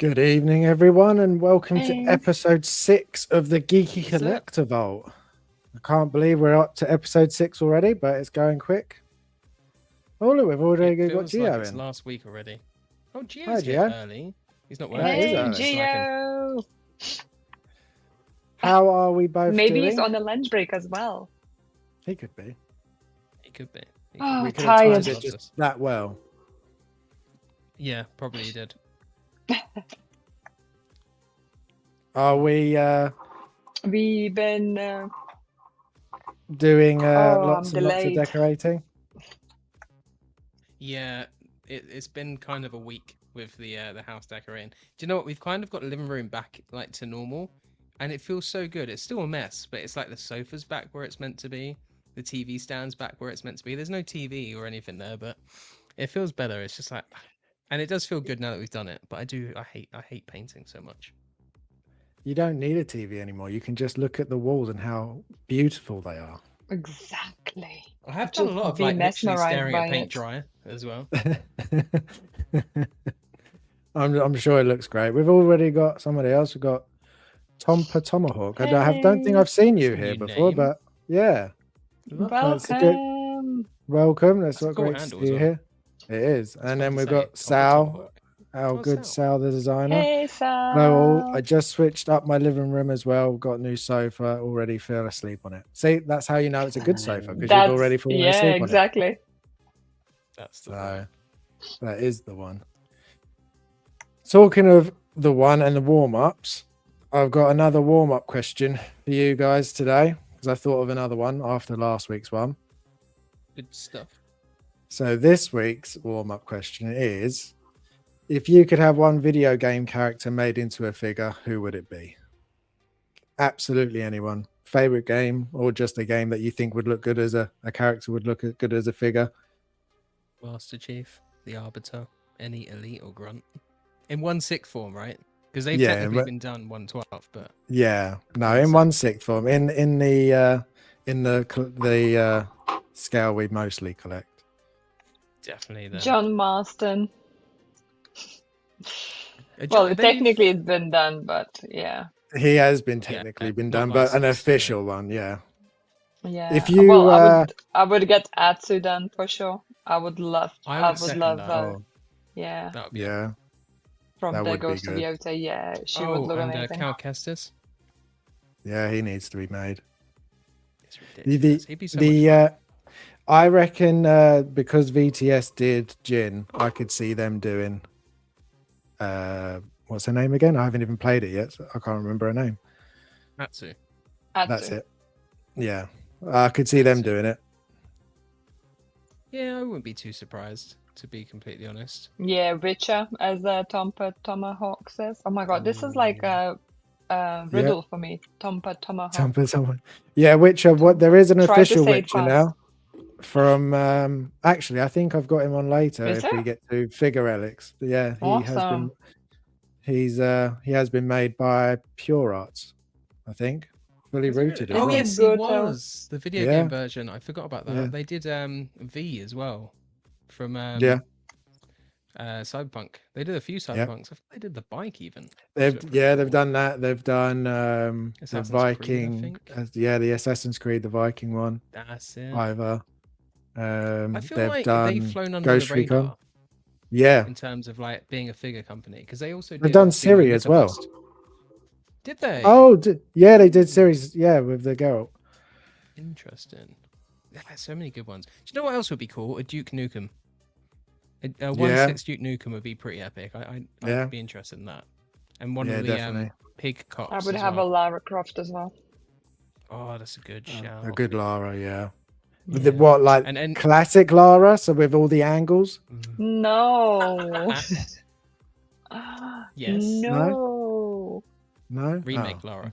Good evening, everyone, and welcome to Hey. episode 6 of the Geeky Collector Vault. I can't believe we're up to episode 6 already, but it's going quick. Oh, look, we've already It got feels Geo like it's in. last week already. Oh, Hi, Gio's Gio. here early. He's not That is Hey, early. Gio. How are we both Maybe doing? he's on the lunch break as well. He could be. He could be. Oh, We could have timed tired. it just that well. Yeah, probably he did. Are we We've been. doing I'm lots and lots of delayed. decorating? Yeah, it's been kind of a week with the house decorating. Do you know what? We've kind of got the living room back like to normal, and it feels so good. It's still a mess, but it's like the sofa's back where it's meant to be. The TV stand's back where it's meant to be. There's no TV or anything there, but it feels better. It's just like, and it does feel good now that we've done it. But I hate painting so much. You don't need a TV anymore. You can just look at the walls and how beautiful they are. Exactly. I have done a Just lot of be like literally mesmerized staring by at paint it. dry as well. I'm sure it looks great. We've already got somebody else. We've got Tomahawk. I don't think I've seen you That's a here new before, name. but yeah, that's a good Welcome. welcome. That's That's a what cool great to handle see as you well. here. It is. It's And fun then to we've say, got Tomahawk, Sal, Tomahawk. our Oh, good Sal. Sal, the designer. Hey, Sal. No, I just switched up my living room as well. Got a new sofa. Already fell asleep on it. See, that's how you know it's a good sofa, because you've already fallen yeah, asleep on exactly. That's the it. one. So that is the one. Talking of the one and the warm-ups, I've got another warm-up question for you guys today, because I thought of another one after last week's one. Good stuff. So this week's warm-up question is, if you could have one video game character made into a figure, who would it be? Absolutely anyone. Favorite game, or just a game that you think would look good as a character, would look good as a figure? Master Chief, the Arbiter, any elite or grunt. In 1/6 form, right? Because they've Yeah, technically but- been done 1/12, but Yeah, no, One in sixth. 1/6 form, in the scale we mostly collect. definitely the. John Marston. Uh, Well, they've- technically it's been done, but yeah. He has been technically been not done, but an 1/6, official one, yeah. Yeah. If you, Well, I would get Atsu done for sure. I would love. I would second that. Oh, Yeah. That would be yeah, From that the would be Ghost of good. Yota. Yeah, she would look and amazing. Cal Kestis. yeah, he needs to be made. It's ridiculous. He'd be so much fun. I reckon because VTS did Jin, I could see them doing what's her name again? I haven't even played it yet, so I can't remember her name. Atsu. Atsu. That's it. Yeah, I could see them Atsu. doing it. Yeah, I wouldn't be too surprised, to be completely honest. Yeah, Witcher, as Tomahawk says. Oh my god, this is like a riddle for me. Tomahawk. Yeah, Witcher. What there is an Try to official say it Witcher fast. now. From actually, I think I've got him on later Is if there? we get to Figure Relics. Yeah, he has been. Awesome. He has been made by Pure Arts, I think. Fully Was it rooted. really? as Oh well. yes, Good, it was the video Yeah. game version. I forgot about that. Yeah. They did V as well from Yeah. Cyberpunk. They did a few Yeah. Cyberpunks. I think they did the bike even. They've Which were pretty cool. done that. They've done the Assassin's Creed, I Viking. think. The Assassin's Creed, the Viking one. That's it. Either. I feel They've like done they've flown under Ghost the radar Recon. Yeah, in terms of like being a figure company because they also they've done Siri as well. Did they? Oh, yeah, they did series. Yeah, with the girl. Interesting. Yeah, there's so many good ones. Do you know what else would be cool? A Duke Nukem. A Yeah. 1/6 Duke Nukem would be pretty epic. Yeah. I'd be interested in that. And one Yeah, of the definitely. pig cops. I would as have well. a Lara Croft as well. Oh, that's a good shout. A good Lara, yeah. With Yeah. the what, like And classic Lara? So with all the angles? No. Yes. No. No. remake Oh. Lara.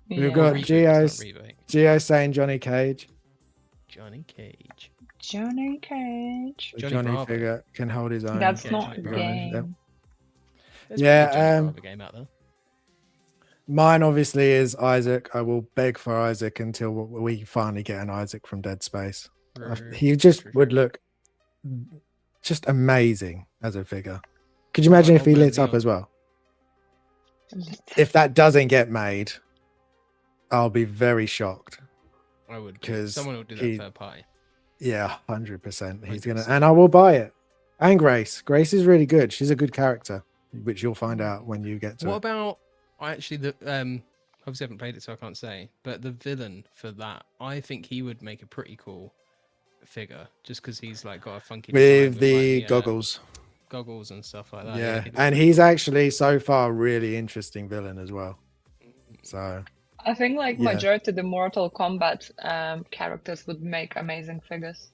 We've Yeah. got Reboot, it's Geo's- not remake. Geo saying Johnny Cage. Johnny Cage. Johnny Cage. The Johnny Johnny Bravo. figure can hold his own. That's Yeah, not Johnny the Bravo. game. There's Yeah, probably a Johnny Bravo game out there. Mine obviously is Isaac. I will beg for Isaac until we finally get an Isaac from Dead Space. He just would look just amazing as a figure. Could you imagine if he lit up as well? if that doesn't get made, I'll be very shocked. I would, because someone will do that third party. Yeah, 100%. He's gonna, 100%. and I will buy it. And Grace. Grace is really good. She's a good character, which you'll find out when you get to What it. about actually the obviously I haven't played it, so I can't say. But the villain for that, I think he would make a pretty cool figure, just because he's like got a funky design With the like, goggles. goggles and stuff like that. Yeah, he looks and pretty he's cool. actually so far a really interesting villain as well. So I think like Yeah. majority of the Mortal Kombat characters would make amazing figures.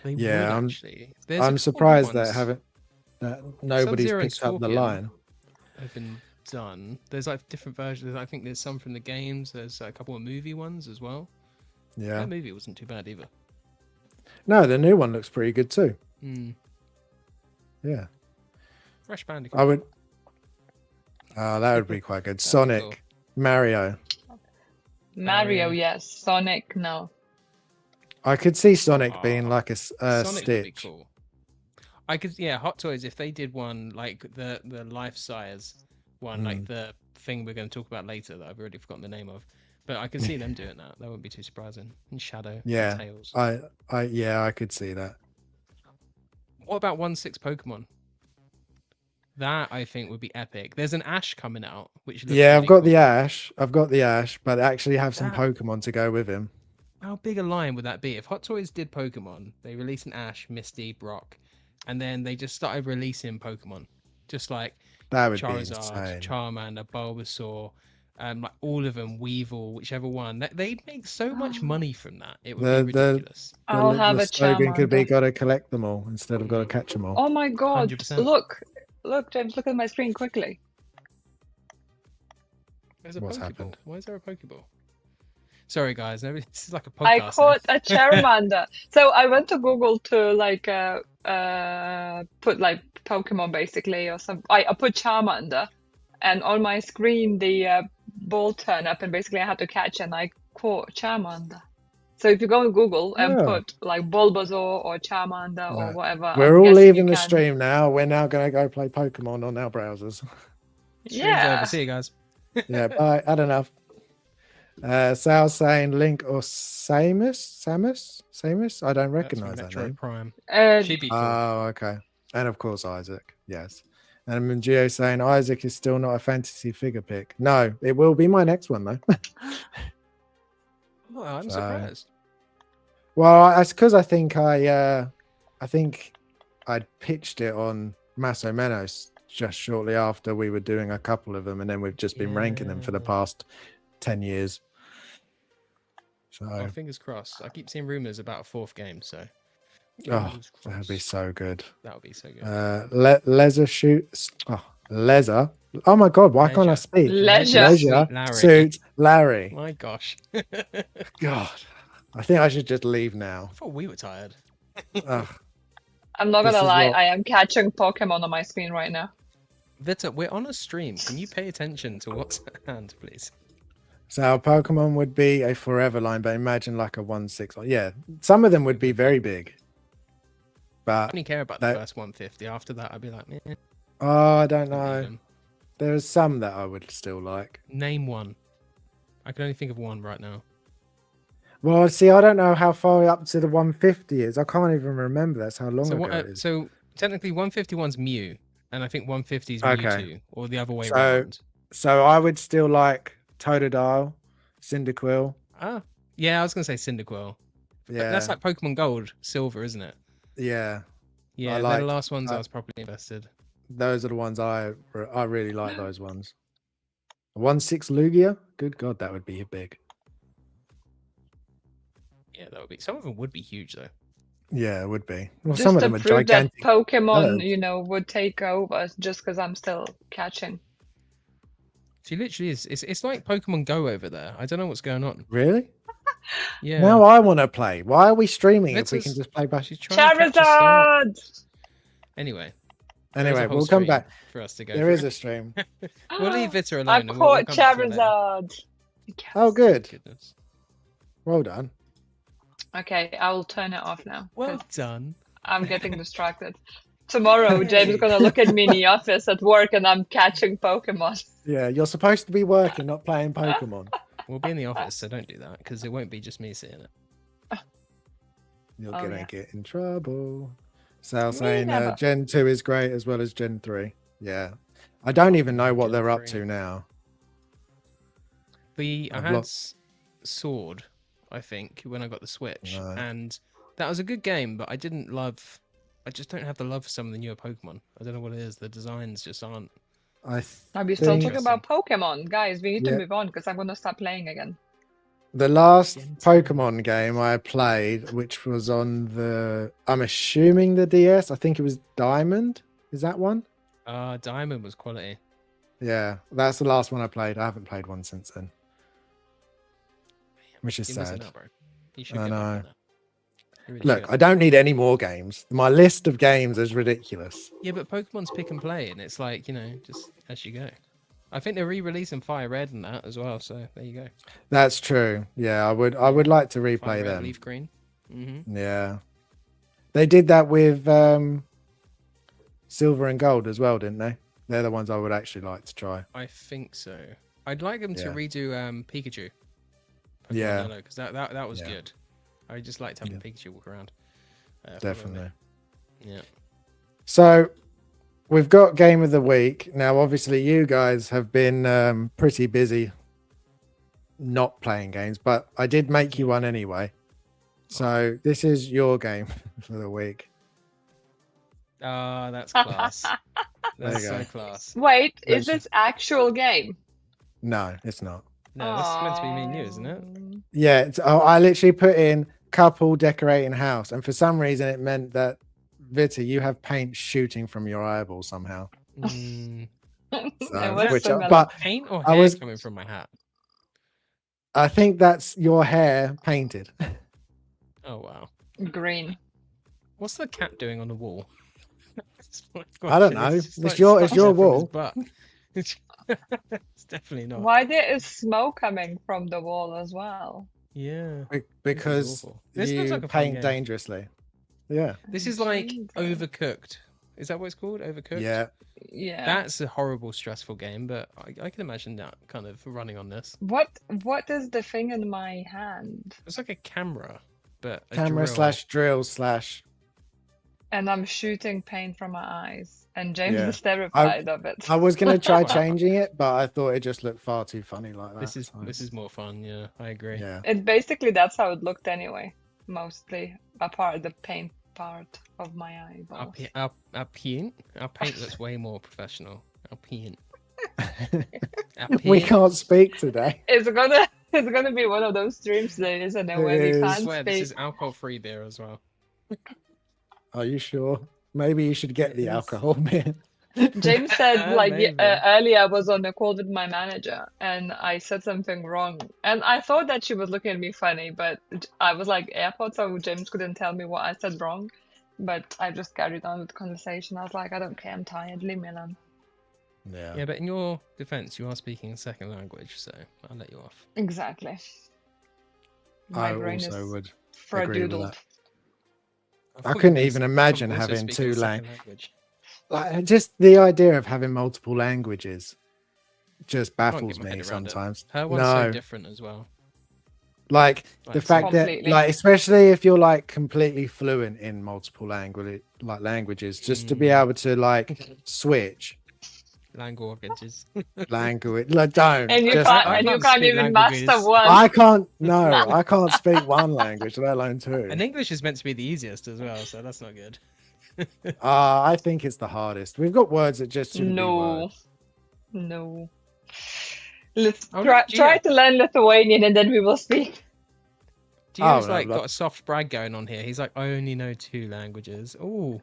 They Yeah, would actually. There's a I'm couple surprised good that ones. nobody's Sub-Zero and picked up the Scorpion line. have been done. There's like different versions. I think there's some from the games. There's a couple of movie ones as well. Yeah. That movie wasn't too bad either. No, the new one looks pretty good too. Yeah. Fresh Bandicoot. I would. Oh, that would be quite good. That'd be Sonic, cool. Mario. Mario, Mario. yes. Sonic, no. I could see Sonic being Aw, like a Sonic would be Stitch. cool. I could, yeah, Hot Toys, if they did one like the life size one, like the thing we're going to talk about later that I've already forgotten the name of, but I could see them doing that. That wouldn't be too surprising. And Shadow, Yeah, and Tails. I could see that. What about 1/6 Pokemon? That I think would be epic. There's an Ash coming out, which looks Yeah, really I've got cool. the Ash. I've got the Ash, but actually have some That- Pokemon to go with him. How big a line would that be? If Hot Toys did Pokemon, they released an Ash, Misty, Brock, and then they just started releasing Pokemon, just like That would be Charizard, insane. Charmander, Bulbasaur, like all of them, Weevil, whichever one. They'd make so much money from that. It would be ridiculous. I'll have a slogan could be Charmander. "Gotta collect them all" instead of "Gotta catch them all." Oh my god! 100%. Look, James, look at my screen quickly. There's a What's Pokeball. happened? Why is there a Pokeball? Sorry, guys. No, this is like a I podcast. caught a Charmander. So I went to Google to like put like Pokemon basically or some. I put Charmander, and on my screen the ball turned up, and basically I had to catch, and I caught Charmander. So if you go on Google and Oh. put like Bulbasaur or Charmander or Right. whatever, We're I'm all guessing leaving you the can. stream now. We're now going to go play Pokemon on our browsers. Stream's Yeah. over. See you guys. Yeah, bye. I don't know. Sal's saying Link or Samus? I don't That's from recognize that Metro name. Prime. Uh, She'd be cool. Oh, okay. And of course, Isaac. Yes. And Mungio saying Isaac is still not a fantasy figure pick. No, it will be my next one though. Oh, I'm So- surprised. Well, that's because I think I pitched it on Masso Menos just shortly after we were doing a couple of them, and then we've just been ranking them for the Yeah. past 10 years. So, Oh, fingers crossed. I keep seeing rumors about a fourth game, so. oh, fingers that'd be crossed. so good. That would be so good. Leisure shoots. Oh, Leisure. Oh my God, why can't I Leisure. speak? Leisure. Leisure Sweet Larry. suit Larry. My gosh. God, I think I should just leave now. I thought we were tired. Ugh. I'm not This gonna is lie, what- I am catching Pokemon on my screen right now. Vita, we're on a stream. Can you pay attention to what's at hand, please? So our Pokemon would be a forever line, but imagine like a 1/6. Yeah, some of them would be very big. I But only care about that- the first 150. After that, I'd be like, eh, oh, I don't don't need know. 'em. There's some that I would still like. Name one. I can only think of one right now. Well, see, I don't know how far up to the 150 is. I can't even remember. That's how long So, ago what, it is. so technically, 151's Mew, and I think 150 is Okay. Mewtwo, or the other way So- around. So I would still like Totodile, Cyndaquil. Ah, yeah, I was gonna say Cyndaquil. But Yeah, that's like Pokemon Gold, Silver, isn't it? yeah. Yeah, they're like- the last ones I I- was probably invested. Those are the ones I really like. Those ones. 1/6 Lugia. Good God, that would be big. Yeah, that would be. Some of them would be huge though. Yeah, it would be. Well, Just some of to them are prove that gigantic. Pokemon, birds. you know, would take over just because I'm still catching. She literally is. It's like Pokemon Go over there. I don't know what's going on. Really? Yeah. Now I want to play. Why are we streaming if we Let's can just- just play by? She's trying to catch a start. Charizard! Anyway. there is a Anyway, whole we'll come stream back. for us to go. There through. is a stream. We'll leave Vita alone. I and we'll caught come back to it later. Charizard! Yes. Oh, good. Goodness. Well done. Okay, I will turn it off now. 'cause Well done. I'm getting distracted. Tomorrow, James is Hey. gonna look at me in the office at work, and I'm catching Pokemon. Yeah, you're supposed to be working, not playing Pokemon. We'll be in the office, so don't do that because it won't be just me seeing it. You're Oh, gonna yeah. get in trouble. Sal Me saying never. Gen 2 is great as well as Gen 3. Yeah. I don't even know what Gen they're up 3. to now. I I've had lost- Sword, I think, when I got the Switch, No. and that was a good game, but I didn't love. I just don't have the love for some of the newer Pokemon. I don't know what it is. The designs just aren't. I Are we still think talking about Pokemon? Guys, we need to Yeah. move on because I'm gonna start playing again. the last Gen 2. Pokemon game I played, which was on I'm assuming the DS. I think it was Diamond. Is that one? Diamond was quality. Yeah, that's the last one I played. I haven't played one since then, which is You're missing sad. out, bro. You should I get back know. on that. You really Look, should. I don't need any more games. My list of games is ridiculous. Yeah, but Pokemon's pick and play, and it's like, just as you go. I think they're re-releasing Fire Red and that as well, so there you go. That's true. Yeah, I would like to replay Fire Red, them. Leaf Green. Mm-hmm. Yeah, they did that with Silver and Gold as well, didn't they? They're the ones I would actually like to try. I think so. I'd like them to Yeah. redo Pikachu. Pokemon Yeah. Yellow, because that was Yeah. good. I just liked having Yeah. Pikachu walk around. Follow me. Definitely. Yeah. So we've got game of the week. Now, obviously, you guys have been pretty busy not playing games, but I did make you one anyway. So this is your game for the week. Ah, that's class. There That's you so go. class. Wait, Let's- is this actual game? No, it's not. No, that's meant to be me and you, isn't it? Yeah, I literally put in couple decorating house, and for some reason it meant that Vita, you have paint shooting from your eyeball somehow. Mm, It So, was which, similar. but paint or I hair was- coming from my hat? I think that's your hair painted. Oh wow. Green. What's the cat doing on the wall? That's my I don't question. know. just, It's your- it's stuck your there from his wall. butt. It's definitely not. Why there is smoke coming from the wall as well? Yeah. Because awful. This looks you like a fun paint game. dangerously. Yeah. This is like Jesus. Overcooked. Is that what it's called? Overcooked? Yeah. Yeah. That's a horrible, stressful game, but I can imagine that kind of running on this. What is the thing in my hand? It's like a camera, but a Camera drill. /drill / And I'm shooting paint from my eyes. And James Yeah. is terrified of it. I was gonna try Wow. changing it, but I thought it just looked far too funny like that. This is more fun. Yeah, I agree. yeah. It basically that's how it looked anyway. Mostly apart the paint part of my Our, eyeballs. our paint looks way more professional. Our paint. Our We paint. can't speak today. It's gonna be one of those streams today, isn't it? Where It we is. I can't swear, this speak. is alcohol-free beer as well. Are you sure? Maybe you should get It the is. alcohol bit. James said Maybe. earlier I was on a call with my manager and I said something wrong and I thought that she was looking at me funny, but I was like AirPods, so James couldn't tell me what I said wrong. But I just carried on with the conversation. I was like, I don't care, I'm tired, leave me alone. Yeah. Yeah, but in your defense, you are speaking a second language, so I'll let you off. Exactly. My I brain also is would agree with fradoodled. that. I thought you couldn't were even gonna imagine also having speak two a second language. Like, just the idea of having multiple languages just Can't baffles get my head me around it. sometimes. Her one's so No, different as well. like the Like, fact that, Completely. like, especially if you're like completely fluent in multiple languages, just to be Mm. able to like switch languages. language. Like, don't. And you just, can't, I and you can't can't speak even languages. master one. I can't. No, I can't speak one language, let alone two. And English is meant to be the easiest as well, so that's not good. I think it's the hardest. We've got words that just shouldn't be No, words. no. Let's Oh, try, look, try Gia. to learn Lithuanian and then we will speak. Gio's no, like look. got a soft brag going on here. He's like, I only know 2 languages. Ooh.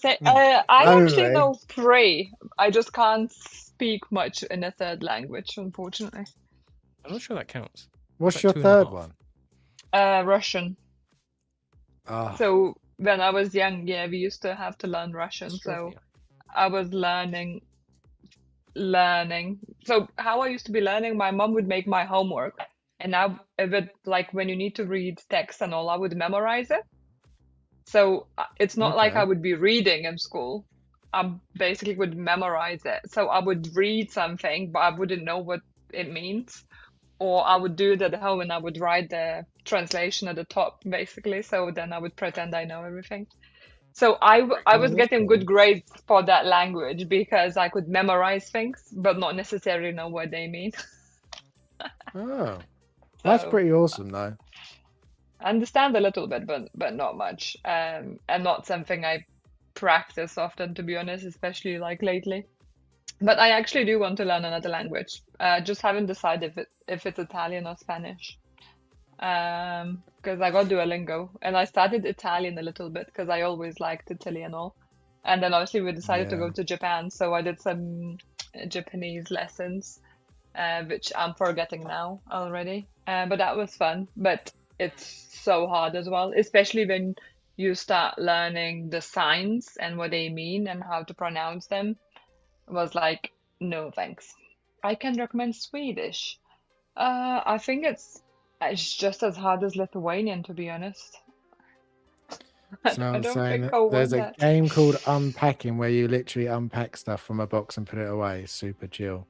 I actually Only. know 3. I just can't speak much in a third language, unfortunately. I'm not sure that counts. What's Like your 2.5. third one? Russian. Oh, So when I was young, yeah, we used to have to learn Russian. So Strovia. I was learning. So how I used to be learning, my mom would make my homework, and I would, like, when you need to read text and all, I would memorize it. So it's not like I Okay. would be reading in school. I basically would memorize it. So I would read something, but I wouldn't know what it means. Or I would do it at home and I would write the translation at the top, basically. So then I would pretend I know everything. So I Oh, was that's getting cool. good grades for that language because I could memorize things, but not necessarily know what they mean. Oh, that's So pretty awesome, though. I understand a little bit, but not much, and not something I practice often, to be honest, especially like lately. But I actually do want to learn another language. Just haven't decided if it's Italian or Spanish. Because I got Duolingo and I started Italian a little bit because I always liked Italy and all. And then obviously we decided to Yeah. go to Japan, so I did some Japanese lessons, which I'm forgetting now already. But that was fun. But it's so hard as well, especially when you start learning the signs and what they mean and how to pronounce them. It was like, no thanks. I can recommend Swedish. I think it's just as hard as Lithuanian, to be honest. So I I'm don't saying think that I'll there's want a that. game called Unpacking where you literally unpack stuff from a box and put it away. Super chill.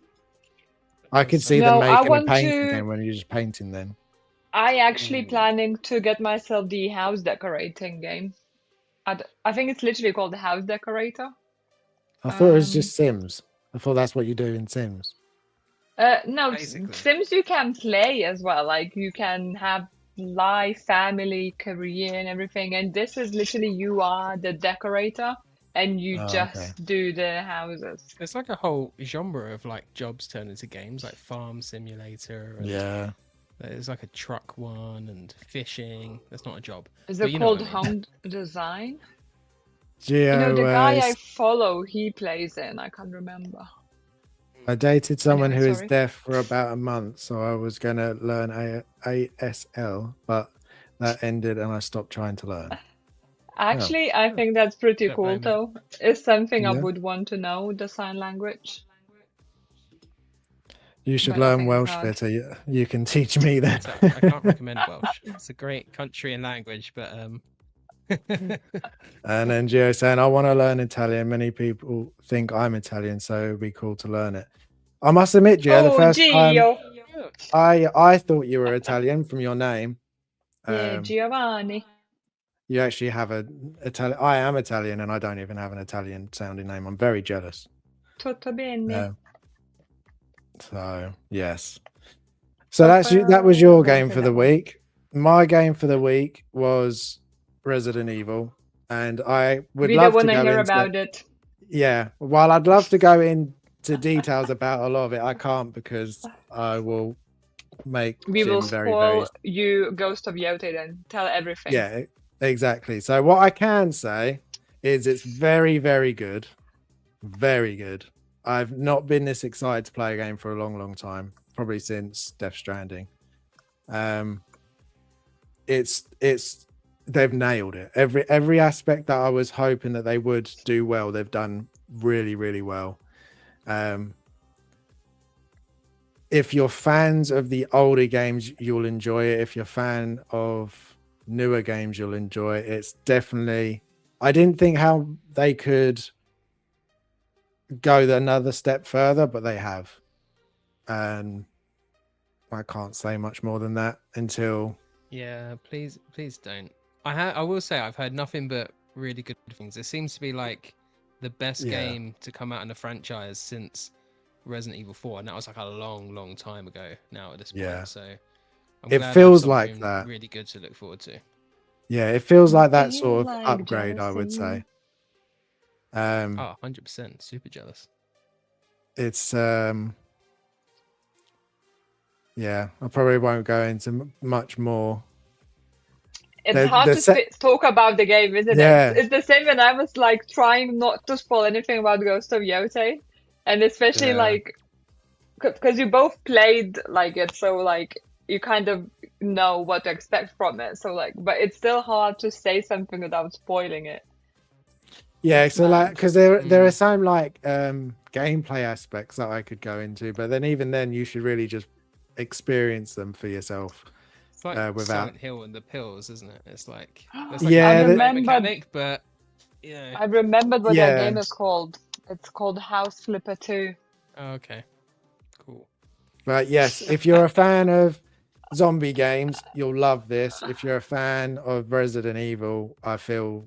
I could see them No, I making a want painting to. game when you're just painting them. I actually planning to get myself the house decorating game. I think it's literally called the House Decorator. I thought it was Um, just Sims. I thought that's what you do in Sims. no, Basically. Sims you can play as well. Like you can have life, family, career, and everything. And this is literally you are the decorator, and you Oh, okay. just do the houses. It's like a whole genre of like jobs turned into games, like Farm Simulator, and Yeah. there's like a truck one and fishing. That's not a job. Is But it you know what called I mean. Home Design? Geo, The guy I follow, he plays in. I can't remember. I dated someone Anyway, who is sorry. deaf for about a month, so I was going to learn ASL, but that ended and I stopped trying to learn. Actually, I think that's pretty Don't cool, blame me. though. It's something I Yeah. would want to know, the sign language. You should But I learn think it's Welsh hard. better. You can teach me that. So I can't recommend Welsh. It's a great country and language, but And then Gio saying, I want to learn Italian. Many people think I'm Italian, so it'd be cool to learn it. I must admit, Gio, the Oh, first time Gio! I thought you were Italian from your name. Yeah, Giovanni. You actually have Italian. I am Italian, and I don't even have an Italian sounding name. I'm very jealous. Tutto bene. So yes. So that was your game for the one. week. My game for the week was Resident Evil, and I would We love don't to want to go hear into about it. Yeah, while I'd love to go into details about a lot of it, I can't because I will make We will Jim very, very. spoil you Ghost of Yote then. Tell everything. Yeah, exactly. So what I can say is it's very, very good. Very good. I've not been this excited to play a game for a long, long time, probably since Death Stranding. It's they've nailed it. Every aspect that I was hoping that they would do well, they've done really, really well. If you're fans of the older games, you'll enjoy it. If you're a fan of newer games, you'll enjoy it. It's definitely, I didn't think how they could go another step further, but they have. And I can't say much more than that until. Yeah, please don't. I will say I've heard nothing but really good things. It seems to be like the best game to come out in the franchise since Resident Evil 4, and that was like a long, long time ago now at this point. Yeah. So I'm It glad I have feels like something that. really good to look forward to. Yeah, it feels like that Feel sort of like upgrade, I would jealousy. say. Oh, 100%. Super jealous. It's yeah, I probably won't go into much more. It's hard to talk about the game, isn't Yeah. it? It's the same when I was like trying not to spoil anything about Ghost of Yote, and especially like because you both played like it, so like you kind of know what to expect from it. So like, but it's still hard to say something without spoiling it. Yeah, so like because there are some like gameplay aspects that I could go into, but then even then you should really just experience them for yourself. It's like without. Silent Hill and the pills, isn't it? It's like there's like Yeah, a the- great mechanic, but I remembered what that Yeah. game is called. It's called House Flipper 2. Oh, okay, cool. But yes, if you're a fan of zombie games, you'll love this. If you're a fan of Resident Evil, I feel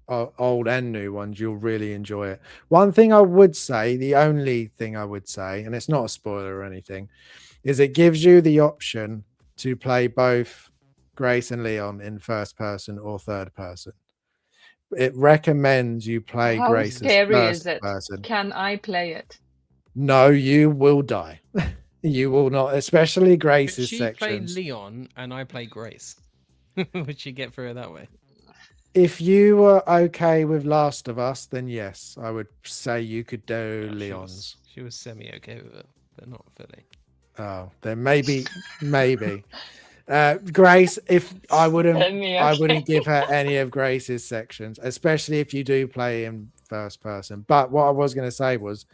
old and new ones, you'll really enjoy it. One thing I would say, the only thing I would say, and it's not a spoiler or anything, is it gives you the option to play both Grace and Leon in first person or third person. It recommends you play How Grace as scary is first it? person. Can I play it? No, you will die. You will not, especially Could Grace's she play sections. Leon and I play Grace? Would she get through it that way? If you were okay with Last of Us, then yes, I would say you could do No, Leon's. She was semi okay with it, but not fully. Oh, then maybe. Grace, if I wouldn't, Semi I okay. wouldn't give her any of Grace's sections, especially if you do play in first person. But what I was going to say was,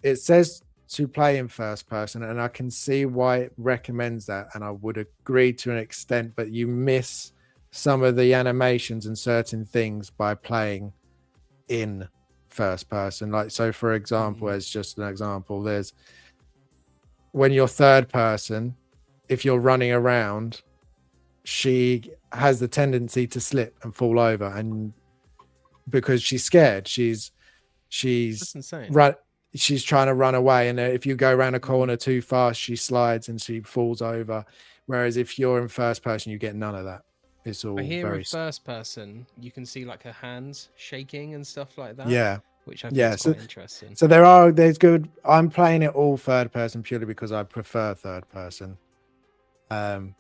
it says to play in first person, and I can see why it recommends that, and I would agree to an extent, but you miss some of the animations and certain things by playing in first person. Like, so for example, as just an example, there's when you're third person, if you're running around, she has the tendency to slip and fall over, and because she's scared, she's That's insane. she's trying to run away, and if you go around a corner too fast, she slides and she falls over. Whereas if you're in first person, you get none of that. It's all I hear very with first person, you can see like her hands shaking and stuff like that. yeah. Which I think Yeah, is quite interesting. So there's good. I'm playing it all third person purely because I prefer third person. Same.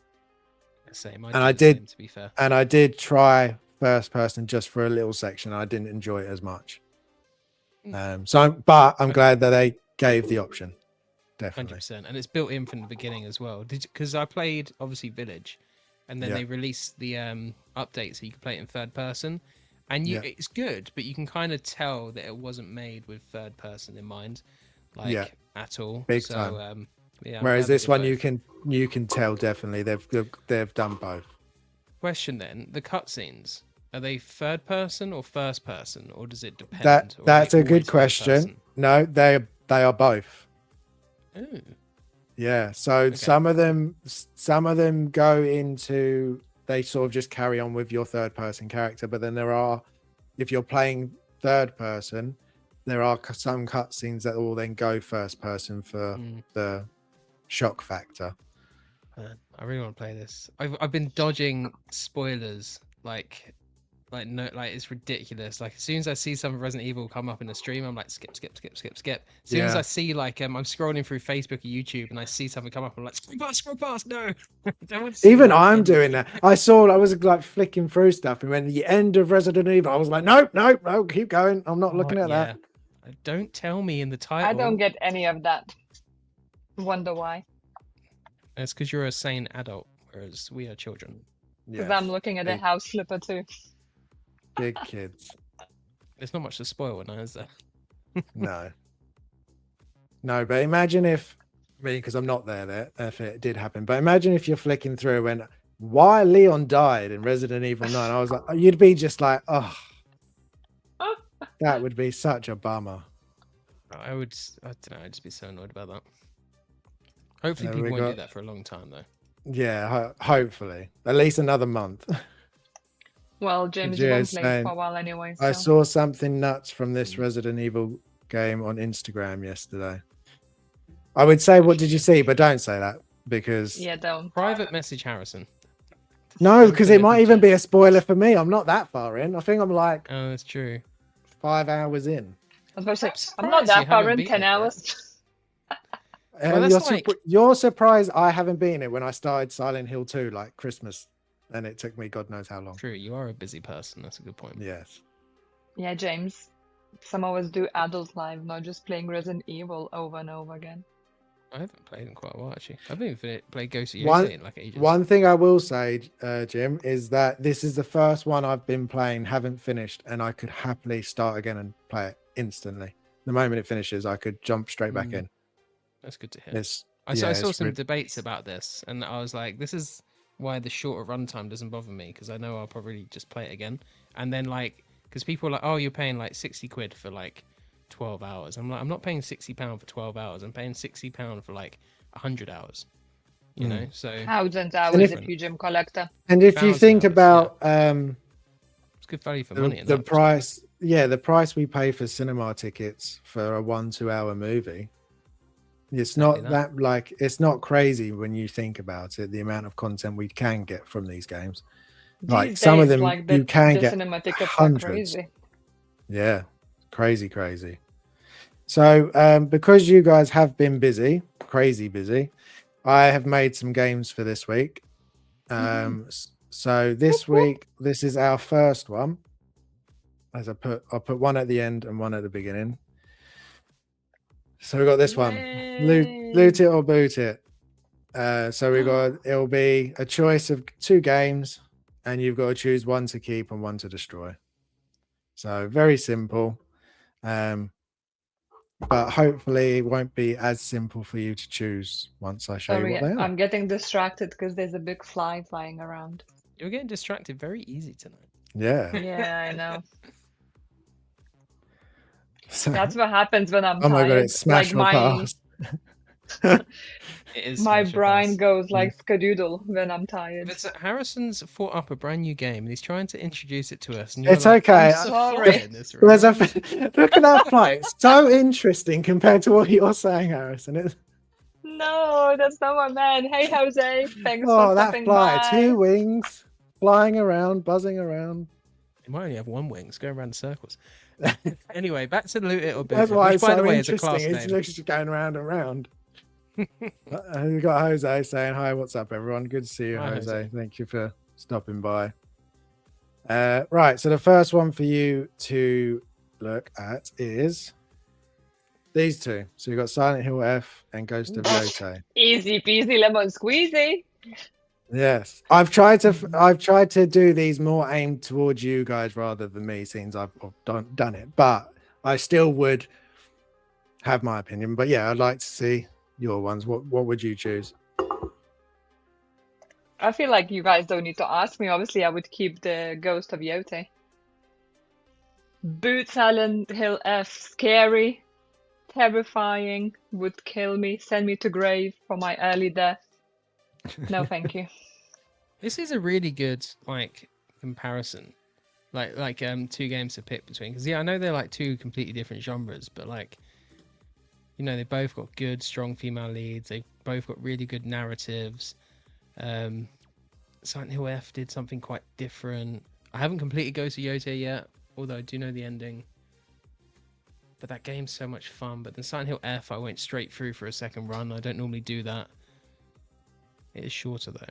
And I the did, same, to be fair. and I did try first person just for a little section. I didn't enjoy it as much. But I'm glad that they gave the option. Definitely. 100%, and it's built in from the beginning as well. Because I played obviously Village, and then they released the update so you can play it in third person, and it's good, but you can kind of tell that it wasn't made with third person in mind, like at all. Big so, time. Yeah. Whereas this one, you can tell definitely they've done both. Question then: the cutscenes, are they third person or first person, or does it depend? That's a good question. No, they are both. Ooh. Yeah, so some of them go into, they sort of just carry on with your third person character, but then there are, if you're playing third person, there are some cutscenes that will then go first person for the shock factor. I really want to play this. I've been dodging spoilers it's ridiculous. Like as soon as I see some Resident Evil come up in the stream, I'm like skip. As soon as I see I'm scrolling through Facebook or YouTube and I see something come up, I'm like scroll past. No, even I'm doing that. I was like flicking through stuff, and when the end of Resident Evil, I was like, no, keep going. I'm not looking at that. Don't tell me in the title. I don't get any of that. Wonder why? It's because you're a sane adult, whereas we are children. Because I'm looking at a house flipper too. Big kids. There's not much to spoil now, is there? No, but imagine if, because I'm not there if it did happen, but imagine if you're flicking through and why Leon died in Resident Evil 9. I was like, you'd be just like, oh, that would be such a bummer. I don't know, I'd just be so annoyed about that. Hopefully people won't do that for a long time though. Yeah, hopefully. At least another month. Well, James, you won't play it for a while anyway. So. I saw something nuts from this Resident Evil game on Instagram yesterday. I would say, what did you see? But don't say that, because... Yeah, don't. Private message Harrison. No, because it might even be a spoiler for me. I'm not that far in. I think I'm like... Oh, that's true. 5 hours in. I was about to say, I'm not that far in, 10 hours. You're surprised I haven't beaten it when I started Silent Hill 2, like Christmas, and it took me God knows how long. True, you are a busy person. That's a good point. Yes. Yeah, James. Some of us do adult life, not just playing Resident Evil over and over again. I haven't played in quite a while, actually. I haven't even played Ghost of Yosei in like ages. One thing I will say, Jim, is that this is the first one I've been playing, haven't finished, and I could happily start again and play it instantly. The moment it finishes, I could jump straight back in. That's good to hear. I saw some debates about this, and I was like, this is why the shorter runtime doesn't bother me, because I know I'll probably just play it again. And then like, because people are like, oh, you're paying like 60 quid for like 12 hours. I'm like, I'm not paying £60 for 12 hours. I'm paying £60 for like 100 hours. You know, so 1,000 hours if- if you gym collector. And if you 1,000 think hours, about it's good value for money. the price, the price we pay for cinema tickets for a 1-2 hour movie, it's Exactly not that like, it's not crazy when you think about it, the amount of content we can get from these games. Like These some of days, them like you can the get cinema tickets are hundreds. crazy. Yeah, crazy. So because you guys have been busy, crazy busy, I have made some games for this week. So this week, this is our first one. As I'll put one at the end and one at the beginning. So we got this one, loot it or boot it. So we got, it'll be a choice of 2 games, and you've got to choose one to keep and one to destroy. So very simple. But hopefully it won't be as simple for you to choose once I show you Sorry, what they are. I'm getting distracted because there's a big fly flying around. You're getting distracted very easy tonight. Yeah. Yeah, I know. So, That's what happens when I'm oh my tired. god, it's smash like or my pass. It is my smash or brain pass. goes like skadoodle when I'm tired. But Harrison's thought up a brand new game and he's trying to introduce it to us. And It's you're like, okay. I'm sorry. in this room. There's a look at that fly. It's so interesting compared to what you're saying, Harrison. No, that's not my man. Hey, Jose. Thanks Oh, for that stopping fly, by. 2 wings, flying around, buzzing around. It might only have 1 wing. It's going around in circles. Anyway, back to Loot It or Boot That's It, why which, it's by so the way, is a interesting. class It's name. just going round and round. We've got Jose saying hi. What's up, everyone? Good to see you, Hi, Jose. Jose. Thank you for stopping by. Right, so the first one for you to look at is these 2. So you've got Silent Hill F and Ghost of Yote. Easy peasy lemon squeezy. Yes, I've tried to do these more aimed towards you guys rather than me, since I've done it, but I still would have my opinion. But yeah, I'd like to see your ones. What would you choose? I feel like you guys don't need to ask me. Obviously, I would keep the Ghost of Yote. Boot Silent Hill F. Scary, terrifying, would kill me, send me to grave for my early death. No, thank you. This is a really good like comparison, like 2 games to pick between. Because I know they're like 2 completely different genres, but like, you know, they both got good, strong female leads. They both got really good narratives. Silent Hill F did something quite different. I haven't completed Ghost of Yote yet, although I do know the ending. But that game's so much fun. But then Silent Hill F, I went straight through for a second run. I don't normally do that. It is shorter though.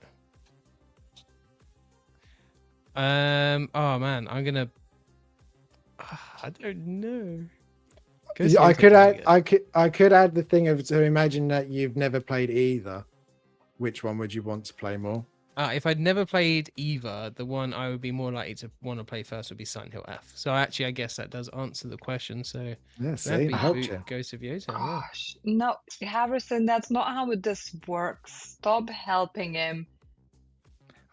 Oh man, I'm gonna. I don't know. I could add the thing of, to imagine that you've never played either. Which one would you want to play more? If I'd never played either, the one I would be more likely to want to play first would be Silent Hill F. So actually, I guess that does answer the question. So Yeah, see, that'd be I helped you. Ghost of Yote. Yeah. Gosh, no, Harrison, that's not how this works. Stop helping him.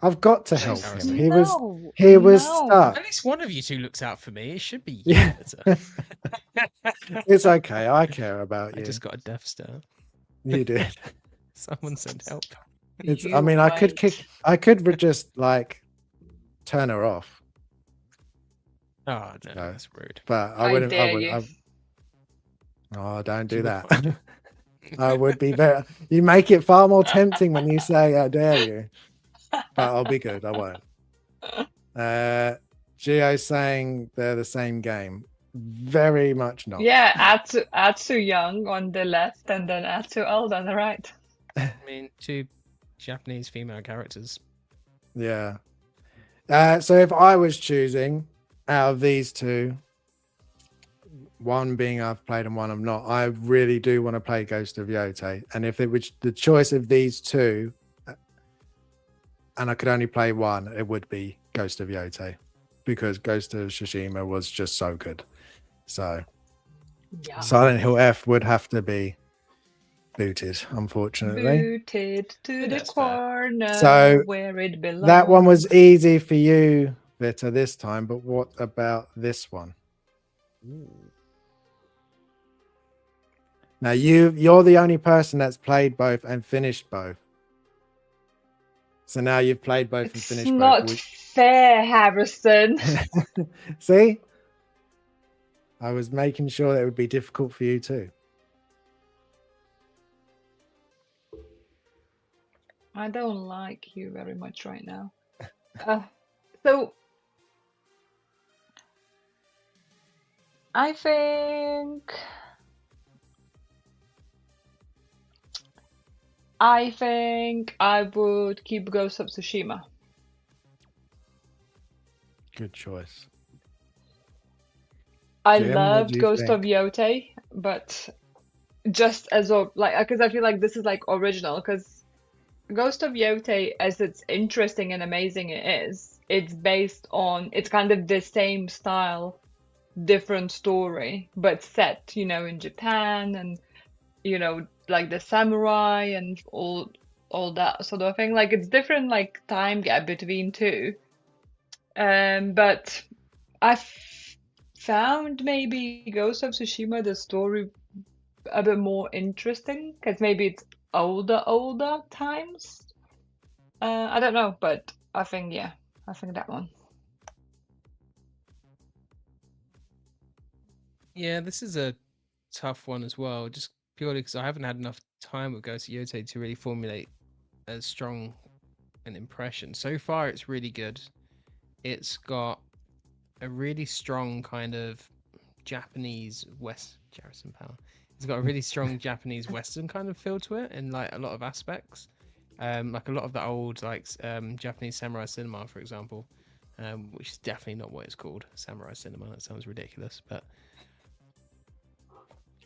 I've got to help Harrison. him. No, He was no. stuck. At least one of you 2 looks out for me. It should be you. Yeah. Better. It's okay. I care about I you. just got a death stare. You did. Someone said help. It's. You I mean, I could wait. just like turn her off, Oh no, No. that's rude. but I I wouldn't. dare you. Oh, don't do You would that. I would be very. You make it far more tempting when you say "I dare you," but I'll be good. I won't. Gio's saying they're the same game. Very much not. Yeah, Atsu Young on the left and then Atsu old on the right. I mean, 2 Japanese female characters. Yeah. So if I was choosing out of these 2, one being I've played and one I'm not, I really do want to play Ghost of Yote. And if it was the choice of these 2, and I could only play one, it would be Ghost of Yote, because Ghost of Tsushima was just so good. So Yeah. Silent Hill F would have to be booted, unfortunately. Booted to the That's fair. corner So where it belongs. that one was easy for you, Vita, this time. But what about this one? Now you're the only person that's played both and finished both. So now you've played both and It's finished not both. fair, Harrison. See? I was making sure that it would be difficult for you too. I don't like you very much right now. So I think I would keep Ghost of Tsushima. Good choice. I Jim, what loved do you Ghost of think? Yotei, but just as of like, because I feel like this is like original, because Ghost of Yotei, as it's interesting and amazing it is, it's based on, it's kind of the same style, different story, but set, in Japan and, like the samurai and all that sort of thing. Like it's different, like time gap between two. But I found maybe Ghost of Tsushima, the story a bit more interesting because maybe it's older times. I don't know, but I think that one. Yeah, this is a tough one as well, just purely because I haven't had enough time with Ghost of Yotei to really formulate as strong an impression. So far, it's really good. It's got a really strong kind of Japanese Jarrison Power. It's got a really strong Japanese Western kind of feel to it in like a lot of aspects. Like a lot of the old Japanese samurai cinema, for example, which is definitely not what it's called, samurai cinema. That sounds ridiculous, but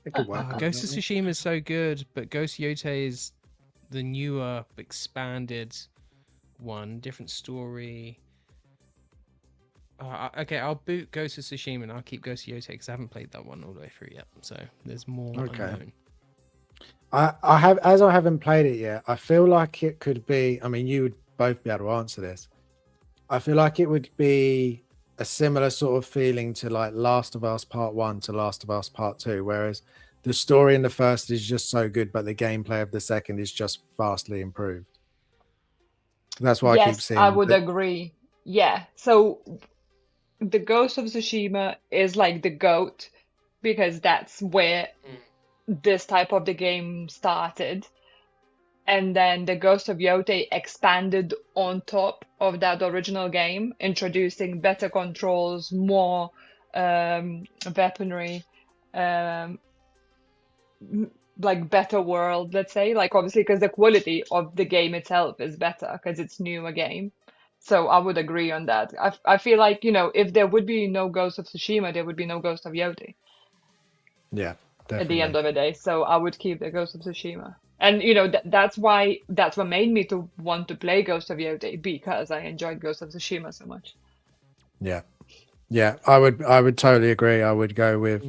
It could work. Ghost of Tsushima is so good, but Ghost Yotei is the newer, expanded one, different story. Okay, I'll boot Ghost of Tsushima and I'll keep Ghost of Yotei because I haven't played that one all the way through yet. So there's more unknown. I have, as I haven't played it yet, I feel like it could be, I mean, you would both be able to answer this. I feel like it would be a similar sort of feeling to like Last of Us Part 1 to Last of Us Part 2, whereas the story in the first is just so good, but the gameplay of the second is just vastly improved. That's why I keep Yes, seeing I would that. agree. Yeah, so the Ghost of Tsushima is like the GOAT because that's where this type of the game started. And then the Ghost of Yotei expanded on top of that original game, introducing better controls, more weaponry, like better world, let's say. Like obviously because the quality of the game itself is better because it's newer game. So I would agree on that. I feel like, if there would be no Ghost of Tsushima, there would be no Ghost of Yotei Yeah, definitely. at the end of the day. So I would keep the Ghost of Tsushima. And that's what made me to want to play Ghost of Yotei, because I enjoyed Ghost of Tsushima so much. Yeah, I would totally agree. I would go with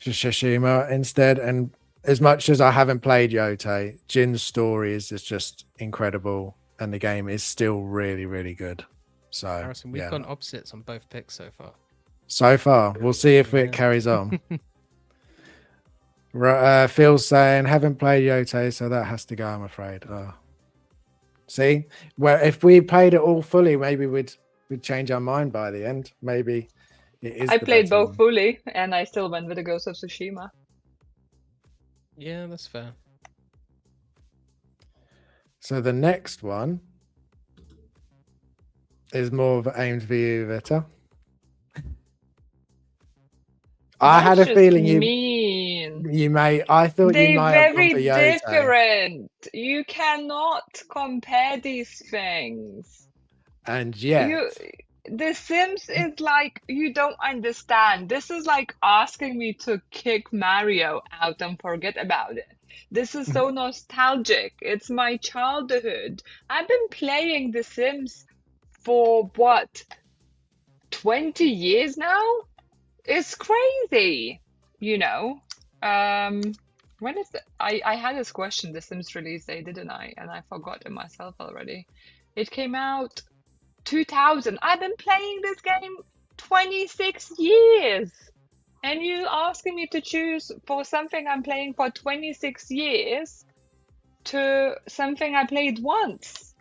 Tsushima instead. And as much as I haven't played Yotei, Jin's story is just incredible, and the game is still really, really good. So Harrison, we've gone opposites on both picks so far. So far, we'll see if it carries on. Phil's saying haven't played Yotei, so that has to go, I'm afraid. See, well, if we played it all fully, maybe we'd change our mind by the end. Maybe it is. I played both fully, and I still went with the Ghost of Tsushima. Yeah, that's fair. So the next one is more aimed for you, Vita. I had a feeling you may. I thought you might have gone for Yotei. They're very different. You cannot compare these things. And yet, The Sims is like, you don't understand. This is like asking me to kick Mario out and forget about it. This is so nostalgic. It's my childhood. I've been playing The Sims for what, 20 years now? It's crazy, When is the, I had this question, the Sims release day, didn't I? And I forgot it myself already. It came out 2000. I've been playing this game 26 years. And you asking me to choose for something I'm playing for 26 years to something I played once.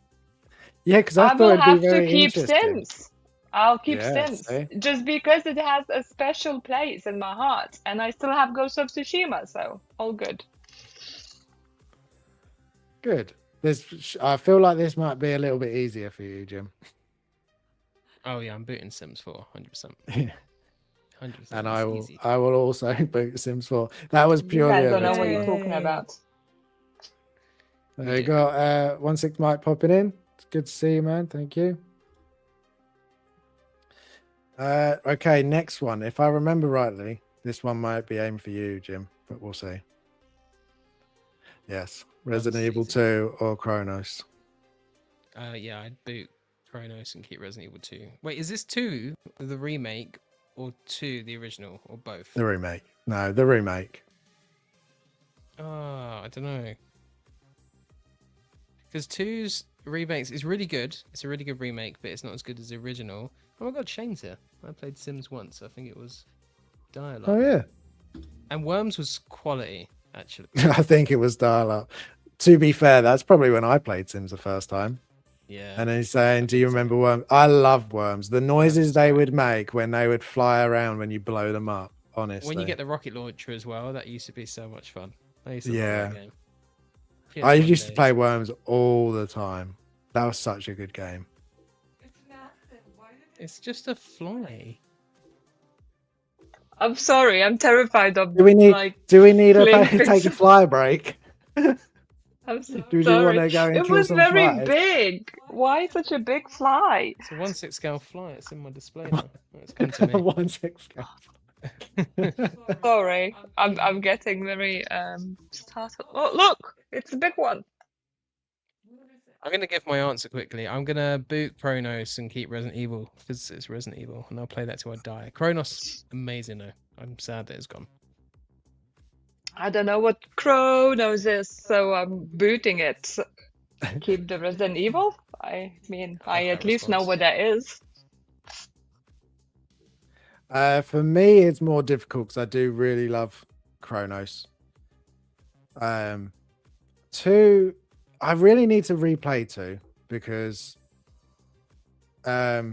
Yeah, because I I thought will it'd be have to very keep interesting. Sims. I'll keep Yeah, Sims see? just because it has a special place in my heart, and I still have Ghost of Tsushima, so all good. Good. I feel like this might be a little bit easier for you, Jim. Oh yeah, I'm booting Sims 4, 100%. 100%. And It's easy. I will also boot Sims 4. That was You purely guys a don't know bit. what you're Yay. talking about. You got 16 Mike popping in. It's good to see you, man. Thank you. Okay, next one. If I remember rightly, this one might be aimed for you, Jim, but we'll see. Yes, Resident Evil easy. 2 or Chronos. Yeah, I'd boot Chronos and keep Resident Evil 2. Wait, is this 2 the remake or 2 the original or both? The remake. No, the remake. Oh, I don't know. Because 2's remakes is really good. It's a really good remake, but it's not as good as the original. Oh my god, Shane's here. I played Sims once. I think it was dialogue. Oh, yeah. And Worms was quality, actually. I think it was dial-up. To be fair, that's probably when I played Sims the first time. Yeah. And he's saying, do you remember Worms? I love Worms. The noises they would make when they would fly around when you blow them up, honestly. When you get the rocket launcher as well, that used to be so much fun. I used to Yeah. love that game. I PS1 used to days. play Worms all the time. That was such a good game. It's just a fly. I'm sorry, I'm terrified of Do we need playing take a things. fly break? I'm so Do you sorry. want to go and It kill was some very flies? big. Why such a big fly? It's a 1/6 scale fly. It's in my display now. It's come to me. 1/6 scale. Sorry, I'm getting very startled. Oh, look, it's a big one. I'm gonna give my answer quickly. I'm gonna boot Chronos and keep Resident Evil because it's Resident Evil, and I'll play that till I die. Chronos, amazing though. I'm sad that it's gone. I don't know what Chronos is, so I'm booting it. Keep the Resident Evil. I mean, I at least know what that is. For me, it's more difficult because I do really love Chronos. 2, I really need to replay 2 because I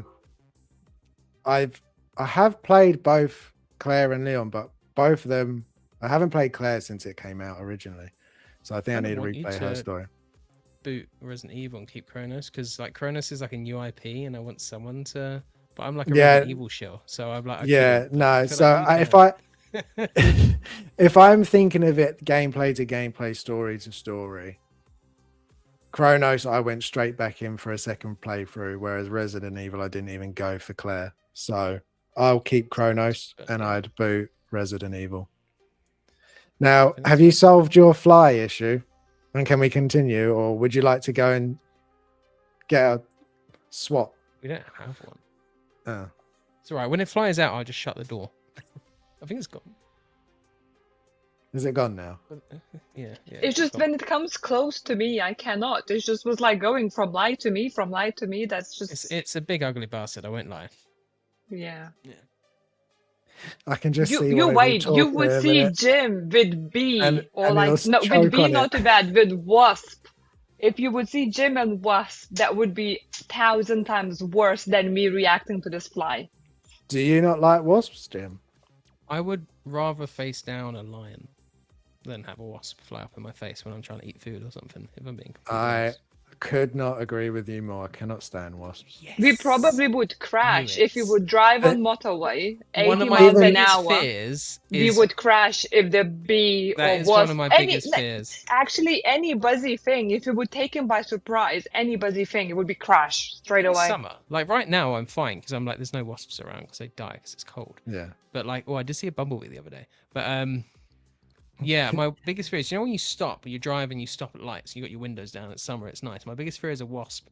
have played both Claire and Leon, but both of them I haven't played Claire since it came out originally, so I think I need to replay her story. Boot Resident Evil and keep Chronos because like Chronos is like a new IP, and I want someone to. But I'm like a Resident Evil shill, so I'm like no. So like if I if I'm thinking of it gameplay to gameplay, story to story, Chronos I went straight back in for a second playthrough, whereas Resident Evil I didn't even go for Claire. So I'll keep Chronos and I'd boot Resident Evil. Now, have you solved your fly issue? And can we continue, or would you like to go and get a swap? We don't have one. Oh. It's all right. When it flies out, I'll just shut the door. I think it's gone. Is it gone now? Yeah. It's just when it comes close to me, I cannot. It just was like going from light to me, from light to me. That's just. It's a big ugly bastard. I won't lie. Yeah. I can just see. You wait. You would see Jim with B or like no with B, not too bad. With Wasp. If you would see Jim and Wasp, that would be 1,000 times worse than me reacting to this fly. Do you not like wasps, Jim? I would rather face down a lion than have a wasp fly up in my face when I'm trying to eat food or something. If I'm being completely honest. Could not agree with you more. I cannot stand wasps. Yes. We probably would crash if you would drive on motorway 80 miles an hour. We would crash if the bee or wasp. One of my biggest fears. Actually, any buzzy thing, if it would take him by surprise, any buzzy thing, it would be crash straight away. Summer, like right now, I'm fine because I'm like, there's no wasps around because they die because it's cold. Yeah. But like, I did see a bumblebee the other day. But yeah, my biggest fear is, you know, when you stop, you drive and you stop at lights, you got your windows down. It's summer, it's nice. My biggest fear is a wasp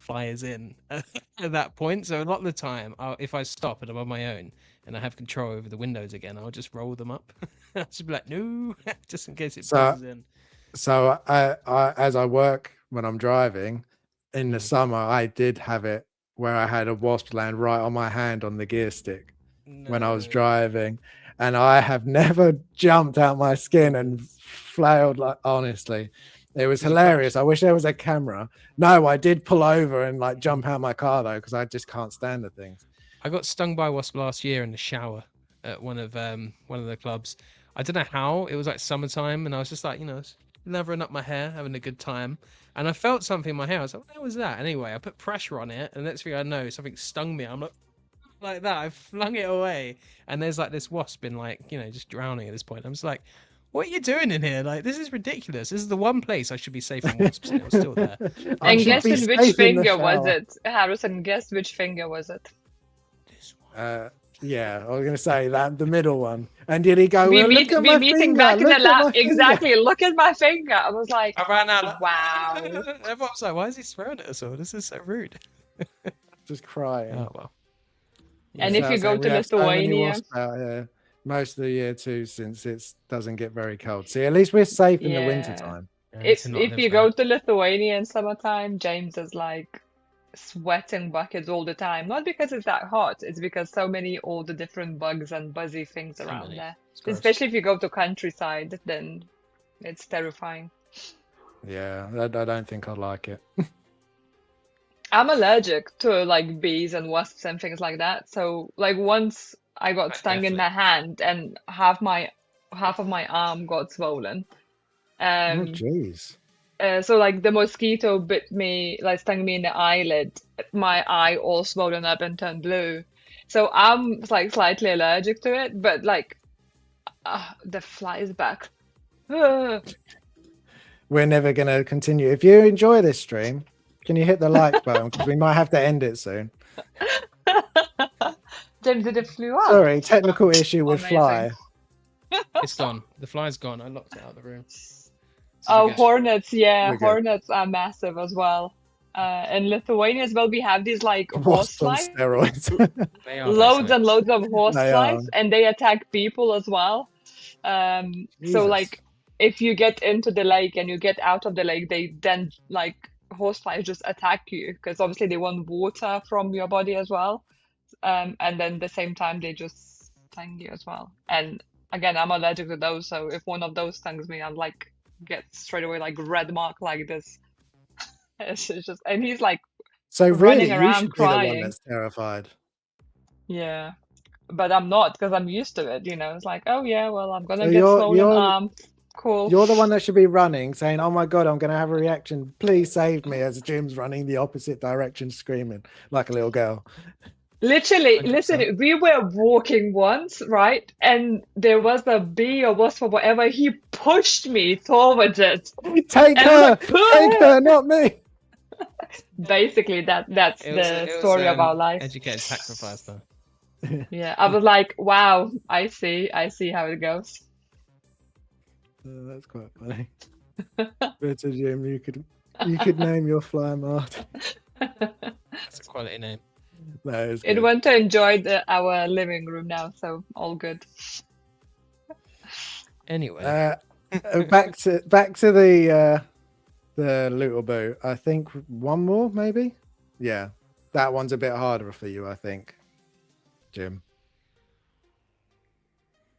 flies in at that point. So a lot of the time, if I stop and I'm on my own and I have control over the windows again, I'll just roll them up. I'll just be like, no, just in case it So, buzzes in. so as I work when I'm driving in the Mm. summer, I did have it where I had a wasp land right on my hand on the gear stick when I was No. driving, and I have never jumped out my skin and flailed. Like, honestly, it was Did you hilarious. crash? I wish there was a camera. No, I did pull over and like jump out my car though, because I just can't stand the things. I got stung by a wasp last year in the shower at one of the clubs. I don't know how. It was like summertime, and I was just like, lathering up my hair, having a good time. And I felt something in my hair. I was like, what was that? Anyway, I put pressure on it, and next thing I know, something stung me. I'm like that. I flung it away, and there's like this wasp in like, just drowning at this point. I'm just like, what are you doing in here? Like, this is ridiculous. This is the one place I should be safe from wasps, and it was still there. I And should guess be in which safe in the finger was shower. it, Harrison? Guess which finger was it? This one. Yeah, I was gonna say that the middle one. And did he go? We Well, meet, look at we my meeting finger. back in the Look at my lab. finger. Exactly. Look at my finger. I was like, I ran out. wow. Everyone was like, why is he swearing at us all? This is so rude. Just crying. Oh, well. And Yeah. if you So go we to have so many Lithuania, wasps out here most of the year too, since it doesn't get very cold. See, at least we're safe in the winter yeah. time. Yeah, I need to not If live you there. go to Lithuania in summertime, James is like sweating buckets all the time. Not because it's that hot, it's because so many all the different bugs and buzzy things So around many. there. It's gross. Especially if you go to countryside, then it's terrifying. Yeah, I don't think I like it. I'm allergic to like bees and wasps and things like that. So like once I got Right, stung in definitely. my hand and half of my arm got swollen. Oh, jeez. So like the mosquito bit me, like stung me in the eyelid, my eye all swollen up and turned blue. So I'm like slightly allergic to it, but like the fly is back. We're never going to continue. If you enjoy this stream, can you hit the like button? Because we might have to end it soon. James, did it flew up? Sorry, technical issue with Amazing. fly. It's gone. The fly's gone. I locked it out of the room. Oh, good. hornets, yeah, We're good. hornets are massive as well. In Lithuania as well, we have these like horse Wasps on flies, steroids. They are loads basically- and loads of horse They flies, are. and they attack people as well. So Jesus. like if you get into the lake and you get out of the lake, they then like horse flies just attack you because obviously they want water from your body as well. And then at the same time they just sting you as well. And again, I'm allergic to those, so if one of those stings me, I'm like get straight away like red mark like this. It's just, and he's like, So running really, you around should be the one crying. that's terrified. yeah, but I'm not because I'm used to it. It's like, oh yeah, well I'm gonna So get you're- swollen you're- arm. Cool. You're the one that should be running, saying, "Oh my god, I'm going to have a reaction. Please save me!" As Jim's running the opposite direction, screaming like a little girl. Literally, 100%. listen, we were walking once, right? And there was a bee or wasp or whatever. He pushed me towards it. Take And her, I'm like, take her, not me. Basically, that's It was- the it was, story of our life. Educated sacrifice, though. Yeah, I was like, wow, I see how it goes. That's quite funny. Better Jim, you could name your fly Mart. That's a quality name. That is It good. went to enjoy our living room now, so all good. Anyway, Back to the little boo. I think one more, maybe. Yeah, that one's a bit harder for you, I think, Jim.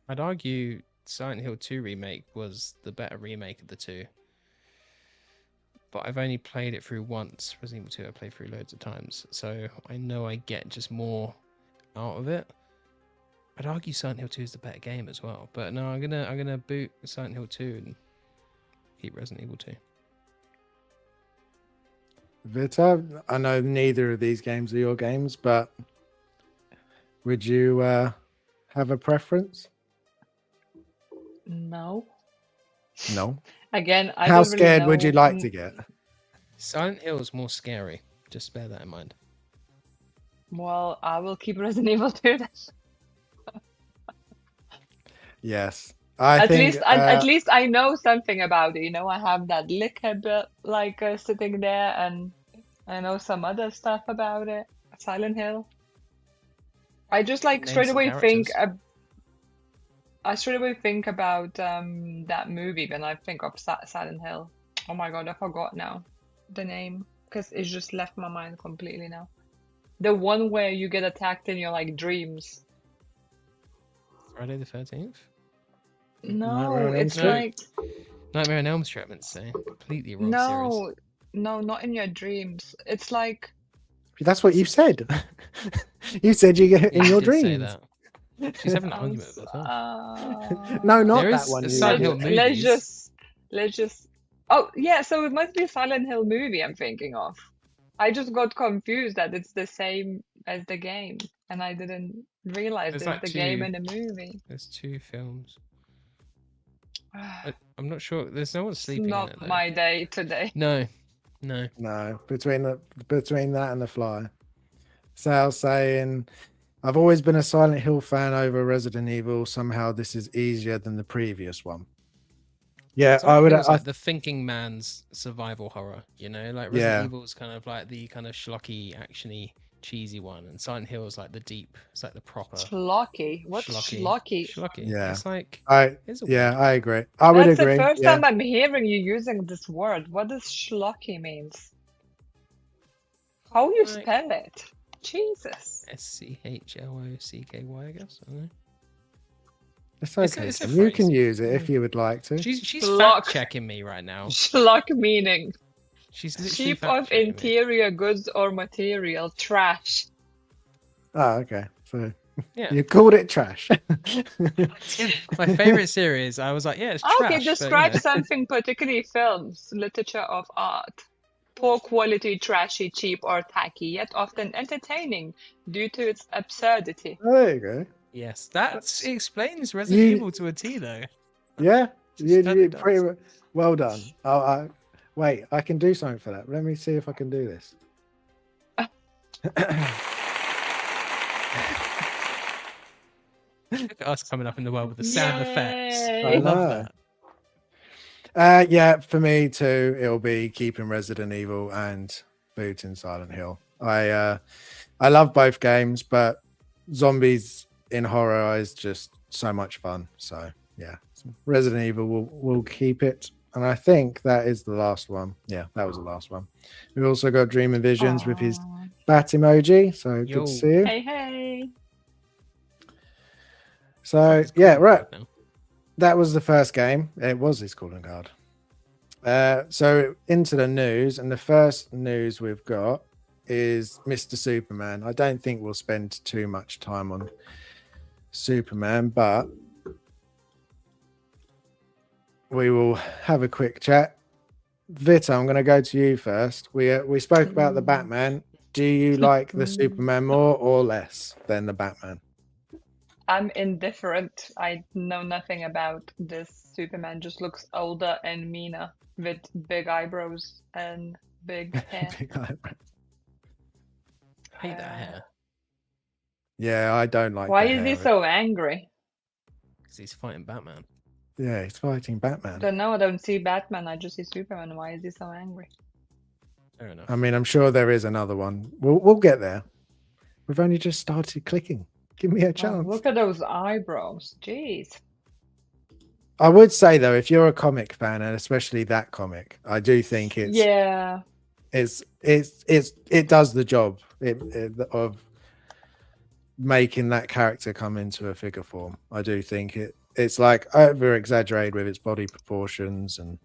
I'd argue Silent Hill 2 remake was the better remake of the two. But I've only played it through once. Resident Evil 2 I played through loads of times, so I know I get just more out of it. I'd argue Silent Hill 2 is the better game as well. But no, I'm gonna boot Silent Hill 2 and keep Resident Evil 2. Vita, I know neither of these games are your games, but would you have a preference? No. No. Again, I How don't really scared would know. you like to get? Silent Hill is more scary. Just bear that in mind. Well, I will keep Resident Evil 2 then. Yes, I think. At least I know something about it. I have that lick a bit like sitting there, and I know some other stuff about it. Silent Hill. I just like Name straight some away think. characters. I straight away think about that movie when I think of Silent Hill. Oh my god, I forgot now the name because it just left my mind completely now. The one where you get attacked in your like dreams. Friday the 13th? Nightmare No, on Elm it's No. Street. like Nightmare on Elm Street, I meant to say. Completely wrong series. no, not in your dreams. It's like That's what you said. You said you get Yeah, in you your did say dreams. that. She's having an I'm argument with herself. No, not There that is one. a You Silent idiot. Hill let's movies. just oh yeah, so it must be Silent Hill movie I'm thinking of. I just got confused that it's the same as the game, and I didn't realize There's it's like the game two. and the movie. There's two films. I'm not sure. There's no one It's sleeping in not it though. my day today. No, no. No, between that and The Fly. Sal saying, I've always been a Silent Hill fan over Resident Evil. Somehow this is easier than the previous one. Yeah, I Silent would. Hill's like the thinking man's survival horror, you know? Like Resident Yeah. Evil's kind of like the kind of schlocky, actiony, cheesy one, and Silent Hill is like the deep, it's like the proper Schlocky. What's schlocky? schlocky. Yeah. It's like I it's a yeah, word. I agree. I would That's agree. the first Yeah. time I'm hearing you using this word. What does schlocky means? How you Like- spell it? Jesus. SCHLOCKY, I guess. I don't know. It's It's okay. a Tim. You can phrase. use it if you would like to. She's Schlock. fact checking me right now. Schlock meaning She's literally cheap fact of checking me. interior goods or material. Trash. Oh, okay. So Yeah. you called it trash. My favorite series. I was like, yeah, it's trash. Okay, but, you describe know. something, particularly films, literature of art. Poor quality, trashy, cheap, or tacky, yet often entertaining due to its absurdity. Oh, there you go. Yes, that explains Resident You- Evil to a T, though. Yeah, you totally pretty does. well done. Wait, I can do something for that. Let me see if I can do this. Look at us coming up in the world with the sound effects. I Yay. love know. that. Yeah, for me too, it'll be keeping Resident Evil and booting Silent Hill. I love both games, but zombies in horror is just so much fun. So yeah, Resident Evil will keep it. And I think that is the last one. Yeah, that was the last one. We've also got Dream and Visions with his Aw. bat emoji. So good Yo. to see you. Hey, hey. So It's yeah, cool right. now. That was the first game. It was his calling card. So into the news, and the first news we've got is Mr. Superman. I don't think we'll spend too much time on Superman, but we will have a quick chat. Vita, I'm going to go to you first. We spoke about the Batman. Do you like the Superman more or less than the Batman? I'm indifferent. I know nothing about this Superman. Just looks older and meaner with big eyebrows and big hair. Big eyebrows. Hate that hair Yeah, I don't like. Why the is he hair. so angry? because he's fighting Batman. Yeah, he's fighting Batman. Don't know. I don't see Batman. I just see Superman. Why is he so angry? Fair enough. I mean, I'm sure there is another one. We'll get there. We've only just started clicking. Give me a Oh, chance. look at those eyebrows. Jeez. I would say though, if you're a comic fan, and especially that comic, I do think Yeah. it does the job of making that character come into a figure form. I do think it's like over exaggerated with its body proportions, and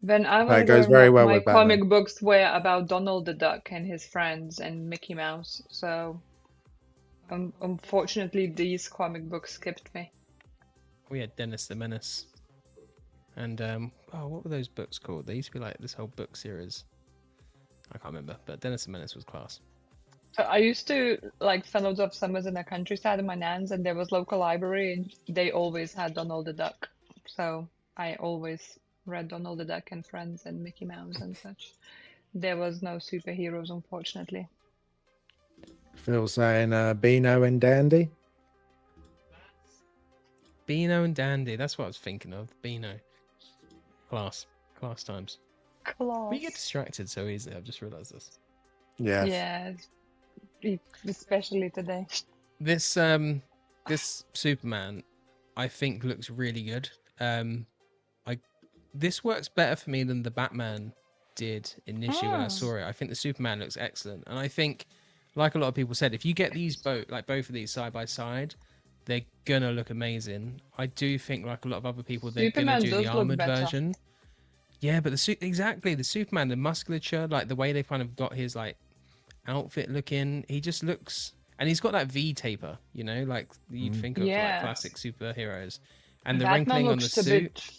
When I That was goes growing very up, well my with Batman. comic books were about Donald the Duck and his friends and Mickey Mouse. So, unfortunately, these comic books skipped me. We had Dennis the Menace, and what were those books called? They used to be like this whole book series. I can't remember, but Dennis the Menace was class. So I used to like spend loads of summers in the countryside in my nan's, and there was local library, and they always had Donald the Duck. So I always read Donald the Duck and Friends and Mickey Mouse and such. There was no superheroes, unfortunately. Phil saying Beano and Dandy. Beano and Dandy, that's what I was thinking of. Beano. Class times. We get Claws. distracted so easily. I've just realised this. Yes. Yeah, especially today. This Superman, I think looks really good. I This works better for me than the Batman did initially when I Hmm. saw it. I think the Superman looks excellent, and I think, like a lot of people said, if you get these both of these side by side, they're gonna look amazing. I do think, like a lot of other people, they're gonna Superman do the does look armored better. version. Yeah, but exactly the Superman, the musculature, like the way they kind of got his like outfit looking, he just looks, and he's got that V taper, like you'd think of like Yeah. classic superheroes, and the Batman wrinkling on the looks a suit. bit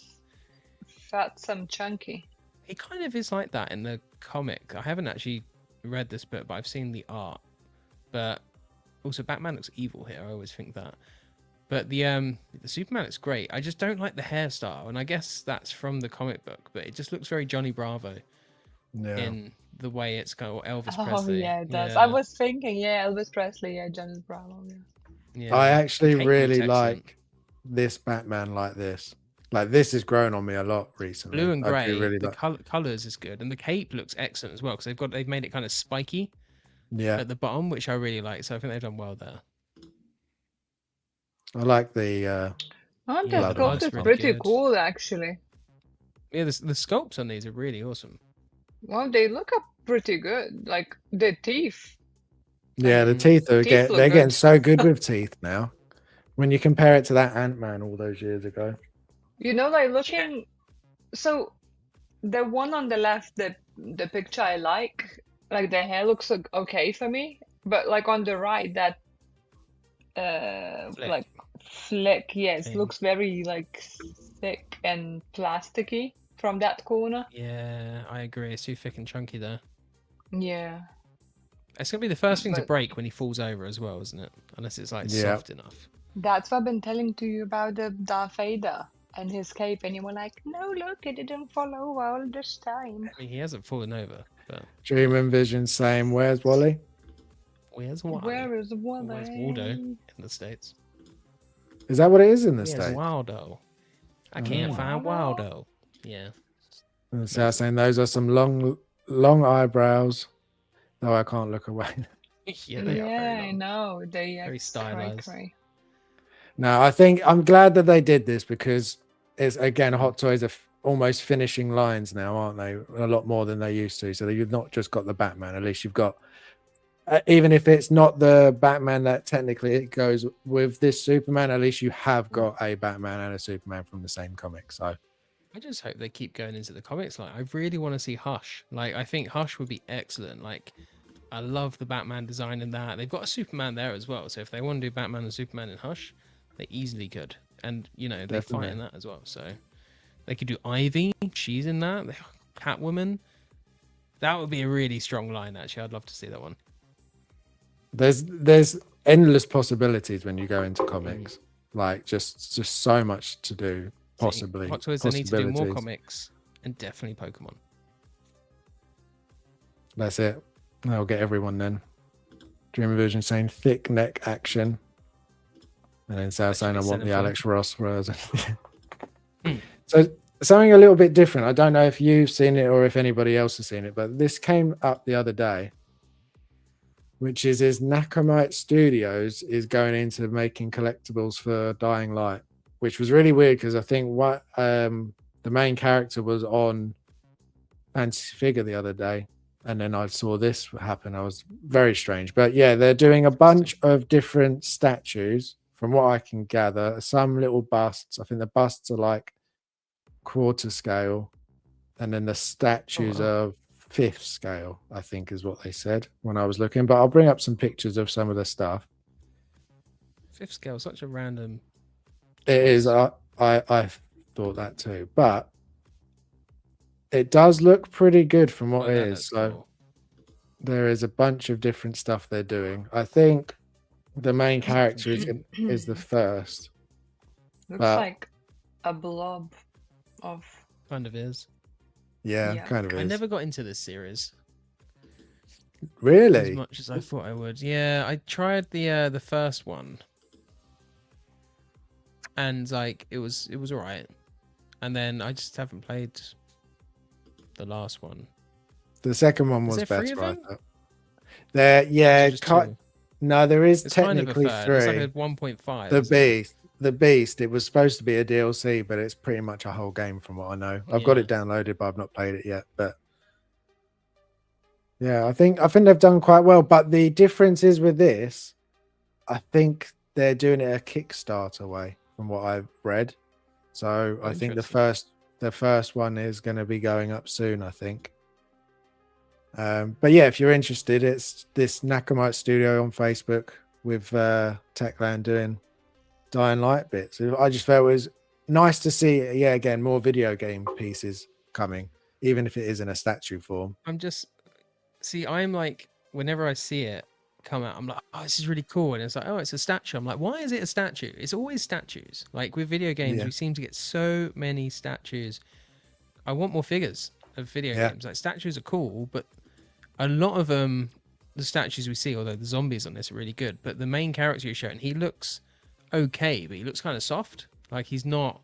fat and chunky. He kind of is like that in the comic. I haven't actually read this book, but I've seen the art. But also, Batman looks evil here. I always think that. But the Superman looks great. I just don't like the hairstyle, and I guess that's from the comic book. But it just looks very Johnny Bravo Yeah. in the way it's kind of Elvis Oh Presley. yeah, it does. I Yeah, was thinking, yeah, Elvis Presley, yeah, Jonas Bravo, yeah. yeah. I The actually cape looks really excellent. like this Batman like this. Like this has grown on me a lot recently. Blue and I do grey. really The like. colors is good, and the cape looks excellent as well because they've made it kind of spiky Yeah, at the bottom, which I really like. So I think they've done well there. I like the Oh, the Yeah, the blood on sculpt this blood's is one. really pretty good. cool, actually. Yeah, the sculpts on these are really awesome. Well, they look up pretty good. Like the teeth. Yeah, the Mm. teeth The are teeth look they're getting good. so good with teeth now. When you compare it to that Ant-Man all those years ago. Like looking. So the one on the left, the picture I like the hair looks okay for me, but like on the right, that Flick like flick, yes, thing. looks very like thick and plasticky from that corner. Yeah, I agree. It's too thick and chunky there. Yeah, It's gonna be the first thing to but break when he falls over as well, isn't it? Unless it's like Yeah. soft enough. that's what I've been telling to you about the Darth Vader and his cape, and you were like, "No, look, it didn't fall over all this time." I mean, he hasn't fallen over, but Dream and Vision saying, "Where's Wally?" where's Wally? Where is Or where's Waldo in the States? Is that what it is in the Where's States? Waldo? I can't Oh. find Waldo. Yeah. And so I was saying those are some long eyebrows, though I can't look away. Yeah, they are very I long. know they are Very stylized. cray. No, I think I'm glad that they did this because it's again, Hot Toys are almost finishing lines now, aren't they? A lot more than they used to. So you've not just got the Batman. At least you've got, even if it's not the Batman that technically it goes with this Superman, at least you have got a Batman and a Superman from the same comic. So I just hope they keep going into the comics. Like, I really want to see Hush. Like, I think Hush would be excellent. Like, I love the Batman design in that. They've got a Superman there as well. So if they want to do Batman and Superman in Hush, they easily could. And, they fight in that as well. So they could do Ivy. She's in that. Catwoman. That would be a really strong line, actually. I'd love to see that one. there's endless possibilities when you go into comics. Like just so much to do. Possibly. Hot Toys, they need to do more comics and definitely Pokemon. That's it. I'll get everyone then. Dream Vision saying thick neck action. And then Sal saying I want the Alex Ross version. So something a little bit different. I don't know if you've seen it or if anybody else has seen it, but this came up the other day, which is Nakamite Studios is going into making collectibles for Dying Light, which was really weird because I think what the main character was on Fantasy Figure the other day, and then I saw this happen. I was very strange, but yeah, they're doing a bunch of different statues from what I can gather. Some little busts. I think the busts are like quarter scale, and then the statues are fifth scale, I think is what they said when I was looking. But I'll bring up some pictures of some of the stuff. Fifth scale, such a random. It is. I thought that too, but it does look pretty good from what it is. So cool. there is a bunch of different stuff they're doing. I think the main character is the first. Looks but, like a blob of. Kind of is. Yeah, Yeah. kind of is. I never got into this series really as much as I thought I would. Yeah, I tried the first one, and like it was alright, and then I just haven't played the last one. The second one Is was there 3 better, of I them? thought. There, yeah, Just 2? no, there is It's kind of a technically third. 3. It's like a 1.5. The isn't it? Beast. It was supposed to be a DLC, but it's pretty much a whole game from what I know. I've got it downloaded, but I've not played it yet. But yeah, I think they've done quite well. But the difference is with this, I think they're doing it a Kickstarter way, from what I've read. So I think the first one is going to be going up soon, I think. But yeah, if you're interested, it's this Nakamite Studio on Facebook with Techland doing Dying Light bits. I just felt it was nice to see, again, more video game pieces coming, even if it is in a statue form. I'm like, whenever I see it come out, I'm like, oh, this is really cool. And it's like, oh, it's a statue. I'm like, why is it a statue? It's always statues. Like with video games, we seem to get so many statues. I want more figures of video games. Like statues are cool, but a lot of the statues we see, although the zombies on this are really good, but the main character you're showing, he looks okay, but he looks kind of soft. Like he's not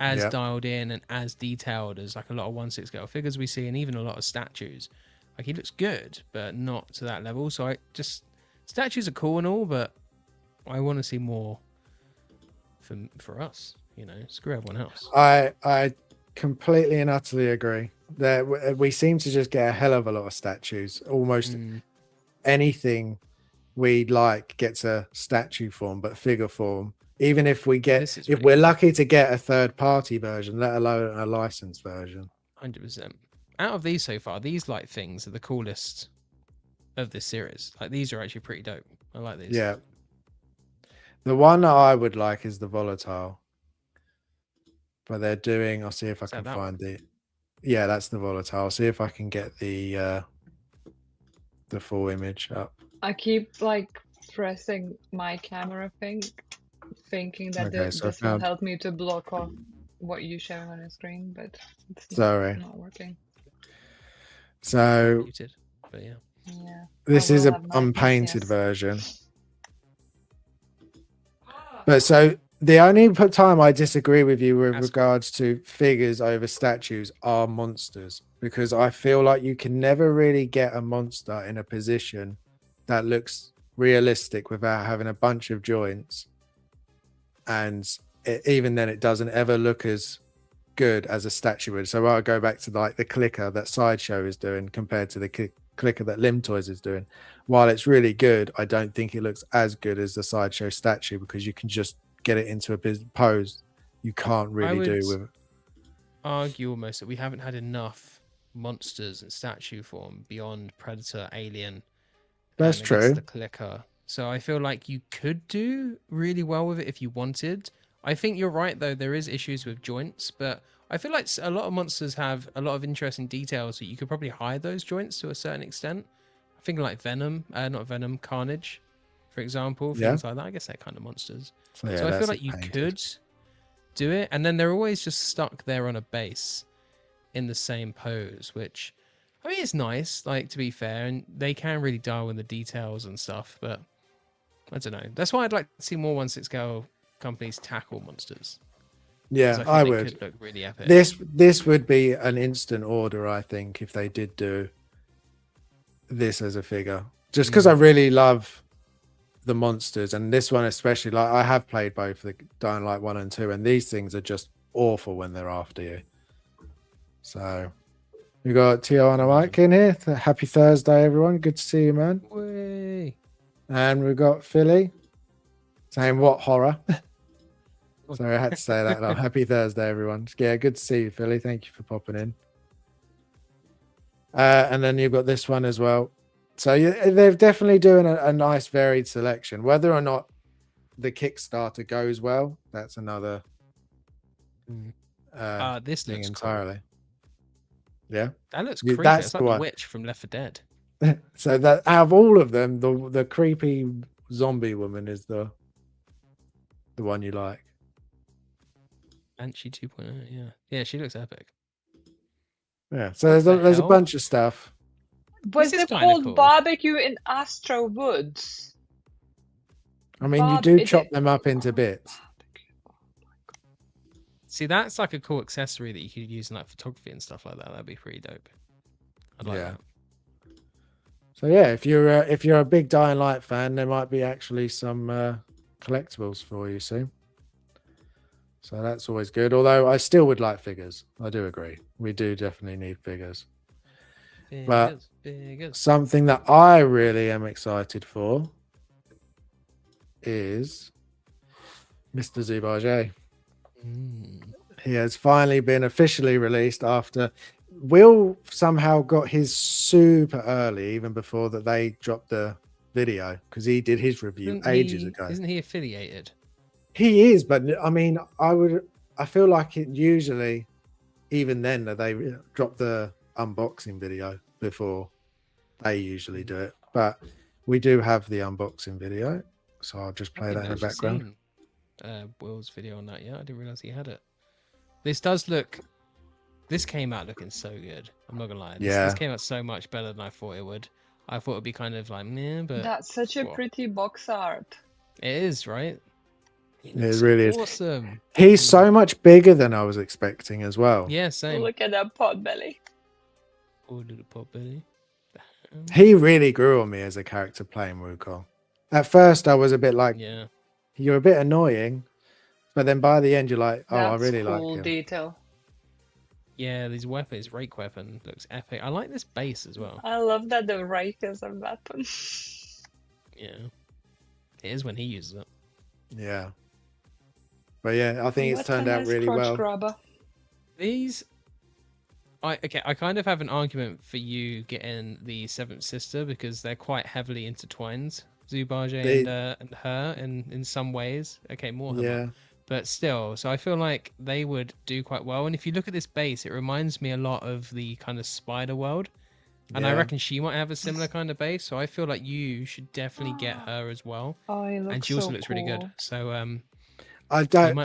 as dialed in and as detailed as like a lot of 1/6 scale figures we see, and even a lot of statues. Like he looks good, but not to that level. So statues are cool and all, but I want to see more for us. You know, screw everyone else. I completely and utterly agree. That we seem to just get a hell of a lot of statues. Almost anything we like gets a statue form, but figure form. Even if we're lucky to get a third-party version, let alone a licensed version. 100%. Out of these so far, these like things are the coolest of this series. Like these are actually pretty dope. I like these. Yeah. The one that I would like is the volatile. But they're doing, I'll see if I can find it. Yeah, that's the volatile. I'll see if I can get the full image up. I keep like pressing my camera thing, thinking that this will help me to block off what you're showing on your screen, but it's not working. So, but yeah, this is an unpainted version. But so the only time I disagree with you with regards to figures over statues are monsters, because I feel like you can never really get a monster in a position that looks realistic without having a bunch of joints. And even then, it doesn't ever look as good as a statue would. So I'll go back to like the clicker that Sideshow is doing compared to the clicker that Limb Toys is doing. While it's really good, I don't think it looks as good as the Sideshow statue, because you can just get it into a pose you can't really do with it. Argue almost that we haven't had enough monsters in statue form beyond Predator, Alien. That's true. The clicker. So I feel like you could do really well with it if you wanted. I think you're right, though. There is issues with joints, but I feel like a lot of monsters have a lot of interesting details that you could probably hide those joints to a certain extent. I think like Carnage, for example, things like that. I guess they're kind of monsters. So I feel like you could do it, and then they're always just stuck there on a base in the same pose, which I mean, it's nice, like, to be fair, and they can really dial in the details and stuff, but I don't know. That's why I'd like to see more 1/6 scale companies tackle monsters. Yeah, I would. Could look really epic. This would be an instant order, I think, if they did do this as a figure. Just because I really love the monsters, and this one especially. Like, I have played both the Dying Light 1 and 2, and these things are just awful when they're after you. So we got Tiana Mike in here. Happy Thursday, everyone. Good to see you, man. Way. And we've got Philly saying, what horror? Sorry, I had to say that. No, happy Thursday, everyone. Yeah, good to see you, Philly. Thank you for popping in. And then you've got this one as well. So they're definitely doing a nice varied selection. Whether or not the Kickstarter goes well, that's another this thing looks entirely. Cool. Yeah, that looks creepy. It's like the witch from Left 4 Dead. So that out of all of them, the creepy zombie woman is the one you like. Banshee 2.0, yeah, she looks epic. Yeah, so there's a bunch of stuff. Was it called Barbecue in Astro Woods? I mean, you do chop them up into bits. See, that's like a cool accessory that you could use in like photography and stuff like that. That'd be pretty dope. I'd like that. So yeah, if you're a big Dying Light fan, there might be actually some collectibles for you soon. So that's always good. Although I still would like figures. I do agree. We do definitely need figures. But Figures. something that I really am excited for is Mr. Zubaje. He has finally been officially released after Will somehow got his super early, even before that they dropped the video, because he did his review ages ago. Isn't he affiliated? He is, but I mean, I feel like it usually, even then, that they drop the unboxing video before they usually do it. But we do have the unboxing video, so I'll just play that in the background. Will's video on that, yeah. I didn't realize he had it. This came out looking so good. I'm not gonna lie. This came out so much better than I thought it would. I thought it'd be kind of like meh, but that's such a pretty box art. It is, right? It really is awesome. He's so much bigger than I was expecting as well. Yeah, same. Look at that pot belly. Oh, little pot belly. He really grew on me as a character playing Wukong. At first, I was a bit like, yeah, you're a bit annoying, but then by the end, you're like, oh, that's I really cool like him. detail. Yeah, these weapons, rake weapon looks epic. I like this base as well. I love that the rake is a weapon. Yeah, it is when he uses it. Yeah, but yeah, I think it's turned out really well. Grabber. These, I kind of have an argument for you getting the Seventh Sister because they're quite heavily intertwined. Zubaje and her in some ways. Okay, more her. Yeah. But still, so I feel like they would do quite well. And if you look at this base, it reminds me a lot of the kind of spider world. And I reckon she might have a similar kind of base. So I feel like you should definitely get her as well. Oh, and she also looks really good. So I don't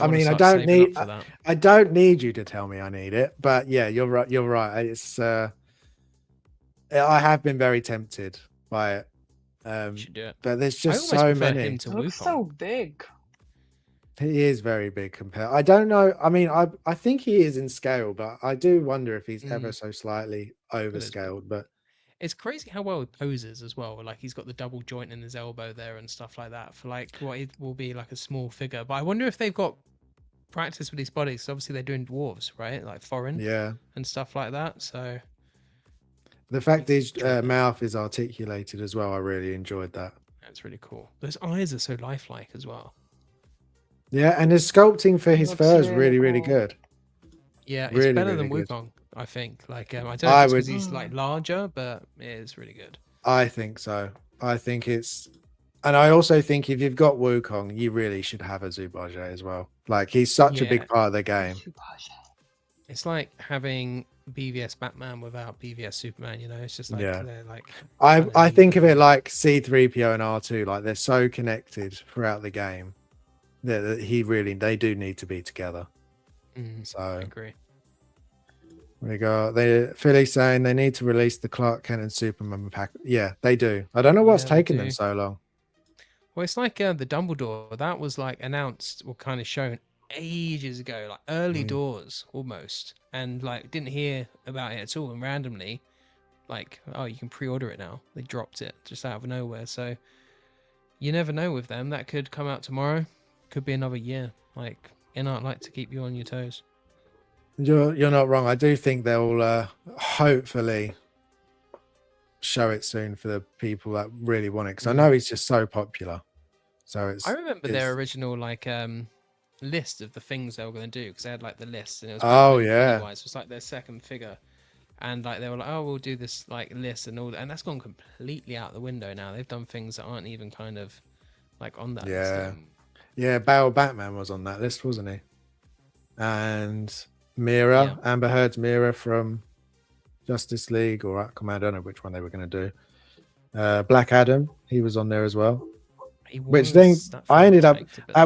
need you to tell me I need it, but yeah, you're right. It's I have been very tempted by it. you should do it. But there's just so many. Him to it looks so big. He is very big compared. I don't know. I mean, I think he is in scale, but I do wonder if he's ever so slightly overscaled. But it's crazy how well he poses as well. Like he's got the double joint in his elbow there and stuff like that for like what it will be like a small figure. But I wonder if they've got practice with these bodies. So obviously they're doing dwarves, right? Like foreign, and stuff like that. So the fact his mouth is articulated as well, I really enjoyed that. That's really cool. Those eyes are so lifelike as well. Yeah, and his sculpting for his fur is really good. Yeah, it's better than Wukong, I think. Like, I don't know because he's like larger, but it is really good. I think so. I think it's, and I also think if you've got Wukong, you really should have a Zubaje as well. Like, he's such a big part of the game. It's like having BVS Batman without BVS Superman. You know, it's just like they're like. I think of it like C3PO and R2. Like they're so connected throughout the game. That they do need to be together. So I agree. We got Philly saying they need to release the Clark Kent and Superman pack. Yeah, they do. I don't know what's taking them so long. Well, it's like the Dumbledore that was like announced or kind of shown ages ago, like early doors almost, and like didn't hear about it at all. And randomly, like, oh, you can pre-order it now. They dropped it just out of nowhere. So you never know with them. That could come out tomorrow. Could be another year. Like InArt like to keep you on your toes. You're not wrong. I do think they'll hopefully show it soon for the people that really want it, because I know he's just so popular. So I remember their original like list of the things they were going to do, because they had like the list and it was it was like their second figure, and like they were like, oh, we'll do this like list and all that, and that's gone completely out the window now. They've done things that aren't even kind of like on that list. Yeah, Bale Batman was on that list, wasn't he? And Mira, Amber Heard's Mira from Justice League or Aquaman, I don't know which one they were going to do. Black Adam, he was on there as well. Which then I ended up,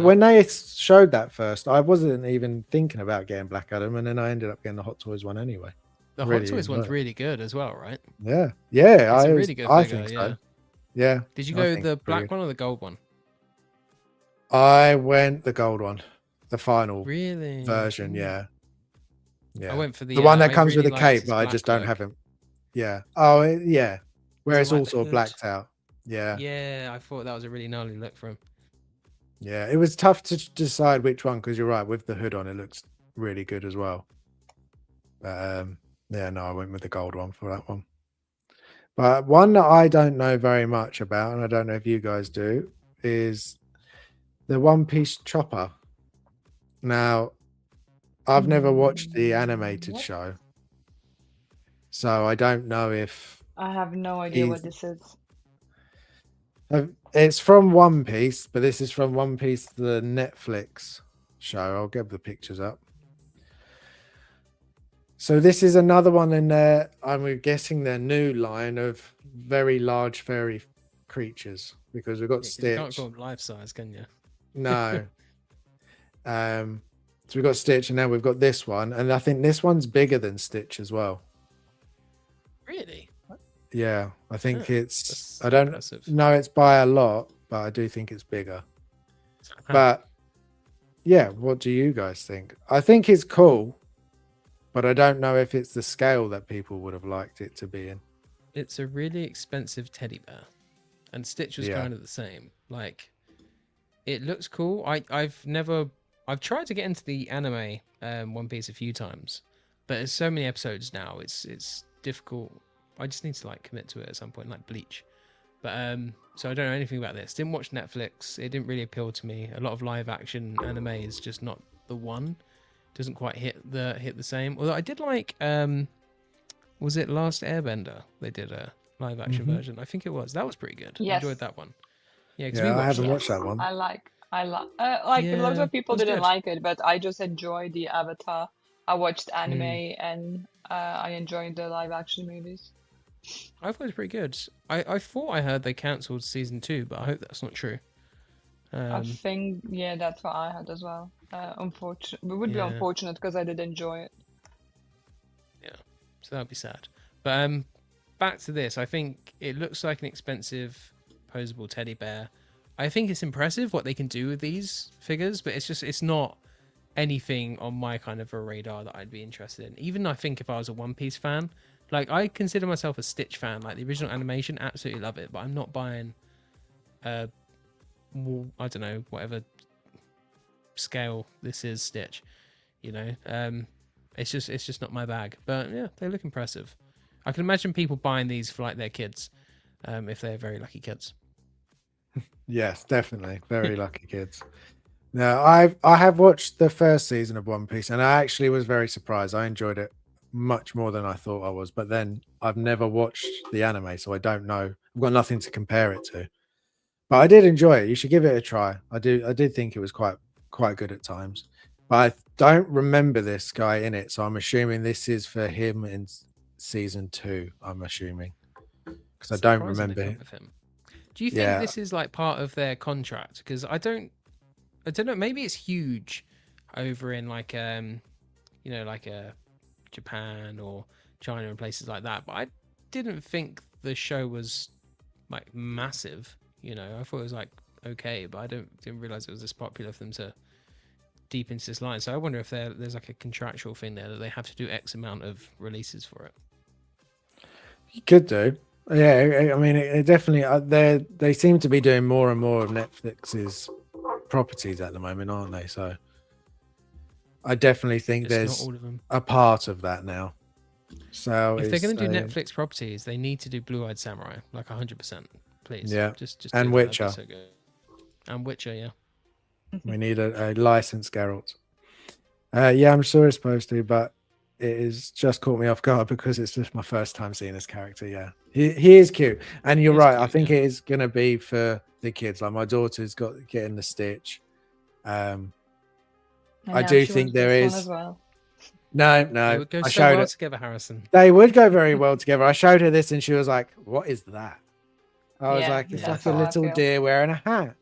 when they showed that first, I wasn't even thinking about getting Black Adam, and then I ended up getting the Hot Toys one anyway. The Hot Toys one's really good as well, right? Yeah. It's a really good figure, I think so. Yeah. Did you go the black one or the gold one? I went the gold one. the final Really? version. Ooh. Yeah, yeah. I went for The one that I comes with really a liked cape, his but I black just don't look. have him. Yeah. Oh, yeah. Where Doesn't it's all like the sort of hood. blacked out. Yeah. Yeah, I thought that was a really gnarly look for him. Yeah. It was tough to decide which one because you're right. With the hood on, it looks really good as well. Yeah, no, I went with the gold one for that one. But one that I don't know very much about, and I don't know if you guys do, is the One Piece Chopper. Now, I've never watched the animated What? show, so I don't know if I have no idea he's. what this is. It's from One Piece, but this is from One Piece, the Netflix show. I'll get the pictures up. So this is another one in their, I'm guessing their new line of very large fairy creatures because we've got 'Cause you can't Stitch. call them life size, can you? No. So we've got Stitch and now we've got this one. And I think this one's bigger than Stitch as well. Really? Yeah. I think Huh, it's, that's I don't impressive. know it's by a lot, but I do think it's bigger. Huh. But yeah, what do you guys think? I think it's cool, but I don't know if it's the scale that people would have liked it to be in. It's a really expensive teddy bear, and Stitch was Yeah. kind of the same. Like, it looks cool. I've tried to get into the anime One Piece a few times, but there's so many episodes now. It's difficult. I just need to like commit to it at some point, like Bleach. But so I don't know anything about this. Didn't watch Netflix. It didn't really appeal to me. A lot of live action anime is just not the one. Doesn't quite hit the same. Although I did like was it Last Airbender? They did a live action version. I think it was. That was pretty good. Yes. Enjoyed that one. Yeah, because we Yeah, I watched haven't that. watched that one. I like like lots Yeah, of people it was didn't good. like it, but I just enjoyed the Avatar. I watched anime Mm. and I enjoyed the live action movies. I thought it was pretty good. I thought I heard they cancelled season 2, but I hope that's not true. I think that's what I had as well. Unfortunate. It would be Yeah. unfortunate because I did enjoy it. Yeah, so that'd be sad. But back to this. I think it looks like an expensive posable teddy bear. I think it's impressive what they can do with these figures, but it's not anything on my kind of a radar that I'd be interested in. Even I think if I was a One Piece fan, like I consider myself a Stitch fan. Like the original animation, absolutely love it, but I'm not buying I don't know, whatever scale this is Stitch, you know. It's just not my bag. But yeah, they look impressive. I can imagine people buying these for like their kids, if they're very lucky kids. Yes, definitely. Very lucky kids. Now, I have watched the first season of One Piece and I actually was very surprised. I enjoyed it much more than I thought I was. But then I've never watched the anime, so I don't know. I've got nothing to compare it to. But I did enjoy it. You should give it a try. I did think it was quite good at times. But I don't remember this guy in it, so I'm assuming this is for him in season 2. I'm assuming because I don't Surprisingly remember fun it. with him. Do you think Yeah. this is like part of their contract? Because I don't know. Maybe it's huge over in like you know, like Japan or China and places like that. But I didn't think the show was like massive. You know, I thought it was like okay, but I didn't realize it was this popular for them to deep into this line. So I wonder if there's like a contractual thing there that they have to do X amount of releases for it. You could do. Yeah, I mean, it definitely. They seem to be doing more and more of Netflix's properties at the moment, aren't they? So I definitely think It's not there's all of them. a part of that now. So If they're it's going to do a- Netflix properties, they need to do Blue Eyed Samurai, like 100%. Please, Yeah. just And do that. That'd be Witcher. so good. And Witcher, yeah. we need a licensed Geralt. Yeah, I'm sure it's supposed to, but it is just caught me off guard because it's just my first time seeing this character. Yeah, he is cute, and you're He is right. I cute, think yeah. it is gonna be for the kids. Like my daughter's got getting the Stitch. And I yeah, do she think wants there this one is. as well. No, They would go I so showed well it. together, Harrison. They would go very well together. I showed her this, and she was like, "What is that?" I was Yeah, like, "It's that's like a how I little feel. deer wearing a hat,"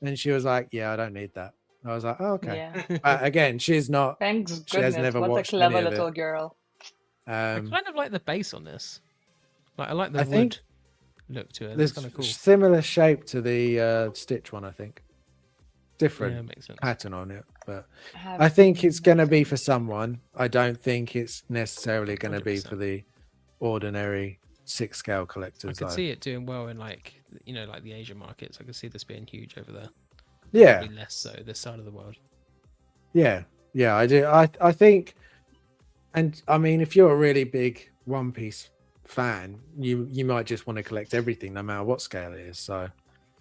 and she was like, "Yeah, I don't need that." I was like, oh, "Okay." Yeah. But again, she's not. Thanks She has goodness. never What a watched any clever of little it. girl. I kind of like the base on this. Like I like the I wood think look to it. That's There's kind of cool. similar shape to the Stitch one, I think. different makes sense. pattern on it. But Have I think seen it's going to be nothing. for someone. I don't think it's necessarily going to be 100%. for the ordinary 6-scale I collectors. could Though. see it doing well in like like the Asian markets. I could see this being huge over there. Yeah, Probably less so this side of the world. yeah, I do. I think, and I mean, if you're a really big One Piece fan, you might just want to collect everything, no matter what scale it is. So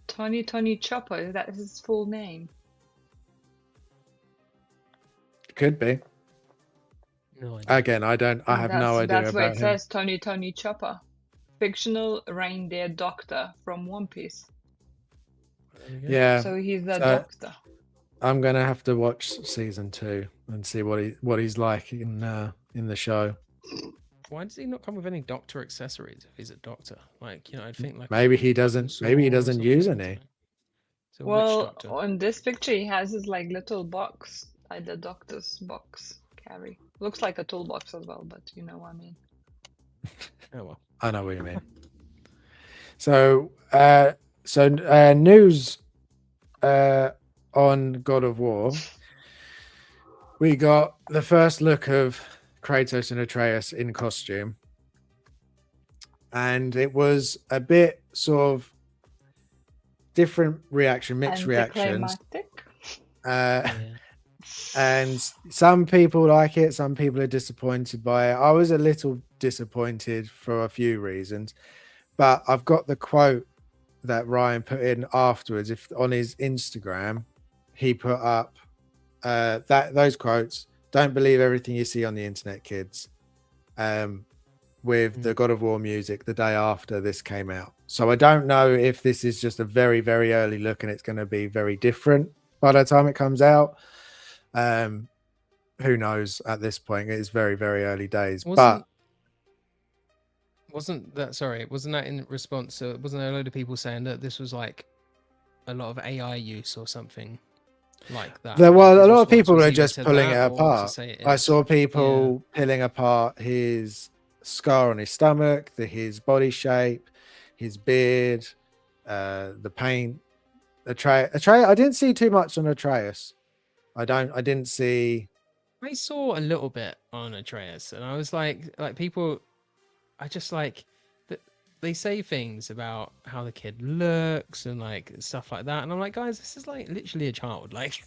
Tony Chopper, that is his full name. it could be. No idea. Again, I have no idea That's what it about him. says, Tony Chopper. Fictional reindeer doctor from One Piece. There we go. Yeah, So he's a so doctor. I'm gonna have to watch season 2 and see what he's like in the show. Why does he not come with any doctor accessories if he's a doctor? Like, I'd think like Maybe he fucking doesn't. Maybe he saw or doesn't use something, I any. don't know. It's a witch Well, doctor. on this picture, he has his like little box, like the doctor's box carry. Looks like a toolbox as well, but you know what I mean. Oh well. I know what you mean. So, news on God of War. We got the first look of Kratos and Atreus in costume, and it was a bit sort of different reaction, mixed reactions. Anticlimactic. Yeah. And some people like it, some people are disappointed by it. I was a little disappointed for a few reasons, but I've got the quote that Ryan put in afterwards. If on his Instagram, he put up those quotes. Don't believe everything you see on the internet, kids. With the God of War music the day after this came out. So I don't know if this is just a very, very early look and it's going to be very different by the time it comes out. Who knows at this point? It is very, very early days. Wasn't that in response to, wasn't there a load of people saying that this was like a lot of AI use or something like that? There was His a lot of response people was are either just to pulling that it or to apart. say it I is. saw people pulling apart his scar on his stomach, his body shape, his beard, the paint. Atreus. I didn't see too much on Atreus. I didn't see. I saw a little bit on Atreus, and I was like people. I just like that they say things about how the kid looks and like stuff like that, and I'm like, guys, this is like literally a child. Like,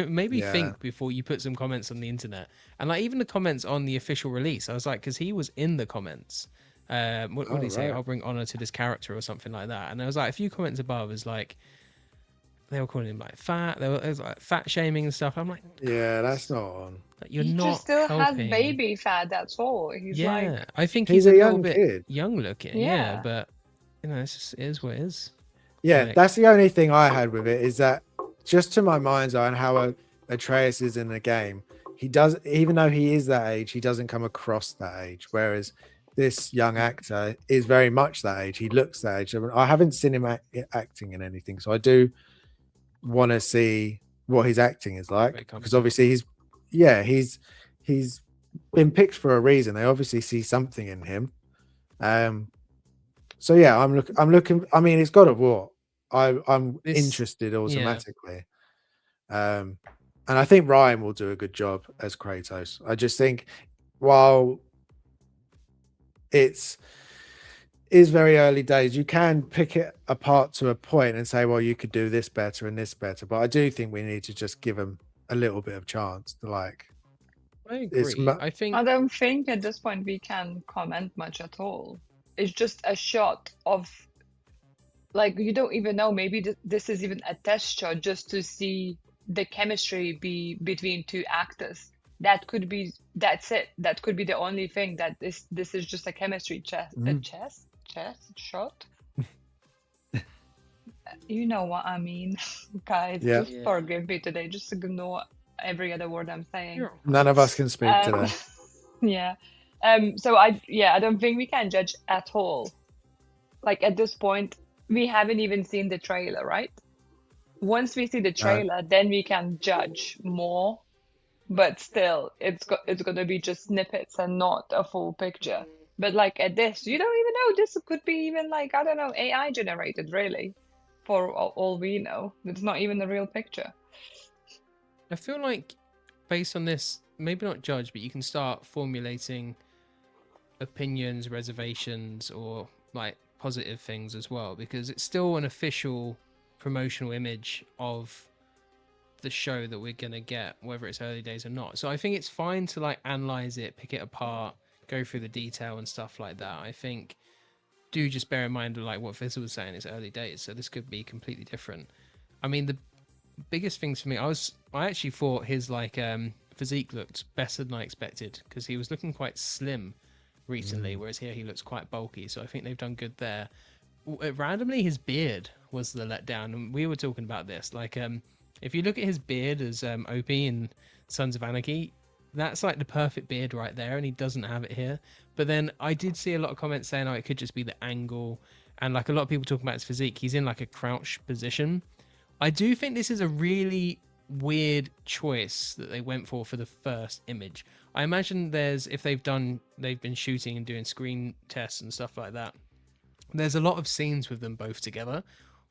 maybe Yeah. think before you put some comments on the internet, and like even the comments on the official release. I was like, because he was in the comments. What did he say? right. I'll bring honor to this character or something like that. And there was like a few comments above, is like they were calling him like fat. There was like fat shaming and stuff. I'm like, Yeah, that's not on. like, you're He not just still helping. has baby fat. That's all. He's Yeah, like, I think He's he's a a little young bit kid. young looking. Yeah, Yeah. but it's just, it is what it is. Yeah, Like- that's the only thing I had with it, is that just to my mind's eye and how Atreus is in the game, he does, even though he is that age, he doesn't come across that age. Whereas this young actor is very much that age. He looks that age. I haven't seen him acting in anything, so I do want to see what his acting is like, because obviously he's been picked for a reason. They obviously see something in him. So yeah, I'm looking. I mean, it's God of War. I'm interested automatically. And I think Ryan will do a good job as Kratos. I just think while is very early days, you can pick it apart to a point and say, well, you could do this better and this better. But I do think we need to just give him a little bit of chance to like. I agree. I don't think at this point we can comment much at all. It's just a shot of, like, you don't even know, maybe this is even a test shot just to see the chemistry be between two actors. That's it. That could be the only thing, that this is just a chemistry chess shot. You know what I mean, guys. Yeah. Just forgive me today. Just ignore every other word I'm saying. None of us can speak today. Yeah. So I don't think we can judge at all. Like, at this point, we haven't even seen the trailer, right? Once we see the trailer, then we can judge more. But still, it's gonna be just snippets and not a full picture. But like at this, you don't even know. This could be even like, I don't know, AI generated, really, for all we know. It's not even a real picture. I feel like based on this, maybe not judge, but you can start formulating opinions, reservations, or like positive things as well, because it's still an official promotional image of the show that we're gonna get, whether it's early days or not. So I think it's fine to like analyze it, pick it apart, go through the detail and stuff like that. I think do just bear in mind like what Fizzle was saying, it's early days, so this could be completely different. I mean, the biggest things for me, I actually thought his like physique looked better than I expected, because he was looking quite slim recently, whereas here he looks quite bulky. So I think they've done good there. Randomly, his beard was the letdown, and we were talking about this. Like, if you look at his beard as Opie in Sons of Anarchy, that's like the perfect beard right there, and he doesn't have it here. But then I did see a lot of comments saying, "Oh, it could just be the angle," and like a lot of people talking about his physique. He's in like a crouch position. I do think this is a really weird choice that they went for the first image. I imagine if they've been shooting and doing screen tests and stuff like that. There's a lot of scenes with them both together.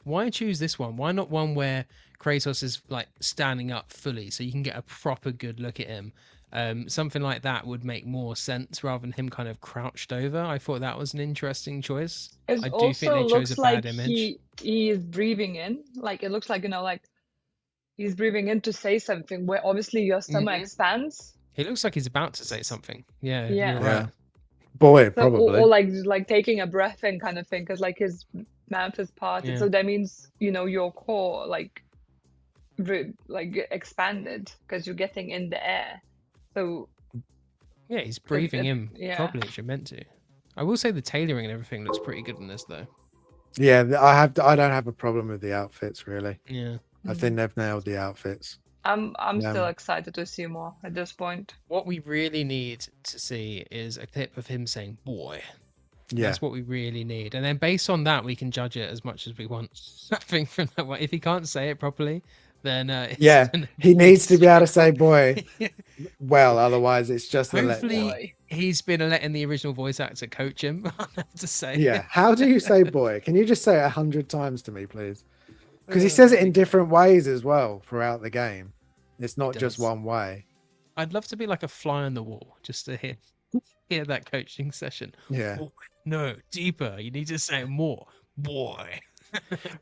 Why choose this one? Why not one where Kratos is like standing up fully so you can get a proper good look at him? Something like that would make more sense rather than him kind of crouched over. I thought that was an interesting choice. It I do think also they chose looks a like bad image. he is breathing in. Like it looks like, you know, like he's breathing in to say something where obviously your stomach expands. He looks like he's about to say something. Yeah, Yeah. you're Yeah. right. Boy, So, probably. or like taking a breath in kind of thing, because like his mouth is parted. Yeah. So that means, you know, your core like expanded because you're getting in the air. So Yeah, he's breathing in yeah. properly as you're meant to. I will say the tailoring and everything looks pretty good in this though. Yeah, I don't have a problem with the outfits really. Yeah. I think they've nailed the outfits. I'm still excited to see more at this point. What we really need to see is a clip of him saying "boy." Yeah, That's what we really need, and then based on that, we can judge it as much as we want. I think from that one, if he can't say it properly, then yeah, he needs to be able to say "boy." Well, otherwise it's just a Hopefully, he's been letting the original voice actor coach him. I have to say. Yeah, how do you say "boy"? Can you just say it 100 times to me, please? Because he says it in different ways as well throughout the game. It's not just one way. I'd love to be like a fly on the wall just to hear that coaching session. Yeah. Oh, no, deeper. You need to say more, boy.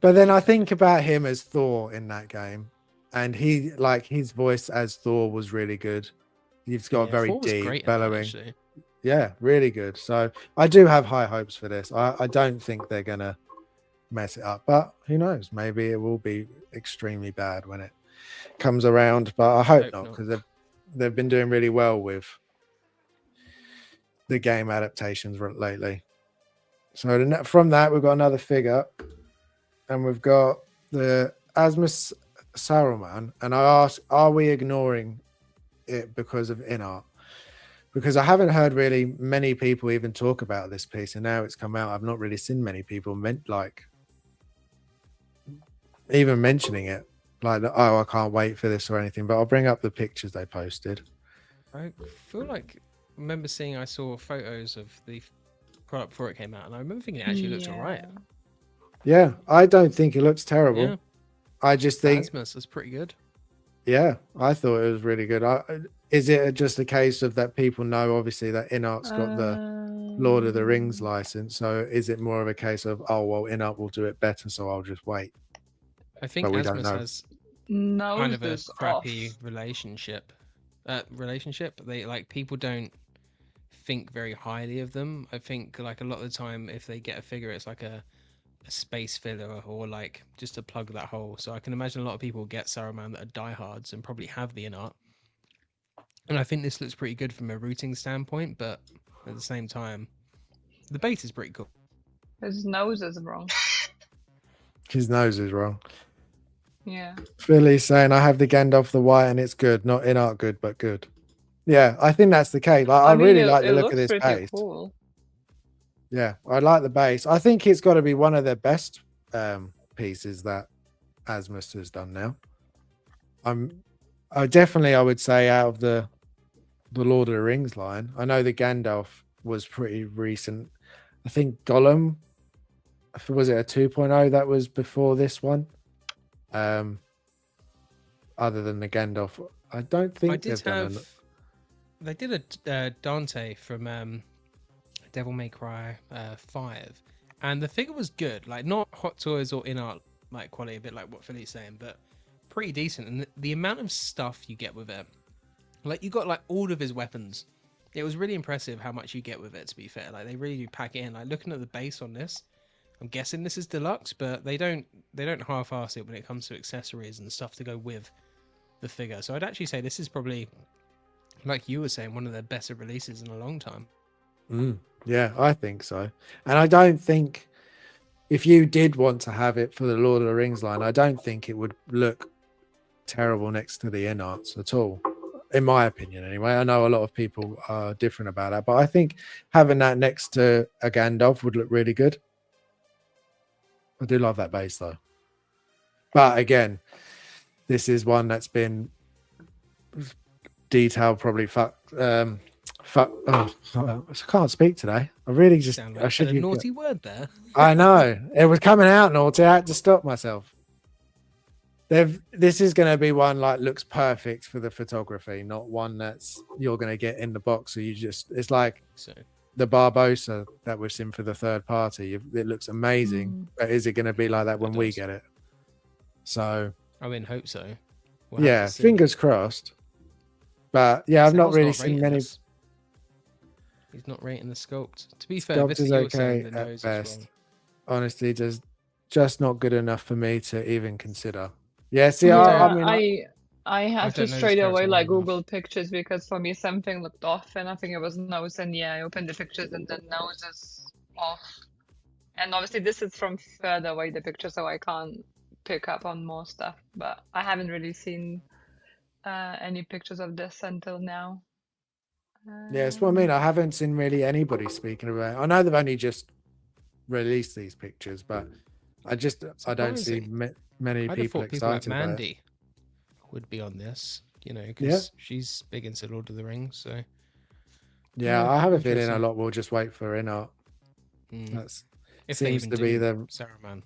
But then I think about him as Thor in that game, and he like his voice as Thor was really good. He's got a very Thor was deep great bellowing. actually. Yeah, really good. So I do have high hopes for this. I don't think they're gonna mess it up, but who knows? Maybe it will be extremely bad when it comes around. But I hope not, because they've been doing really well with the game adaptations lately. So from that, we've got another figure, and we've got the Asmus Saruman. And I ask, are we ignoring it because of in-art? Because I haven't heard really many people even talk about this piece, and now it's come out. I've not really seen many people even mentioning it, like, oh, I can't wait for this or anything. But I'll bring up the pictures they posted. I feel like I remember I saw photos of the product before it came out, and I remember thinking it actually looks alright. Yeah, I don't think it looks terrible. Yeah. I just think Asmus is pretty good. Yeah, I thought it was really good. Is it just a case of that people know, obviously, that in-art's got the Lord of the Rings license? So is it more of a case of, oh, well, in-art will do it better, so I'll just wait? I think Asmus has kind of a crappy relationship. They like, people don't think very highly of them. I think like a lot of the time, if they get a figure, it's like a space filler or like just to plug that hole. So I can imagine a lot of people get Saruman that are diehards and probably have the in-art. And I think this looks pretty good from a routing standpoint, but at the same time, the base is pretty cool. His nose is wrong. His nose is wrong. Yeah. Philly's saying, I have the Gandalf the White and it's good. Not in-art good, but good. Yeah, I think that's the case. Like, I mean, really like the look of this base. Cool. Yeah, I like the base. I think it's got to be one of their best pieces that Asmus has done now. I would say out of the Lord of the Rings line. I know the Gandalf was pretty recent. I think Gollum, was it a 2.0 that was before this one? I other than the Gandalf. I don't think I did they've done have. They did a Dante from Devil May Cry 5, and the figure was good. Like not Hot Toys or in art like quality, a bit like what Philly's saying, but pretty decent. And the amount of stuff you get with it, like you got like all of his weapons. It was really impressive how much you get with it. To be fair, like they really do pack it in. Like looking at the base on this, I'm guessing this is deluxe, but they don't half-ass it when it comes to accessories and stuff to go with the figure. So I'd actually say this is probably, like you were saying, one of their better releases in a long time. Yeah, I think so. And I don't think if you did want to have it for the Lord of the Rings line, I don't think it would look terrible next to the in-arts at all, in my opinion anyway. I know a lot of people are different about that, but I think having that next to a Gandalf would look really good. I do love that base though. But again, this is one that's been detailed probably oh, I can't speak today. I really just Sound I like should a use naughty word there. I know it was coming out naughty. I had to stop myself. This is going to be one like looks perfect for the photography, not one that's you're going to get in the box. So it's like So the Barbosa that we've seen for the third party. It looks amazing, but is it going to be like that when we get it? So I mean, hope so. We'll yeah, fingers crossed. But yeah, I've not really seen many. He's not rating the sculpt. To be fair, this is okay at best. Honestly, just not good enough for me to even consider. Yeah, see, I had to straight away like Google pictures because for me something looked off, and I think it was nose. And yeah, I opened the pictures and the nose is off. And obviously, this is from further away the picture, so I can't pick up on more stuff. But I haven't really seen any pictures of this until now. Yeah, it's what I mean. I haven't seen really anybody speaking about it. I know they've only just released these pictures, but I don't see many people excited like about Mandy it. Would be on this, because she's big into Lord of the Rings. So yeah, I have a feeling a lot will just wait for in-art. That's if seems to be the Saruman.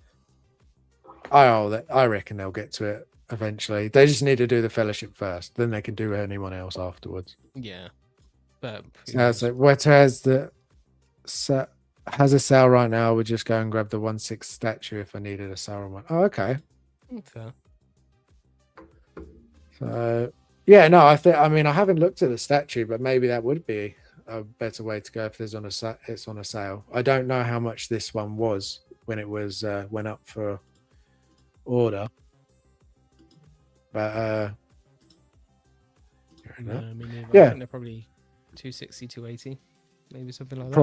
I reckon they'll get to it eventually. They just need to do the Fellowship first, then they can do anyone else afterwards. Yeah, but so Weta has a sale right now. We'll just go and grab the 1/6 statue if I needed a Saruman. Oh, okay. Fair. So yeah, no, I mean I haven't looked at the statue, but maybe that would be a better way to go if it's on a sale. I don't know how much this one was when it was went up for order, but I mean, yeah, I think they're probably 260, 280, maybe something like that.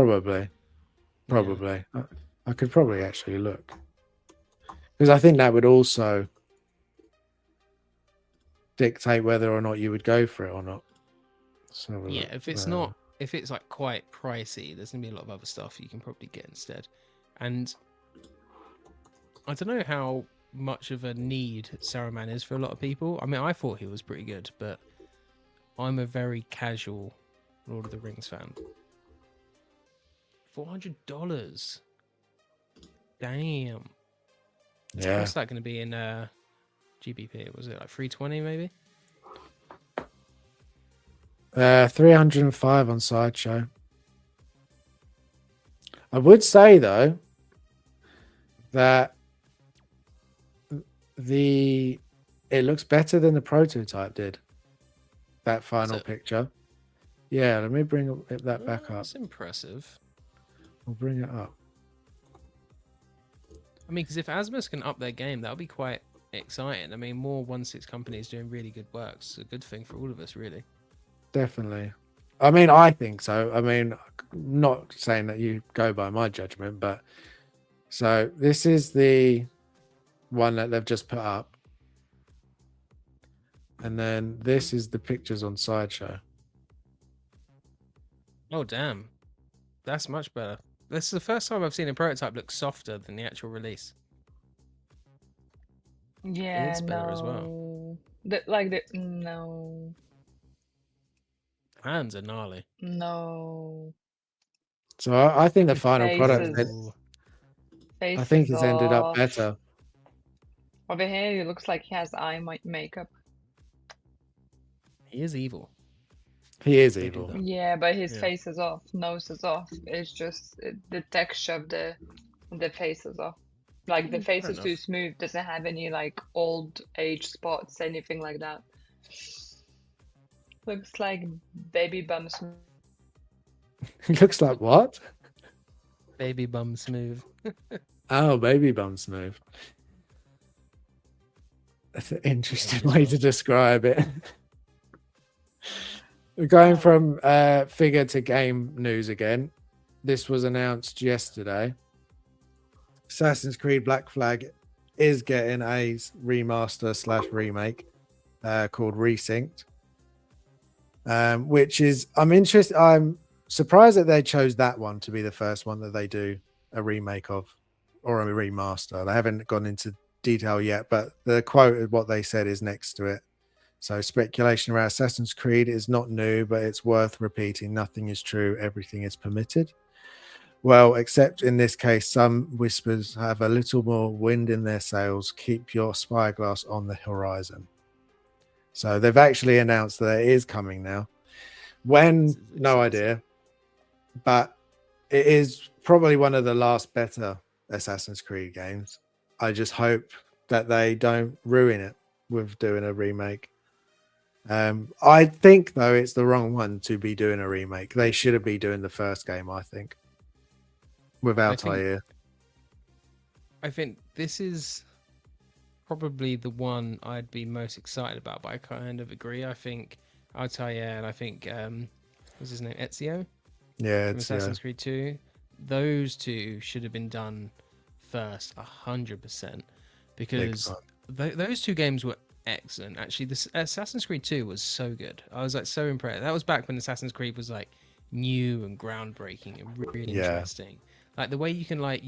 Probably. Yeah. I could probably actually look because I think that would also dictate whether or not you would go for it or not. So yeah, if it's like quite pricey, there's gonna be a lot of other stuff you can probably get instead. And I don't know how much of a need Saruman is for a lot of people. I mean, I thought he was pretty good, but I'm a very casual Lord of the Rings fan. $400. Damn. Yeah. What's that going to be in GBP? Was it like 320 maybe? 305 on Sideshow. I would say though that it looks better than the prototype did. That final picture. Yeah, let me bring that back up. That's impressive. We'll bring it up. I mean, because if Asmus can up their game, that'll be quite exciting. I mean, more 1/6 companies doing really good work. It's a good thing for all of us, really. Definitely. I mean, I think so. I mean, not saying that you go by my judgment, but so this is the one that they've just put up. And then this is the pictures on Sideshow. Oh, damn. That's much better. This is the first time I've seen a prototype look softer than the actual release. Yeah, it's better as well. No. Hands are gnarly. No. So I think the final product, I think it's ended up better. Over here, it looks like he has eye makeup. He is evil. He is They do evil. that. Yeah, but his Yeah. face is off, nose is off. It's just the texture of the face is off. Like the face Fair is too enough. smooth, doesn't have any like old age spots, anything like that. Looks like baby bum smooth. He looks like what? Baby bum smooth. Oh, baby bum smooth. That's an interesting as way well. to describe it. We're going from figure to game news again. This was announced yesterday. Assassin's Creed Black Flag is getting a remaster / remake called Resynced, which is I'm surprised that they chose that one to be the first one that they do a remake of or a remaster. They haven't gone into detail yet, but the quote of what they said is next to it. So speculation around Assassin's Creed is not new, but it's worth repeating. Nothing is true. Everything is permitted. Well, except in this case, some whispers have a little more wind in their sails. Keep your spyglass on the horizon. So they've actually announced that it is coming now. When? No idea. But it is probably one of the last better Assassin's Creed games. I just hope that they don't ruin it with doing a remake. I think though it's the wrong one to be doing a remake. They should be doing the first game, I think. Without Altair. I think this is probably the one I'd be most excited about, but I kind of agree. I think Altair and I think what's his name? Ezio? Yeah, from Assassin's Creed 2. Those two should have been done first, 100%, because those two games were excellent. Actually, this Assassin's Creed 2 was so good. I was like so impressed. That was back when Assassin's Creed was like new and groundbreaking and really interesting. Like the way you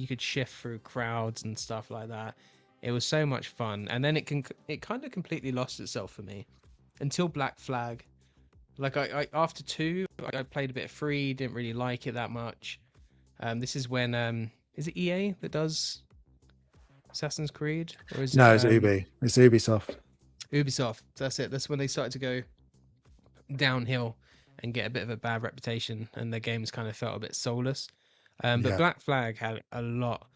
could shift through crowds and stuff like that. It was so much fun. And then it kind of completely lost itself for me until Black Flag. Like I after 2, I played a bit of 3, didn't really like it that much. This is when is it EA that does Assassin's Creed, or is no, it it's Ubi. It's Ubisoft. Ubisoft. That's it. That's when they started to go downhill and get a bit of a bad reputation, and their games kind of felt a bit soulless. But Black Flag had a lot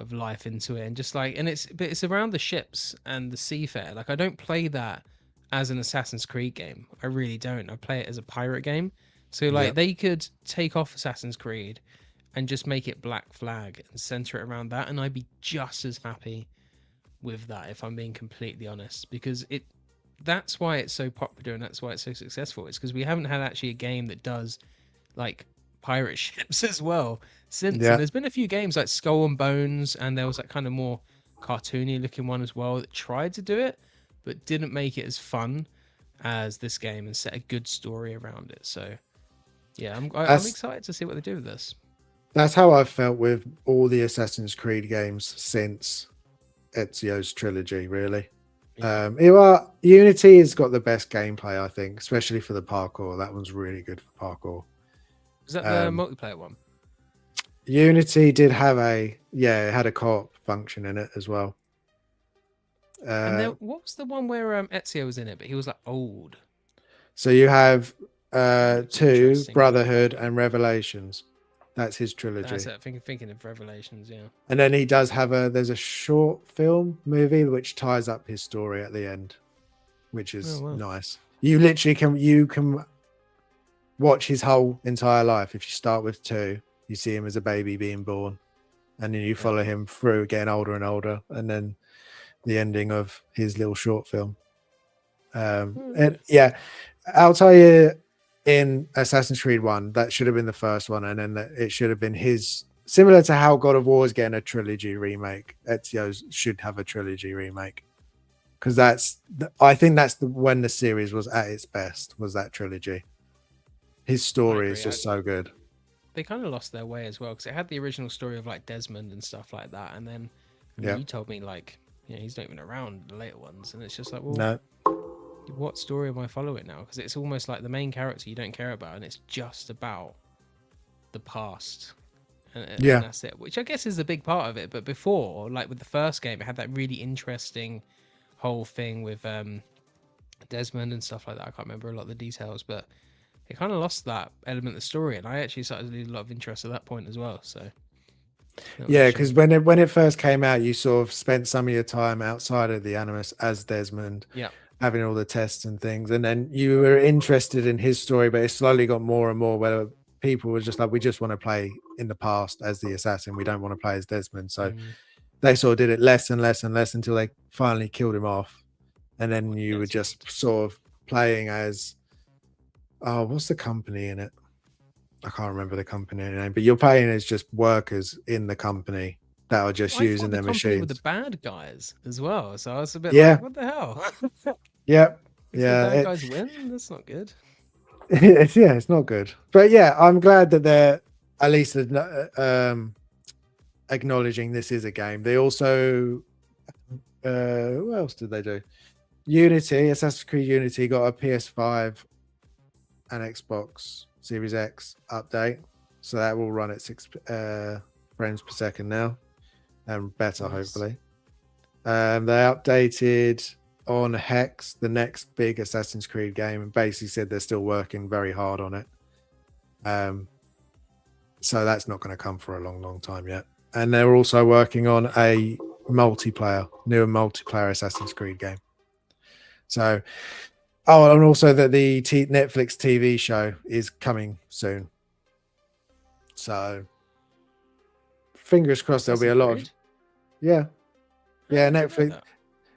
of life into it, and just like, and it's around the ships and the seafare. Like I don't play that as an Assassin's Creed game. I really don't. I play it as a pirate game. So like they could take off Assassin's Creed and just make it Black Flag and center it around that, and I'd be just as happy with that, if I'm being completely honest, because that's why it's so popular and that's why it's so successful. It's because we haven't had actually a game that does like pirate ships as well since. And there's been a few games like Skull and Bones, and there was that kind of more cartoony looking one as well that tried to do it but didn't make it as fun as this game and set a good story around it. So yeah, I'm excited to see what they do with this. That's how I've felt with all the Assassin's Creed games since Ezio's trilogy, really. Unity has got the best gameplay, I think, especially for the parkour. That one's really good for parkour. Is that the multiplayer one? Unity did have it had a co-op function in it as well. And what was the one where Ezio was in it, but he was like old? So you have 2, Brotherhood and Revelations. That's his trilogy. That's it. Thinking of Revelations, yeah. And then he does have there's a short film movie which ties up his story at the end, which is nice. You literally can watch his whole entire life. If you start with 2, you see him as a baby being born, and then you follow him through getting older and older, and then the ending of his little short film. And Altair in Assassin's Creed 1, that should have been the first one, and then it should have been his, similar to how God of War is getting a trilogy remake. Ezio's should have a trilogy remake, because I think that's when the series was at its best, was that trilogy. His story is just so good. They kind of lost their way as well, because it had the original story of like Desmond and stuff like that, and then you told me like he's not even around the later ones, and it's just like, well, no. What story am I following now? Because it's almost like the main character you don't care about, and it's just about the past, and that's it. Which I guess is a big part of it. But before, like with the first game, it had that really interesting whole thing with Desmond and stuff like that. I can't remember a lot of the details, but it kind of lost that element of the story, and I actually started to lose a lot of interest at that point as well. So that was a Yeah, because shame. when it first came out, you sort of spent some of your time outside of the Animus as Desmond, Yeah. having all the tests and things, and then you were interested in his story, but it slowly got more and more where people were just like, we just want to play in the past as the assassin, we don't want to play as Desmond. So they sort of did it less and less and less until they finally killed him off, and then you were just sort of playing as, oh, what's the company in it? I can't remember the company name, but you're playing as just workers in the company that are just using their machines. With the bad guys as well, so I was a bit Yeah. like, what the hell? Yep. If Yeah. the bad guys win, that's not good. It's not good. But yeah, I'm glad that they're at least acknowledging this is a game. They also, what else did they do? Unity, Assassin's Creed Unity got a PS5 and Xbox Series X update, so that will run at 6 frames per second now, and better, hopefully. They updated on Hex, the next big Assassin's Creed game, and basically said they're still working very hard on it. So that's not going to come for a long time yet. And they're also working on a newer multiplayer Assassin's Creed game. So, and also that the Netflix TV show is coming soon. So, fingers crossed there'll be a lot of... Yeah. Netflix.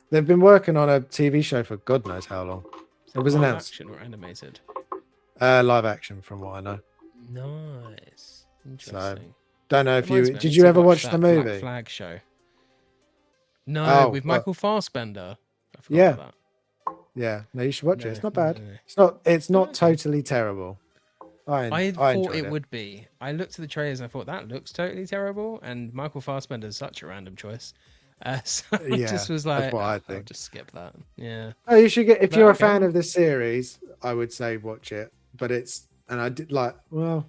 They've been working on a TV show for God knows how long. It was announced. Live action or animated? Live action, from what I know. Nice. Interesting. So, don't know if did you ever watch the movie? Black Flag show? No, with Michael Fassbender. I forgot about that. Yeah, no, you should watch it. It's not bad. It's not totally terrible. I thought it would be. I looked at the trailers and I thought that looks totally terrible, and Michael Fassbender is such a random choice. So I just was like, I'll just skip that. Yeah. Oh, you should get, if you're a fan of the series, I would say watch it. But I did like, well,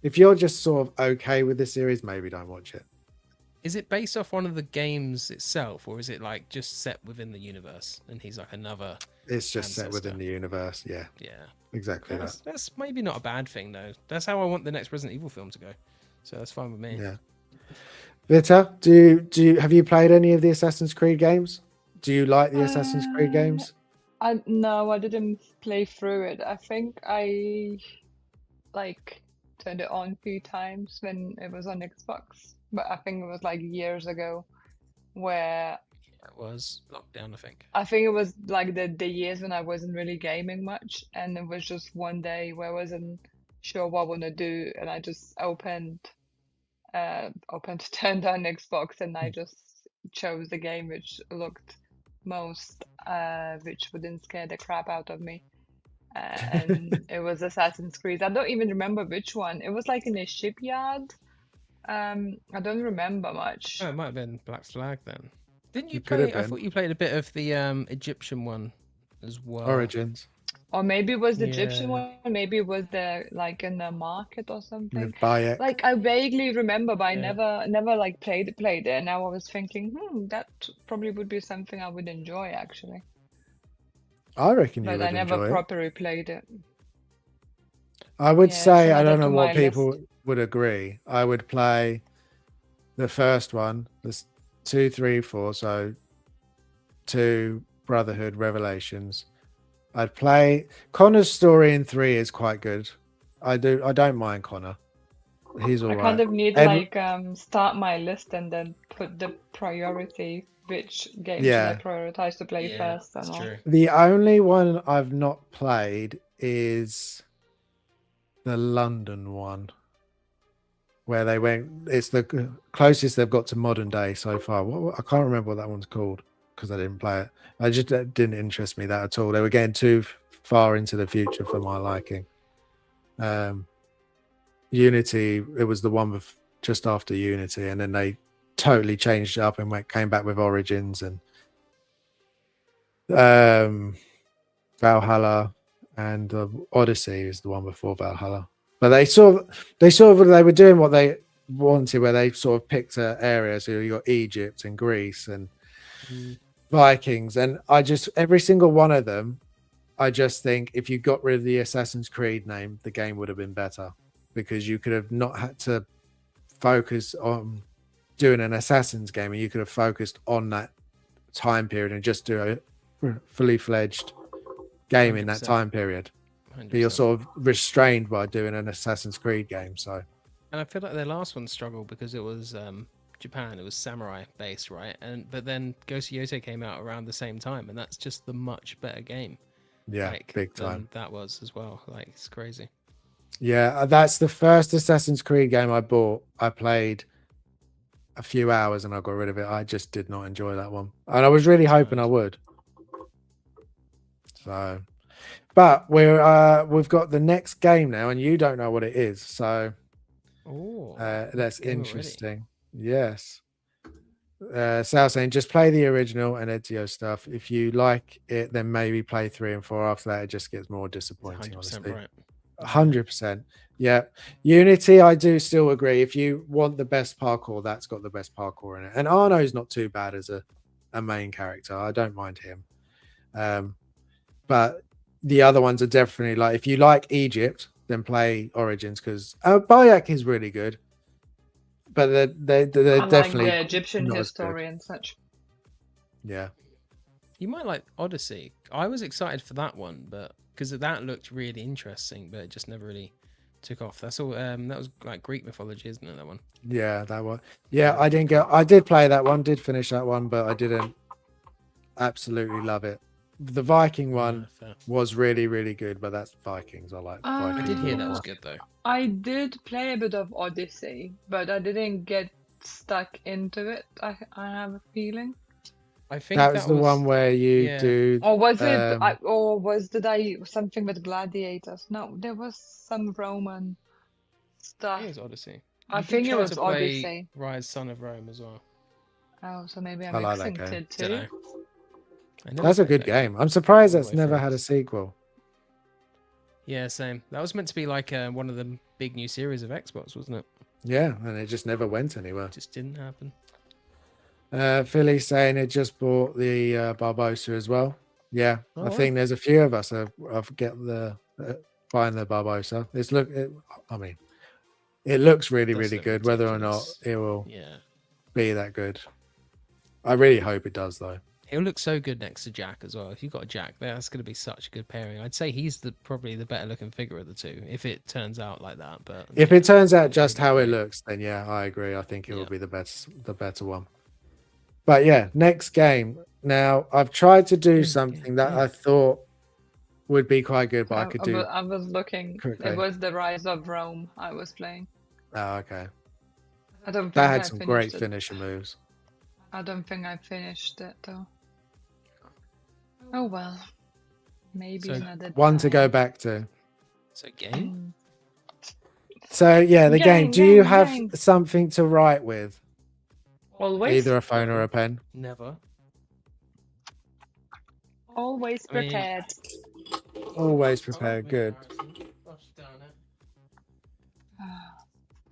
if you're just sort of okay with the series, maybe don't watch it. Is it based off one of the games itself, or is it like just set within the universe and he's like another? It's just set within the universe. Yeah. Yeah. Exactly. That's maybe not a bad thing though. That's how I want the next Resident Evil film to go. So that's fine with me. Yeah. Vita, have you played any of the Assassin's Creed games? Do you like the Assassin's Creed games? No, I didn't play through it. I think I turned it on a few times when it was on Xbox, but I think it was like years ago where it was lockdown. I think it was like the years when I wasn't really gaming much, and it was just one day where I wasn't sure what I want to do, and I just opened to turn on Xbox, and I just chose the game which looked most which wouldn't scare the crap out of me, and it was Assassin's Creed. I don't even remember which one. It was like in a shipyard. I don't remember much. Oh, it might have been Black Flag then. Didn't you play? I thought you played a bit of the Egyptian one as well. Origins. Or maybe it was the Egyptian one. Maybe it was in the market or something. Like I vaguely remember, but I never like played it. And now I was thinking, that probably would be something I would enjoy actually. I reckon you would enjoy it. But I never properly played it. I would say, I don't know what people would agree. I would play the first one, this 2, 3, 4, so 2 Brotherhood Revelations. I'd play Connor's story in 3 is quite good. I don't mind Connor. He's all right. I kind of need start my list and then put the priority, which game should I prioritize to play first. That's true. The only one I've not played is the London one, where they went. It's the closest they've got to modern day so far. I can't remember what that one's called because I didn't play it. I just didn't interest me that at all. They were getting too far into the future for my liking. Unity, it was the one just after Unity, and then they totally changed it up and came back with Origins and Valhalla, and Odyssey is the one before Valhalla. But they were doing what they wanted, where they sort of picked an area. So you got Egypt and Greece and Vikings, and every single one of them I just think if you got rid of the Assassin's Creed name, the game would have been better, because you could have not had to focus on doing an Assassin's game, and you could have focused on that time period and just do a fully fledged game in that 100%. time period. But you're 100%. sort of restrained by doing an Assassin's Creed game. So And I feel like their last one struggled because it was Japan. It was samurai based, right? But then Ghost of Yotei came out around the same time, and that's just the much better game. yeah, Like, big than time. that was as well. Like, it's crazy. Yeah, that's the first Assassin's Creed game I bought. I played a few hours and I got rid of it. I just did not enjoy that one, and I was really hoping I would. So, but we've got the next game now, and you don't know what it is. So, Oh, that's game already. interesting. Yes. Sal saying just play the original and Ezio stuff. If you like it, then maybe play 3 and 4. After that, it just gets more disappointing. 100% Honestly, right. 100%. Yeah, Unity. I do still agree. If you want the best parkour, that's got the best parkour in it. And Arno's not too bad as a main character. I don't mind him. But the other ones are definitely, like, if you like Egypt, then play Origins, because Bayek is really good. But they're I definitely like the Egyptian not as history good. and such. Yeah. You might like Odyssey. I was excited for that one, but because that looked really interesting, but it just never really took off. That's all. That was like Greek mythology, isn't it? That one. Yeah, that one. Yeah, I didn't get. I did play that one, did finish that one, but I didn't absolutely love it. The Viking one Fair. was really, really good, but that's Vikings. I like I Vikings. did hear a that lot was more. good though. I did play a bit of Odyssey, but I didn't get stuck into it. I have a feeling. I think That was the one where you yeah. do. Or was it? Did I something with gladiators? No, there was some Roman I stuff. think it was Odyssey. I You did think it try was to play Odyssey. Rise, Son of Rome as well. Oh, so maybe I'm I like that mixing game. the two. Dunno. I never That's a played good that game. I'm surprised all the that's way never through. had a sequel. Yeah, same. That was meant to be like one of the big new series of Xbox, wasn't it? Yeah, and it just never went anywhere. It just didn't happen. Philly saying it just bought the Barbosa as well. Yeah, Oh, I wow. think there's a few of us I forget the buying the Barbosa. I mean, it looks really, Does really look good. Whether or not ridiculous. it will Yeah. be that good, I really hope it does, though. He'll look so good next to Jack as well. If you've got a Jack, that's going to be such a good pairing. I'd say he's probably the better looking figure of the two, if it turns out like that. But If yeah, it turns out it'll just be how it great. looks, then yeah, I agree. I think it will Yeah. be the better one. But yeah, next game. Now, I've tried to do something that I thought would be quite good, but I could do. I was looking. quickly. It was the Rise of Rome I was playing. Oh, okay. I don't think That I had some great finished it. finisher moves. I don't think I finished it though. Oh well. Maybe So, another One to go time. back to. So game. So yeah, the game. Do you have game. something to write with? Always. Either a phone or a pen? Never. Always I mean- prepared. Always prepared. Good.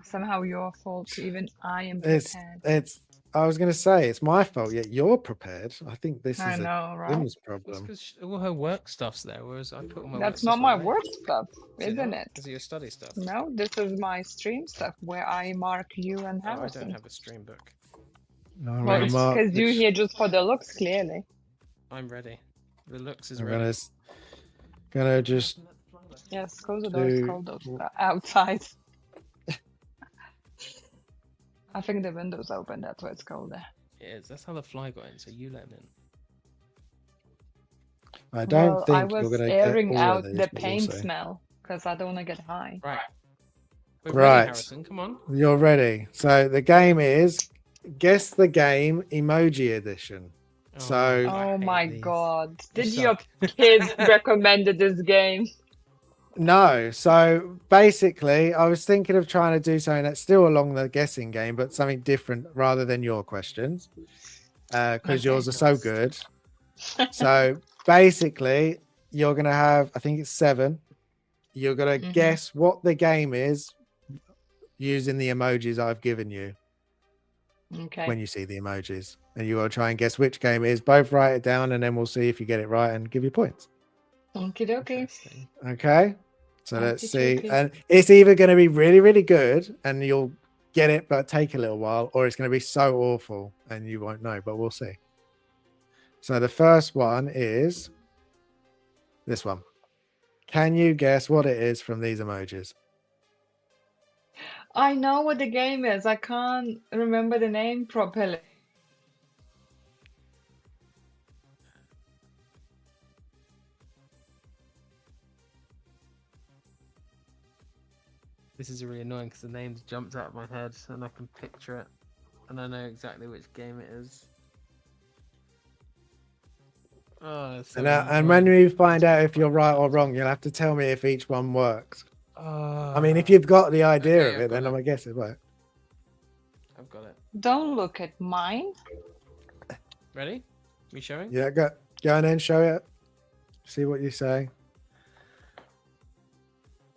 Somehow your fault. Even I am It's prepared. I was gonna say it's my fault, yet you're prepared. I think this I is a know, right? Jim's That's problem. because all her work stuff's there, whereas I put all my That's work not stuff my away. work stuff, Is isn't not? it? Is it your study stuff? No, this is my stream stuff where I mark you and Oh, I Harrison. don't have a stream book. I'm Well, gonna it's mark because you're which- here just for the looks, clearly. I'm ready. The looks is I'm ready. gonna just Yes, close the door. It's Do- cold outside. I think the window's open. That's why it's cold there. It is. That's how the fly got in. So you let him in. I don't Well, think I you're was gonna airing get all out of these, the but we'll paint see. smell because I don't want to get high. Right. We're Right. ready, Harrison. Come on. You're ready. So the game is Guess the Game Emoji Edition. So- I Oh hate my these. god. You Did your suck. kids recommended this game? No, so basically, I was thinking of trying to do something that's still along the guessing game, but something different rather than your questions, because Okay. yours are so good. So basically, you're gonna have, I think it's 7. You're gonna Mhm. guess what the game is using the emojis I've given you Okay. when you see the emojis, and you gotta try and guess which game it is. Both write it down, and then we'll see if you get it right and give you points. Okie dokie. Interesting. Okay. So let's Okie see. dokie. And it's either going to be really, really good and you'll get it, but take a little while, or it's going to be so awful and you won't know, but we'll see. So the first one is this one. Can you guess what it is from these emojis? I know what the game is. I can't remember the name properly. This is really annoying because the name's jumped out of my head and I can picture it. And I know exactly which game it is. Oh, it's so And when annoying. you find out if you're right or wrong, you'll have to tell me if each one works. I mean, if Ah, you've got the idea okay, of I've it, got then it. I guess it works. I've got it. Don't look at mine. Ready? We showing? Yeah, go on then, show it. See what you say.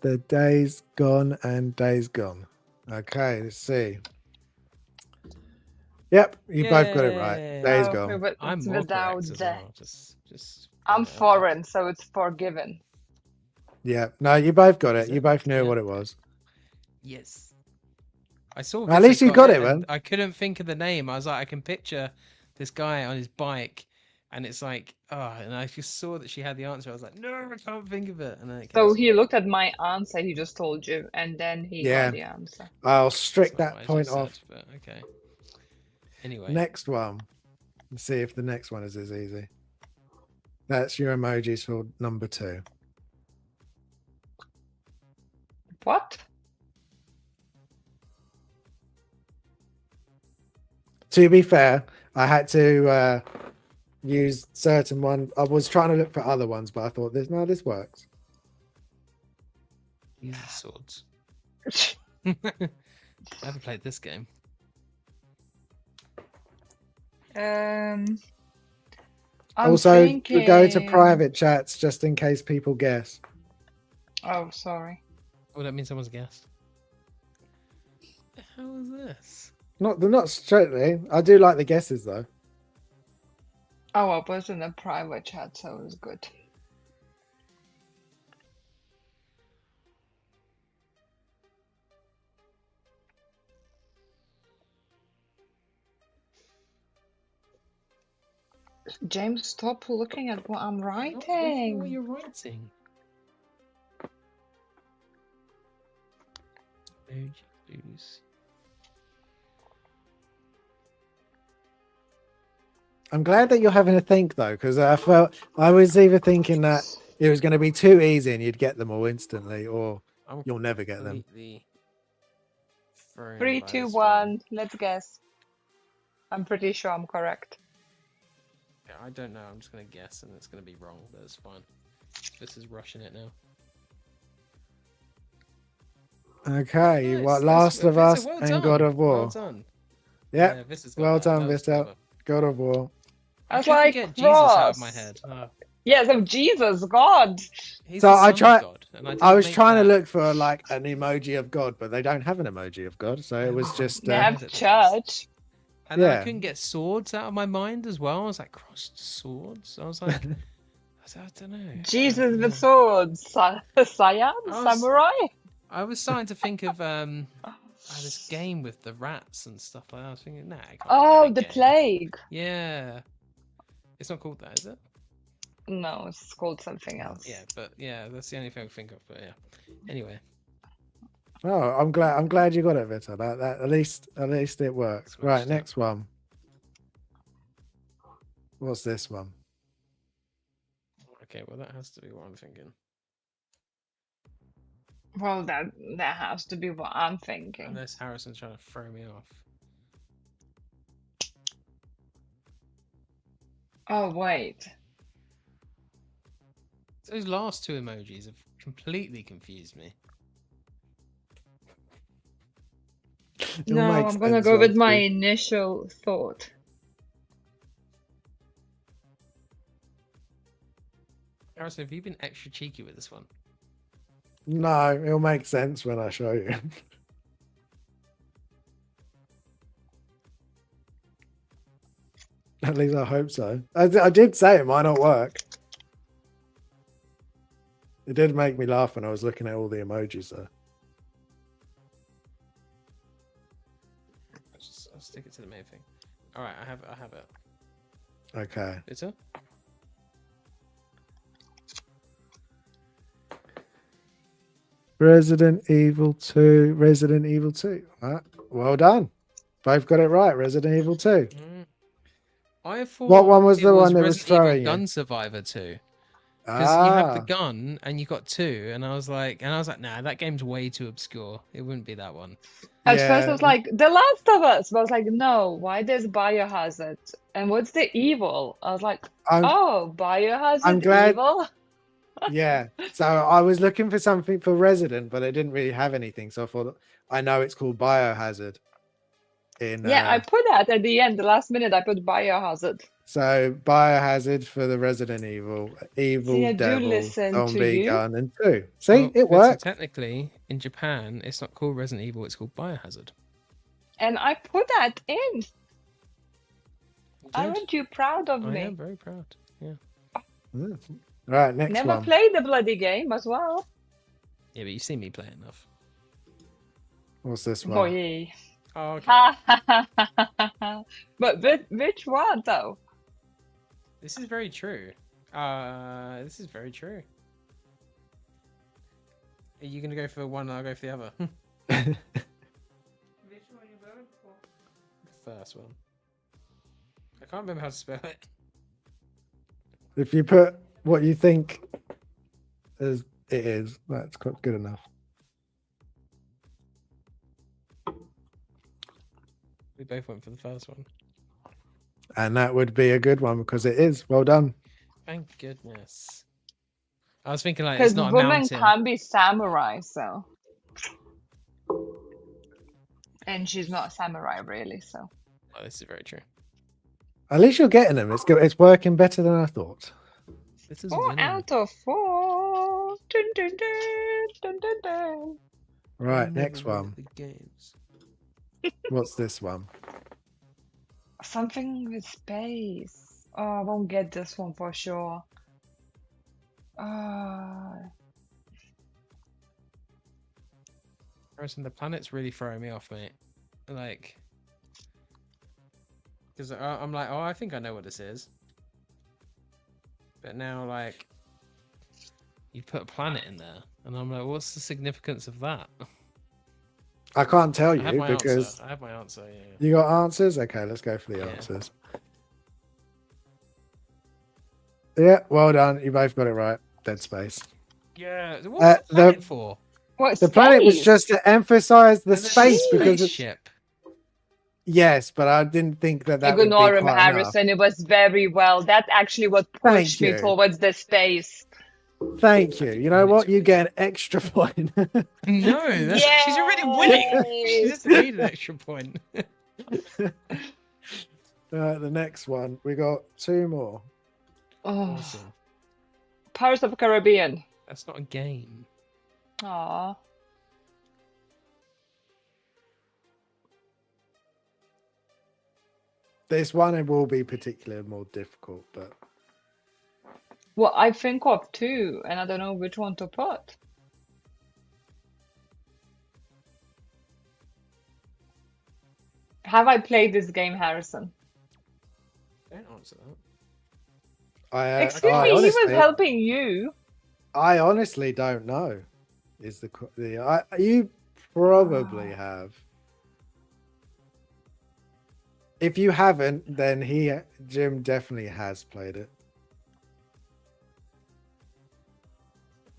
The day's gone and day's gone. Okay, let's see. Yep, you both got it right. Yay. Day's Oh, gone. but I'm it's more without correct as the. well. Just I'm point it out. foreign, so it's forgiven. Yeah, no, you both got Is it. You it? both knew Yeah. what it was. Yes. I saw At Vita least you got it, and man. I couldn't think of the name. I was like, I can picture this guy on his bike, and it's like, oh, and I just saw that she had the answer. I was like, no, I can't think of it. And then it came So to he me. looked at my answer he just told you, and then he Yeah. got the answer. I'll That's strict not what that I point just off. said, but okay. Anyway, Next one. Let's see if the next one is as easy. That's your emojis for number 2. What? To be fair, I had to use certain one. I was trying to look for other ones, but I thought this works. use the swords. I haven't played this game. I'm Also, thinking. go to private chats just in case people guess. Oh, sorry. Oh, that means someone's guessed. What the hell is this? Not strictly. I do like the guesses though. Oh, I was in a private chat, so it was good. James, stop looking at what I'm I'm not looking at writing. what you're writing. Emojis. I'm glad that you're having a think though, because I was either thinking that it was going to be too easy and you'd get them all instantly, or I'm you'll never get them. completely thrown 3, by 2, this 1. Let's guess. I'm pretty sure I'm correct. Yeah, I don't know. I'm just gonna guess, and it's gonna be wrong, but it's fine. This is rushing it now. Okay, Nice, what nice. Last of Vita, Us well and done. God of War. Well done. Yep, Yeah, Vita's got well that. done, That was Vita. clever. God of War. I I was couldn't like, get Jesus out of my cross. head. Oh, Yes, of Jesus, God. he's So the I son of tried- God, and I I didn't was make trying to that. look for like an emoji of God, but they don't have an emoji of God, so it was just They Yeah. have That church. And then I Yeah. couldn't get swords out of my mind as well. I was like, crossed swords. I was like, I don't know. Jesus with swords. Saiyan? was- Samurai? I was starting to think of this game with the rats and stuff like that. I was thinking, nah, it can't be Oh, that the game. plague. Yeah. It's not called that, is it? No, it's called something else. Yeah, but yeah, that's the only thing I can think of. But yeah. Anyway, Oh, I'm glad you got it, Vita. That at least it works. Smashed Right, it. next one. What's this one? okay, well that has to be what I'm thinking. Well, that has to be what I'm thinking. Unless Harrison's trying to throw me off. Oh, wait. Those last two emojis have completely confused me. It'll No, make I'm gonna sense go with once my we- initial thought. Harrison, have you been extra cheeky with this one? No, it'll make sense when I show you. At least I hope so. I did say it might not work. It did make me laugh when I was looking at all the emojis though. I'll stick it to the main thing. All right, I have it. Okay. Bitter? Resident Evil 2. Resident Evil 2. Well done. Both got it right. Resident Evil 2. I thought What one was it the one that was Resident Evil throwing you? Gun Survivor 2. Because you have the Ah, gun and you got 2, and I was like, nah, that game's way too obscure. It wouldn't be that one. At first, I yeah. was like, The Last of Us. But I was like, no, why there's Biohazard? And what's the evil? I was like, I'm Biohazard glad- evil? Yeah. So I was looking for something for Resident, but it didn't really have anything. So I thought, I know it's called Biohazard. Yeah, I put that at the end. The last minute, I put Biohazard. So Biohazard for the Resident Evil, Evil See, I do Devil, listen to Zombie you. Gun, and 2. See, Well, it Bitter, worked. Technically, in Japan, it's not called Resident Evil, it's called Biohazard. And I put that in. You did. Aren't you proud of I me? am very proud. Yeah. Right, next Never one. played the bloody game as well. Yeah, but you've seen me play enough. What's this one? Boy. Oh, okay. But which one though? This is very true. This is very true. Are you gonna go for one and I'll go for the other? Which one you voting for? The first one. I can't remember how to spell it. If you put what you think as it is, that's quite good enough. We both went for the first one. And that would be a good one because it is. Well done. Thank goodness. I was thinking like Because it's not a women mountain. can't be samurai, so. And she's not a samurai really, so. Oh, this is very true. At least you're getting them. It's good. It's working better than I thought. This is 4 winning. out of 4. Dun, dun, dun, dun, dun, dun. Right, I next never one. read the games. What's this one? Something with space. Oh, I won't get this one for sure. Harrison, the planet's really throwing me off, mate. Like, because I'm like, oh, I think I know what this is. But now, like, you put a planet in there, and I'm like, what's the significance of that? I can't tell I you have my because answer. I have my answer. Yeah. you got answers. Okay, let's go for the Yeah. answers. Yeah, well done. You both got it right. Dead Space. Yeah. What's the the- planet for? What, The planet was space? just to emphasize the And there's a space because it's, spaceship. yes, but I didn't think that would be Ignore him, quite enough. Harrison. It was very well. That actually what Thank pushed me you. towards the space. Thank you. You know what? You get an extra point. No, she's already winning. She doesn't need an extra point. The next one. We got 2 more. Oh, Awesome. Pirates of the Caribbean. That's not a game. Aw. This one it will be particularly more difficult, but Well, I think of 2, and I don't know which one to put. Have I played this game, Harrison? Don't answer that. Excuse me, he honestly, was helping you. I honestly don't know. Is you probably have. If you haven't, then Jim definitely has played it.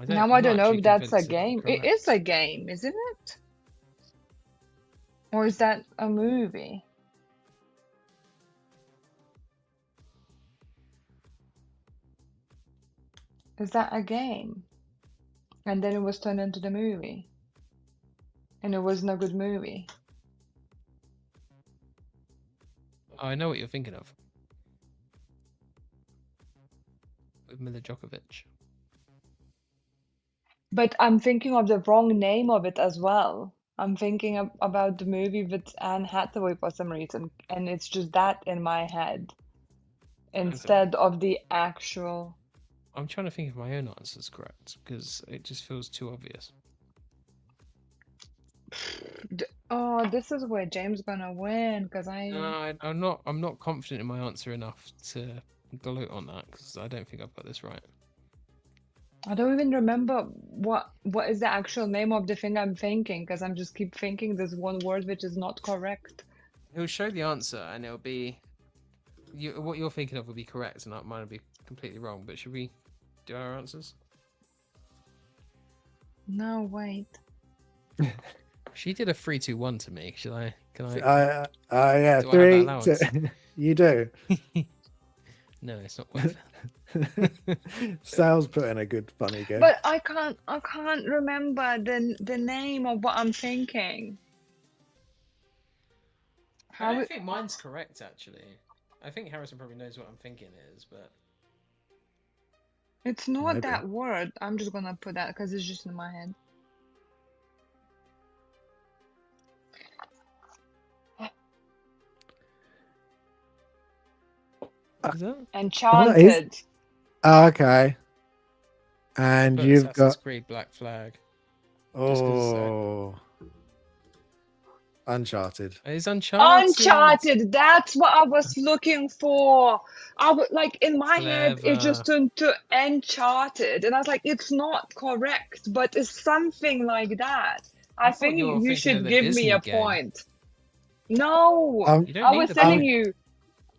Now I don't know if that's a game. It is a game, isn't it? Or is that a movie? Is that a game? And then it was turned into the movie. And it wasn't a good movie. Oh, I know what you're thinking of. With Mila Djokovic. But I'm thinking of the wrong name of it as well. I'm thinking about the movie with Anne Hathaway for some reason, and it's just that in my head instead of the actual. I'm trying to think if my own answer is correct because it just feels too obvious. Oh, this is where James gonna win because No, I'm not. I'm not confident in my answer enough to gloat on that because I don't think I've got this right. I don't even remember what is the actual name of the thing I'm thinking because I'm just keep thinking there's one word which is not correct. It'll show the answer and it'll be what you're thinking of will be correct and mine will be completely wrong. But should we do our answers? No, wait. She did a 3, 2, 1 to me. Should I? Can I? Yeah, do I have 3, that 2. allowance? You do. No, it's not worth it. Sal's put in a good funny game. But I can't remember the name of what I'm thinking. I don't think mine's correct actually. I think Harrison probably knows what I'm thinking is, but It's not Maybe. that word. I'm just gonna put that because it's just in my head. is that? Enchanted. Okay. And But you've Assassin's got Creed Black Flag. Just 'cause, Uncharted. It's Uncharted. Uncharted. That's what I was looking for. I would like in my head it Clever. just turned to Encharted, and I was like, it's not correct, but it's something like that. I thought think you were you thinking should of the give me Disney a game. point. No, You don't I need was the telling point. you.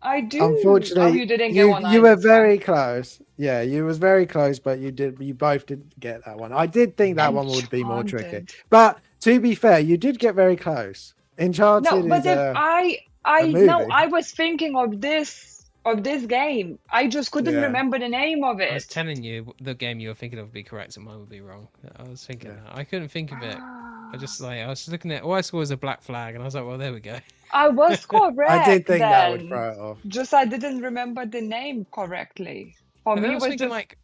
I do. Unfortunately, Oh, you didn't get one. you were either, very close. Yeah, you was very close, but you both didn't get that one. I did think that one would be more tricky. Enchanted. But to be fair, you did get very close. No, Enchanted but is if a no, movie. I was thinking of this game. I just couldn't Yeah. remember the name of I was it. telling you the game you were thinking of would be correct and mine would be wrong. I was thinking Yeah. that. I couldn't think of it. I was just looking at all I saw was a black flag and I was like, well, there we go. I was correct I did think that would then. throw it off. Just I didn't remember the name correctly. For And me, then I it was was thinking just like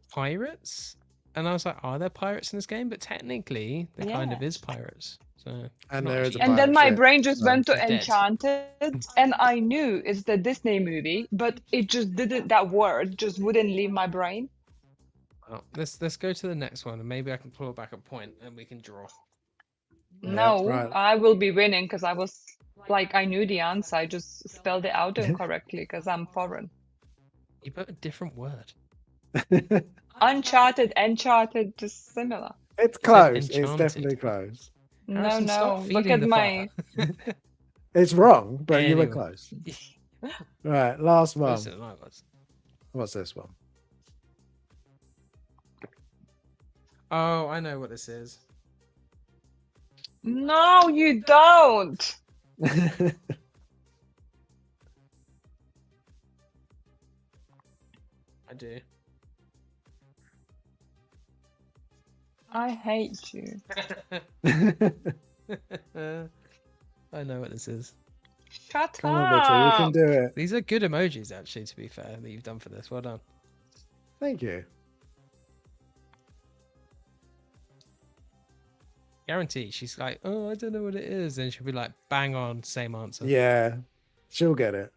pirates, and I was like, are there pirates in this game? But technically, there kind of Yeah. is pirates. So And not there is actually a and then pirate my ship. brain just So- went to Dead. Enchanted, and I knew it's the Disney movie, but it just didn't. That word just wouldn't leave my brain. Well, let's go to the next one, and maybe I can pull back a point, and we can draw. No, right. I will be winning because I was like I knew the answer. I just spelled it out incorrectly because I'm foreign. You put a different word. Uncharted, Enchanted, just similar. It's said close. It's enchanted. definitely close. Harrison, stop Look feeding at the my. fire. It's wrong, but you were Anyway. close. Right, last one. Closer than I was. What's this one? Oh, I know what this is. No, you don't. I do. I hate you. I know what this is. Shut Come on, Victor, you can up. do it. These are good emojis, actually, to be fair, that you've done for this. Well done. Thank you. Guarantee she's like, oh, I don't know what it is. And she'll be like, bang on, same answer. Yeah, she'll get it.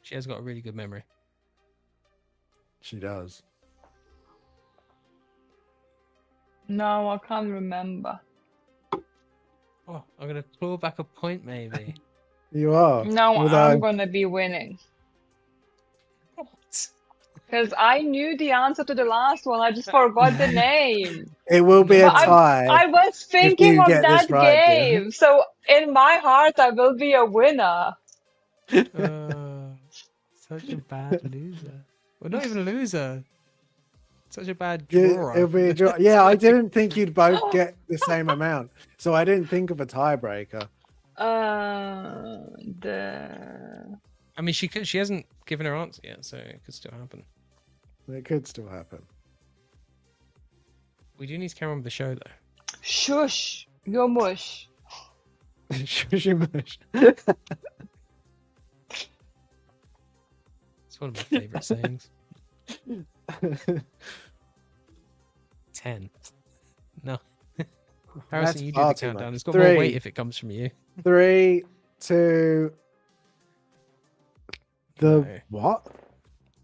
She has got a really good memory. She does. No, I can't remember. Oh, I'm going to claw back a point, maybe. You are. No, Although, I'm gonna be winning. Because I knew the answer to the last one. I just forgot the name. it will be a But tie. I was thinking you of get this that right, dear. game. So in my heart, I will be a winner. Such a bad loser. Well, not even a loser. Such a bad Yeah, drawer. it'll be a draw. Yeah, I didn't think you'd both get the same amount, so I didn't think of a tiebreaker. I mean, she hasn't given her answer yet, so it could still happen. It could still happen. We do need to carry on with the show, though. Shush, you're mush. Shushy mush. It's one of my favourite sayings. 10. No. Harrison, you do the far too countdown. much. It's got 3, more weight if it comes from you. 3, 2. The No. what?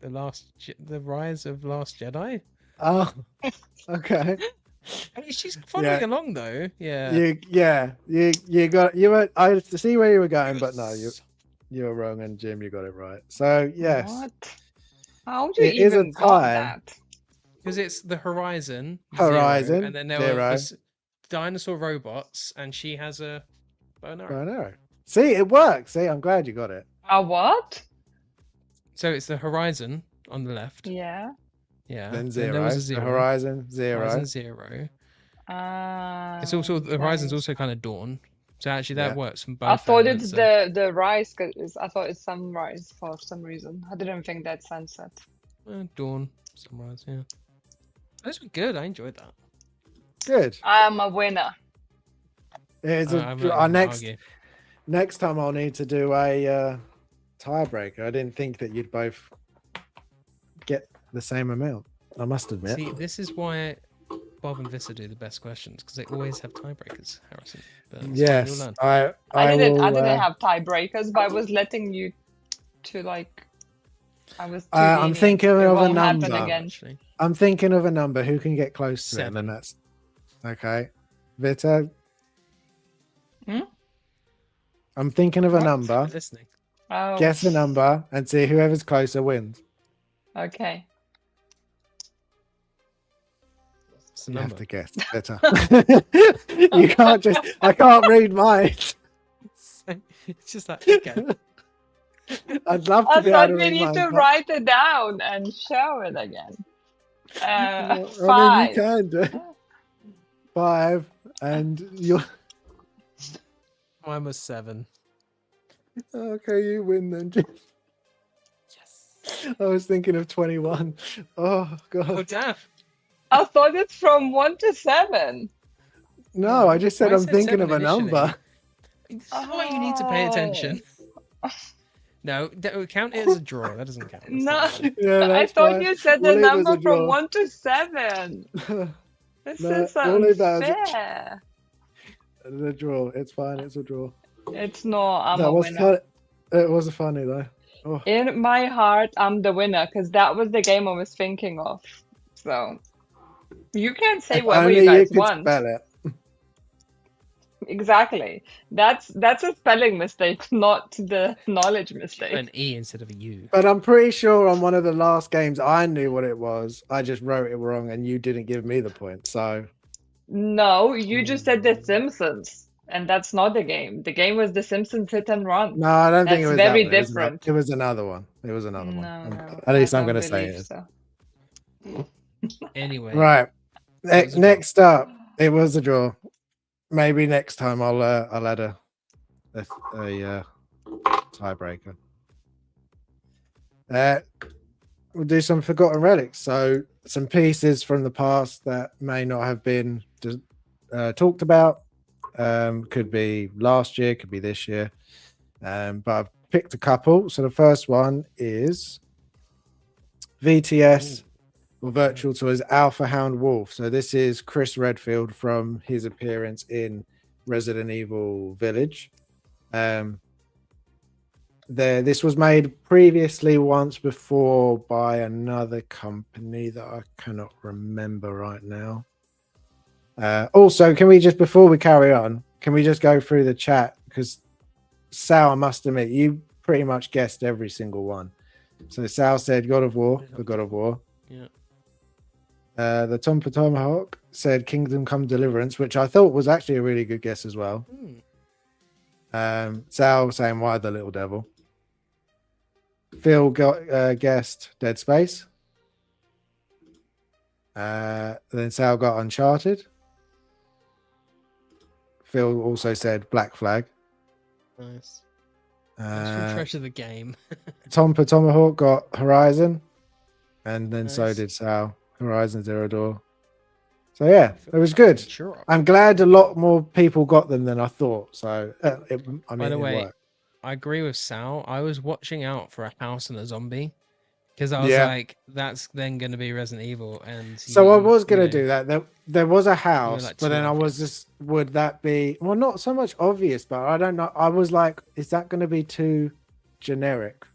The Rise of Last Jedi. Oh, okay. I mean, she's following Yeah. along though. Yeah. You got you were I see where you were going, but no, Yes. you were wrong, and Jim, you got it right. So yes, What? How do you it is a even got tie. that? Because it's the Horizon, 0, Horizon, and then there 0. were this dinosaur robots, and she has a bow and arrow. I know. See, it works. See, I'm glad you got it. A what? So it's the Horizon on the left. Yeah. Yeah. Then there 0. was a So 0. Horizon 0. Horizon 0. It's also the Horizon's also kind of Dawn. So actually that Yeah. works from both. I thought elements, it's the rise, because I thought it's sunrise for some reason. I didn't think that's sunset. Dawn, sunrise. Yeah. Those were good. I enjoyed that. Good. I'm a winner. It's I'm not our even argue. next time I'll need to do a tiebreaker. I didn't think that you'd both get the same amount. I must admit. See, this is why Bob and Vissa do the best questions, because they always have tiebreakers, Harrison. But it's fine, you'll Yes, learn. I didn't will, have tiebreakers, but I was letting you to like. I was. Too I'm lenient. thinking It of a won't happen number. again. Actually. I'm thinking of a number. Who can get close to it? 7. And that's okay. Vita. Hmm? I'm thinking of a What? number. Listening. Oh. Guess a number and see whoever's closer wins. Okay. What's the You number? have to guess. Better. You can't just. I can't read mine. It's just like, okay. I'd love to I be thought able to we read need mine. to but- write it down and show it again. I mean, 5. you can do 5, and you're Mine was 7. okay. You win then. Jim. Yes. I was thinking of 21. Oh god. Oh, damn. I thought it's from 1 to 7. No, I just said I I'm said thinking 7 of a initially. number. This is why you need to pay attention. No, count it as a draw. That doesn't count. That's No, not right. Yeah, I that's thought fine. you said We'll the leave it as a number from draw. 1 to 7. This No, is we'll leave that as a- unfair. The draw. It's fine. It's a draw. It's not. I'm that a was winner. fun. It was funny though. Oh, In my heart, I'm the winner because that was the game I was thinking of. So you can say if whatever only you guys could want. spell it. Exactly. That's a spelling mistake, not the knowledge mistake. An E instead of a U. But I'm pretty sure on one of the last games I knew what it was. I just wrote it wrong, and you didn't give me the point. So No, you just said The Simpsons, and that's not the game. The game was The Simpsons Hit and Run. no, I don't think it That's was very that one. different. It was another one. It was another one. No, At least I I'm don't going to say believe it. Is. so. Anyway. Right. It was a draw. Next up, it was a draw. Maybe next time I'll add a tiebreaker. We'll do some forgotten relics. So some pieces from the past that may not have been talked about. Could be last year, could be this year. But I've picked a couple. So the first one is VTS. Or Virtual Toys Alpha Hound Wolf. So this is Chris Redfield from his appearance in Resident Evil Village. This was made previously once before by another company that I cannot remember right now. Also, can we just, before we carry on, can we just go through the chat? Because Sal, I must admit, you pretty much guessed every single one. So Sal said God of War, the God of War. Yeah. The Tom Tomahawk said Kingdom Come Deliverance, which I thought was actually a really good guess as well. Sal saying Why the Little Devil. Phil guessed Dead Space. Then Sal got Uncharted. Phil also said Black Flag. Nice. Let's refresh the game. Tom Tomahawk got Horizon. And then so Nice. did Sal. Horizon Zero Dawn. So yeah, it was good. Sure. I'm glad a lot more people got them than I thought. So By the way, worked. I agree with Sal. I was watching out for a house and a zombie because I was Yeah. like, that's then going to be Resident Evil. And So I you was going to know, do that. There was a house, like but then two I was obvious. just, would that be, well, not so much obvious, but I don't know. I was like, is that going to be too generic?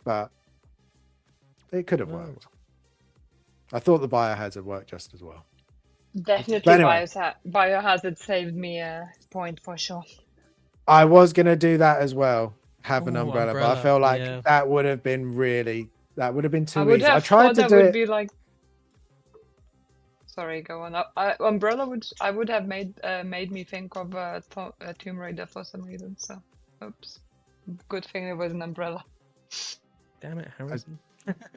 but it could have Oh. worked. I thought the biohazard had worked just as well. Definitely But anyway. Biohazard saved me a point for sure. I was gonna do that as well, have an Ooh, umbrella, but I umbrella, felt like yeah. that would have been too I would easy. I have tried thought to that do would it. be like. Sorry, go on. Umbrella would have made me think of Tomb Raider for some reason. So, oops. Good thing it was an umbrella. Damn it, Harrison.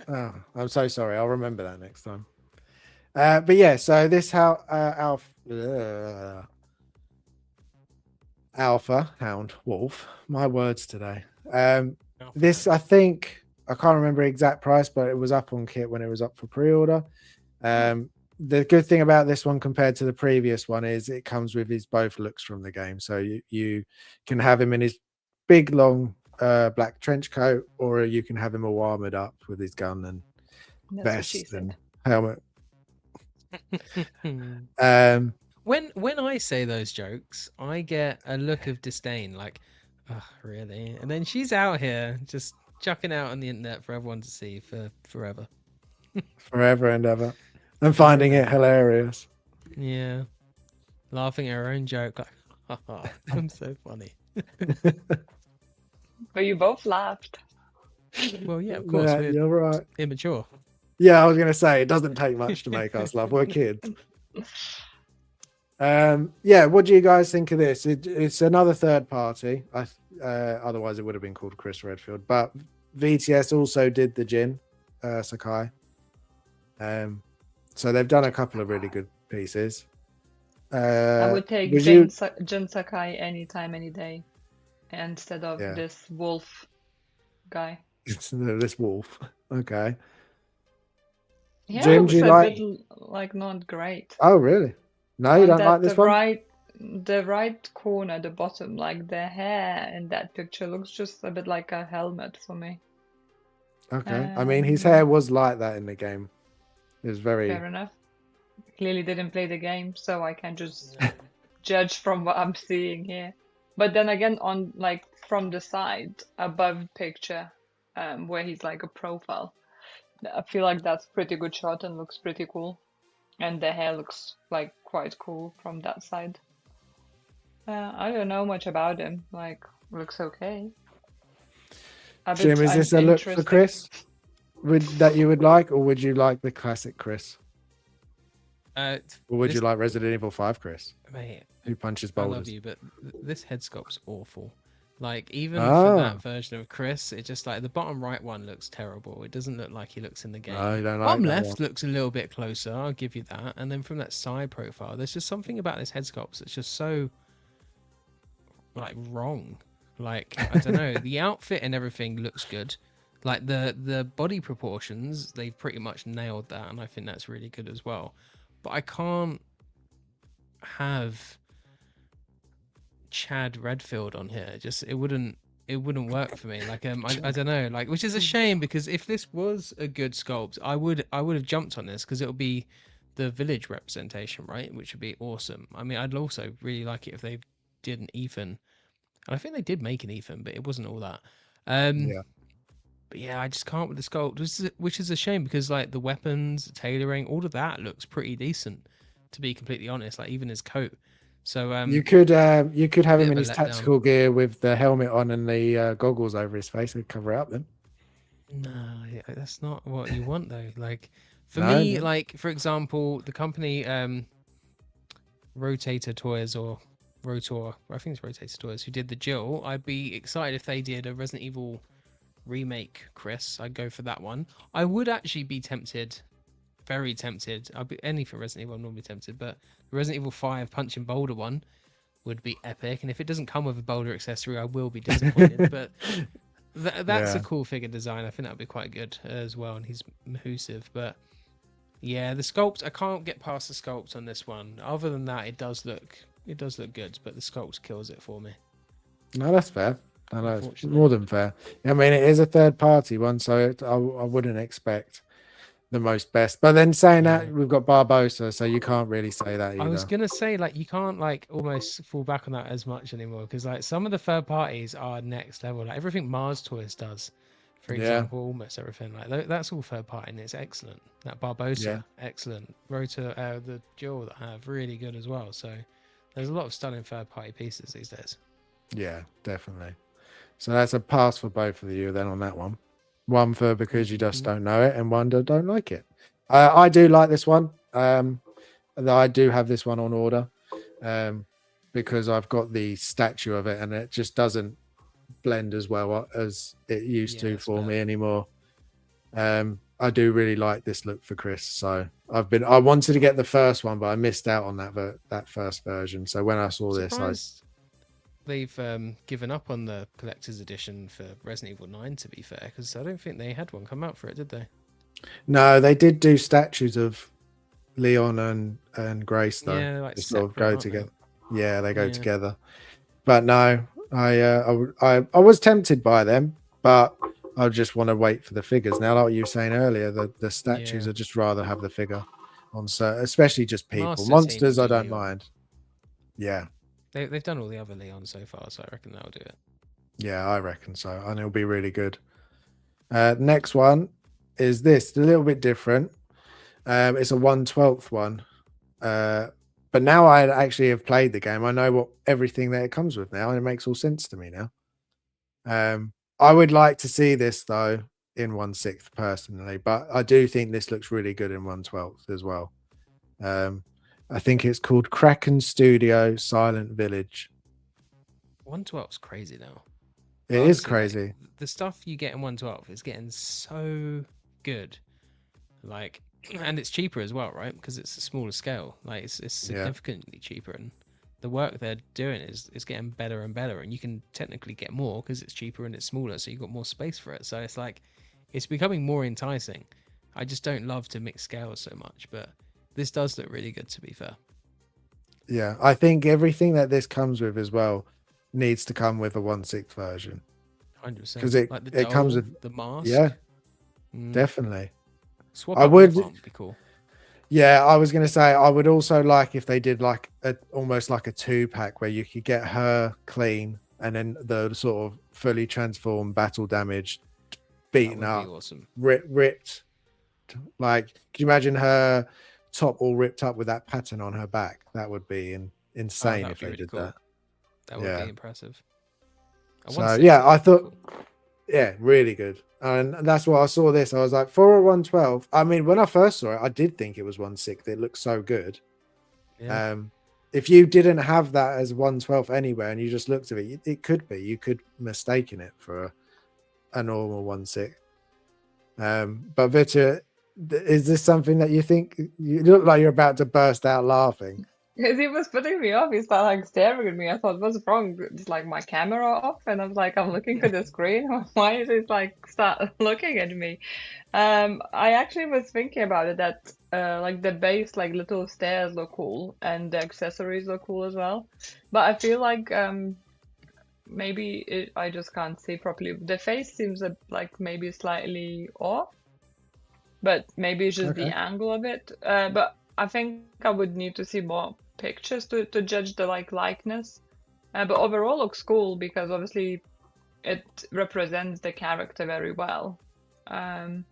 Oh, I'm so sorry. I'll remember that next time. But yeah, so this Alpha Hound Wolf. My words today. This I think I can't remember exact price, but it was up on kit when it was up for pre-order. The good thing about this one compared to the previous one is it comes with his both looks from the game. So you can have him in his big long black trench coat, or you can have him all armored up with his gun and vest and helmet. When I say those jokes, I get a look of disdain, like, oh, really? And then she's out here just chucking out on the internet for everyone to see for forever. Forever and ever. And finding it hilarious. Yeah. Laughing at her own joke, like, oh, I'm so funny. But you both laughed. Well, yeah, of course. Yeah, you're right. Immature. Yeah, I was going to say, it doesn't take much to make us laugh. We're kids. Yeah, what do you guys think of this? It's another third party. Otherwise, it would have been called Chris Redfield. But VTS also did the Jin Sakai. So they've done a couple of really good pieces. I would take Jin Sakai anytime, any day, instead of this wolf guy. This wolf. Okay. Yeah, Jim, do you like? Bit, like not great. Oh, really? No, you don't like this one? The right corner, the bottom, like the hair in that picture looks just a bit like a helmet for me. Okay. I mean, his hair was like that in the game. It was very... Fair enough. Clearly didn't play the game, so I can just judge from what I'm seeing here. But then again, on like from the side, above picture, where he's like a profile, I feel like that's pretty good shot and looks pretty cool. And the hair looks like quite cool from that side. I don't know much about him. Like, looks okay. Jim, is this a look for Chris? That you would like, or would you like the classic Chris? Or would you like Resident Evil 5 Chris? Mate, who punches boulders? I love you, but this head sculpt's awful. Like, even for that version of Chris, it just like the bottom right one looks terrible. It doesn't look like he looks in the game. No, you don't like bottom that left looks a little bit closer. I'll give you that. And then from that side profile, there's just something about this head sculpt that's just so like wrong. Like, I don't know. The outfit and everything looks good. Like the body proportions, they've pretty much nailed that, and I think that's really good as well. But I can't have Chad Redfield on here. Just it wouldn't work for me. Like I don't know, like, which is a shame, because if this was a good sculpt, I would have jumped on this, because it'll be the village representation, right? Which would be awesome. I mean, I'd also really like it if they did an Ethan. And I think they did make an Ethan, but it wasn't all that. Yeah. But yeah, I just can't with the sculpt, which is a shame, because like the weapons, tailoring, all of that looks pretty decent, to be completely honest. Like even his coat. So you could have him in his tactical gear with the helmet on and the goggles over his face and cover it up then. No, that's not what you want though. Like for me, like for example, the company Rotator Toys or Rotor, I think it's Rotator Toys, who did the Jill, I'd be excited if they did a Resident Evil remake Chris. I'd go for that one. I would actually be tempted, very tempted. I'd be anything Resident Evil, I'm normally tempted, but the Resident Evil 5 punching boulder one would be epic. And if it doesn't come with a boulder accessory, I will be disappointed. But that's a cool figure design. I think that'd be quite good as well. And he's mahoosive. But yeah, the sculpt, I can't get past the sculpt on this one. Other than that, it does look good, but the sculpt kills it for me. No, that's fair. No, it's more than fair. I mean, it is a third party one, so I wouldn't expect the most best. But then saying that, we've got Barbosa, so you can't really say that either. I was gonna say, like, you can't like almost fall back on that as much anymore, because like some of the third parties are next level. Like everything Mars Toys does for Yeah. example, almost everything. Like that's all third party, and it's excellent. That Barbosa, Yeah. excellent. Rotor, the Duel that I have, really good as well. So there's a lot of stunning third party pieces these days. Yeah, definitely. So that's a pass for both of you then on that one. One for because you just don't know it, and one that don't like it. I do like this one. I do have this one on order, because I've got the statue of it, and it just doesn't blend as well as it used to that's for fair. me anymore. I do really like this look for Chris, so I wanted to get the first one, but I missed out on that first version. So when I saw this, Surprised they've given up on the collector's edition for Resident Evil 9, to be fair, because I don't think they had one come out for it, did they? no, they did do statues of Leon and Grace though. Yeah, like They sort of separate, go aren't they? together. Yeah, they go Yeah. together. But no, I was tempted by them, but I just want to wait for the figures now. Like what you were saying earlier, the statues, Yeah. I'd just rather have the figure on, so especially just people. Master Team Monsters, will I do don't Leon. mind. Yeah, They've done all the other Leon so far, so I reckon that'll do it. yeah, I reckon so, and it'll be really good. Next one is this, a little bit different. It's a 1/12 one. But now I actually have played the game. I know everything that it comes with now, and it makes all sense to me now. I would like to see this though in 1/6 personally, but I do think this looks really good in 1/12 as well. I think it's called Kraken Studio Silent Village. 1/12's crazy now. It is crazy. Like, the stuff you get in 1/12 is getting so good. Like, and it's cheaper as well, right? Because it's a smaller scale. Like, it's significantly cheaper, and the work they're doing is getting better and better. And you can technically get more because it's cheaper and it's smaller, so you've got more space for it. So it's like, it's becoming more enticing. I just don't love to mix scales so much, but this does look really good, to be fair. Yeah, I think everything that this comes with as well needs to come with a 1/6 version. 100%. Because like the comes dole, with the mask. Yeah, definitely. Swap I out would. would be cool. Yeah, I was gonna say I would also like if they did like almost like a 2-pack where you could get her clean and then the sort of fully transformed, battle damaged, beaten That would up, be awesome. ripped. Like, could you imagine her top all ripped up with that pattern on her back? That would be insane That'd if be they really did cool. that. That would be impressive. So yeah, I thought, yeah, really good. And that's why I saw this. I was like, for a 1/12. I mean, when I first saw it, I did think it was 1/6. It looked so good. Yeah. If you didn't have that as 1/12 anywhere and you just looked at it, it could be. You could mistaken it for a normal 1/6. But Victor, is this something that you think? You look like you're about to burst out laughing. Because he was putting me off. He started like staring at me. I thought, what's wrong? It's like my camera off, and I was like, I'm looking at the screen. Why is it like start looking at me? I actually was thinking about it that like the base, like little stairs look cool, and the accessories look cool as well. But I feel like maybe I just can't see properly. The face seems like maybe slightly off, but maybe it's just the angle of it. But I think I would need to see more pictures to judge the likeness. But overall looks cool because obviously it represents the character very well. And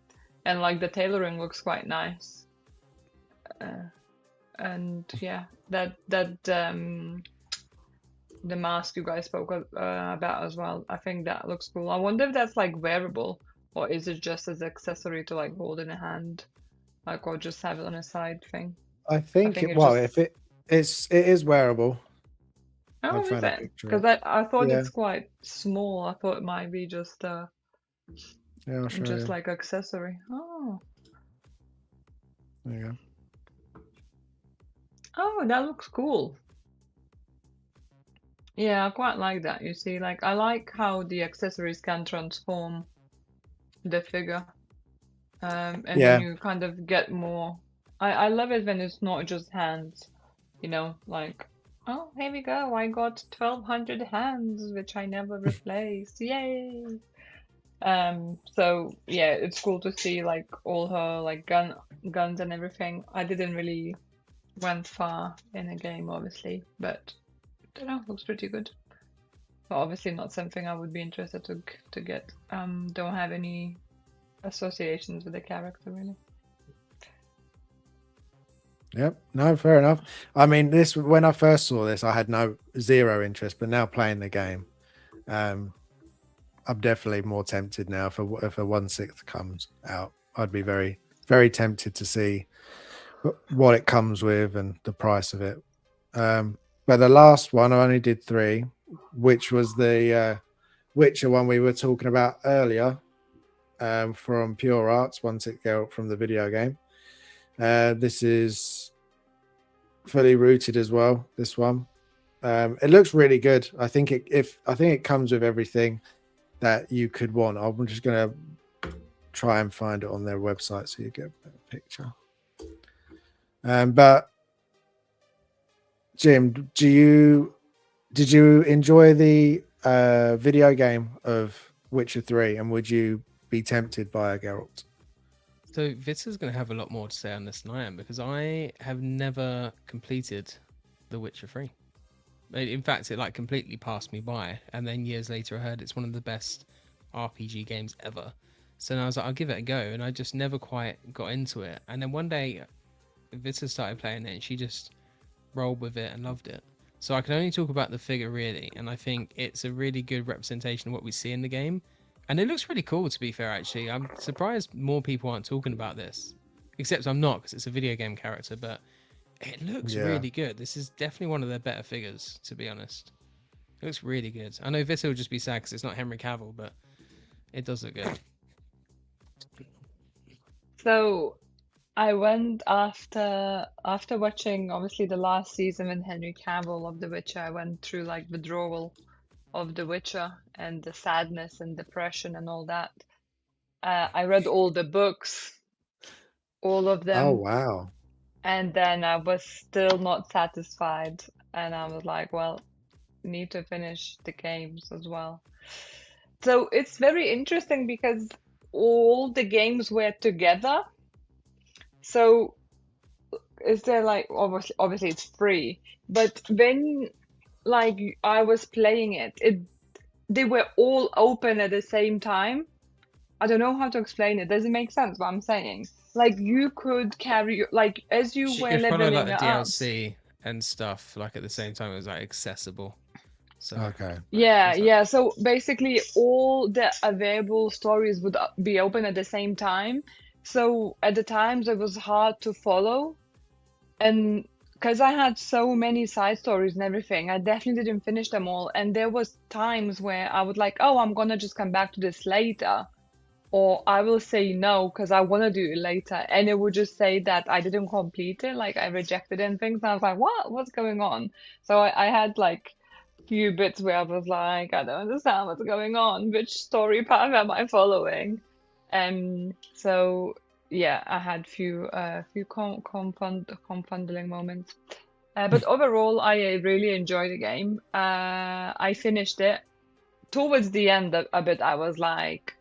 like the tailoring looks quite nice. And yeah, that the mask you guys spoke about as well, I think that looks cool. I wonder if that's like wearable, or is it just as accessory to like hold in a hand, like, or just have it on a side thing? I think it's well, just... if it is wearable. Oh, is it? Because I thought it's quite small. I thought it might be just yeah, I'll show just you. like accessory. Oh. There you go. Oh, that looks cool. Yeah, I quite like that. You see, like I like how the accessories can transform the figure. And then you kind of get more. I love it when it's not just hands, you know, like, oh, here we go, I got 1,200 hands, which I never replaced. Yay! So yeah, it's cool to see like all her like guns and everything. I didn't really went far in a game, obviously, but I don't know, looks pretty good. So obviously not something I would be interested to get. Don't have any associations with the character really. Yep. No, fair enough. I mean, this when I first saw this, I had zero interest, but now playing the game, I'm definitely more tempted now. If a 1/6 comes out, I'd be very, very tempted to see what it comes with and the price of it. But the last one, I only did 3, which was the Witcher one we were talking about earlier, from Pure Arts, 1/6 Geralt from the video game. This is fully rooted as well. This one, it looks really good. I think it comes with everything that you could want. I'm just gonna try and find it on their website so you get a better picture. But Jim, did you enjoy the video game of Witcher 3, and would you be tempted by a Geralt? So Vita's going to have a lot more to say on this than I am, because I have never completed The Witcher 3. In fact, it like completely passed me by, and then years later I heard it's one of the best RPG games ever. So now I was like, I'll give it a go, and I just never quite got into it. And then one day Vita started playing it, and she just rolled with it and loved it. So I can only talk about the figure really, and I think it's a really good representation of what we see in the game. And it looks really cool, to be fair, actually. I'm surprised more people aren't talking about this. Except I'm not, because it's a video game character, but it looks really good. This is definitely one of their better figures, to be honest. It looks really good. I know Vita will just be sad because it's not Henry Cavill, but it does look good. So I went after watching obviously the last season with Henry Cavill of The Witcher. I went through like withdrawal of The Witcher and the sadness and depression and all that. I read all the books, all of them. Oh wow! And then I was still not satisfied, and I was like, well, need to finish the games as well. So it's very interesting because all the games were together. So is there like obviously it's free, but when like I was playing it they were all open at the same time. I don't know how to explain it. Does it make sense what I'm saying? Like you could carry like as you She were could follow like leveling the up. DLC and stuff, like at the same time it was like accessible. So Okay. Yeah. So basically, all the available stories would be open at the same time. So at the times, it was hard to follow. And because I had so many side stories and everything, I definitely didn't finish them all. And there was times where I would like, oh, I'm gonna just come back to this later. Or I will say no because I want to do it later. And it would just say that I didn't complete it, like I rejected it and things. And I was like, what? What's going on? So I had like few bits where I was like, I don't understand what's going on. Which story path am I following? So yeah, I had few confounding moments. But overall, I really enjoyed the game. I finished it. Towards the end a bit, I was like,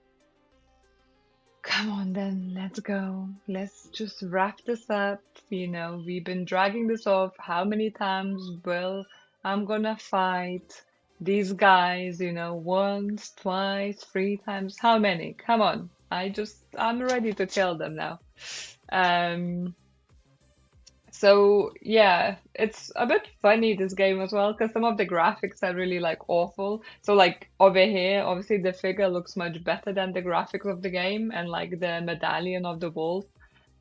come on then, let's go. Let's just wrap this up. We've been dragging this off. How many times will I'm gonna fight these guys, once, twice, 3 times? How many? Come on. I'm ready to kill them now. So yeah, it's a bit funny this game as well because some of the graphics are really like awful. So like over here, obviously the figure looks much better than the graphics of the game, and like the medallion of the wolf,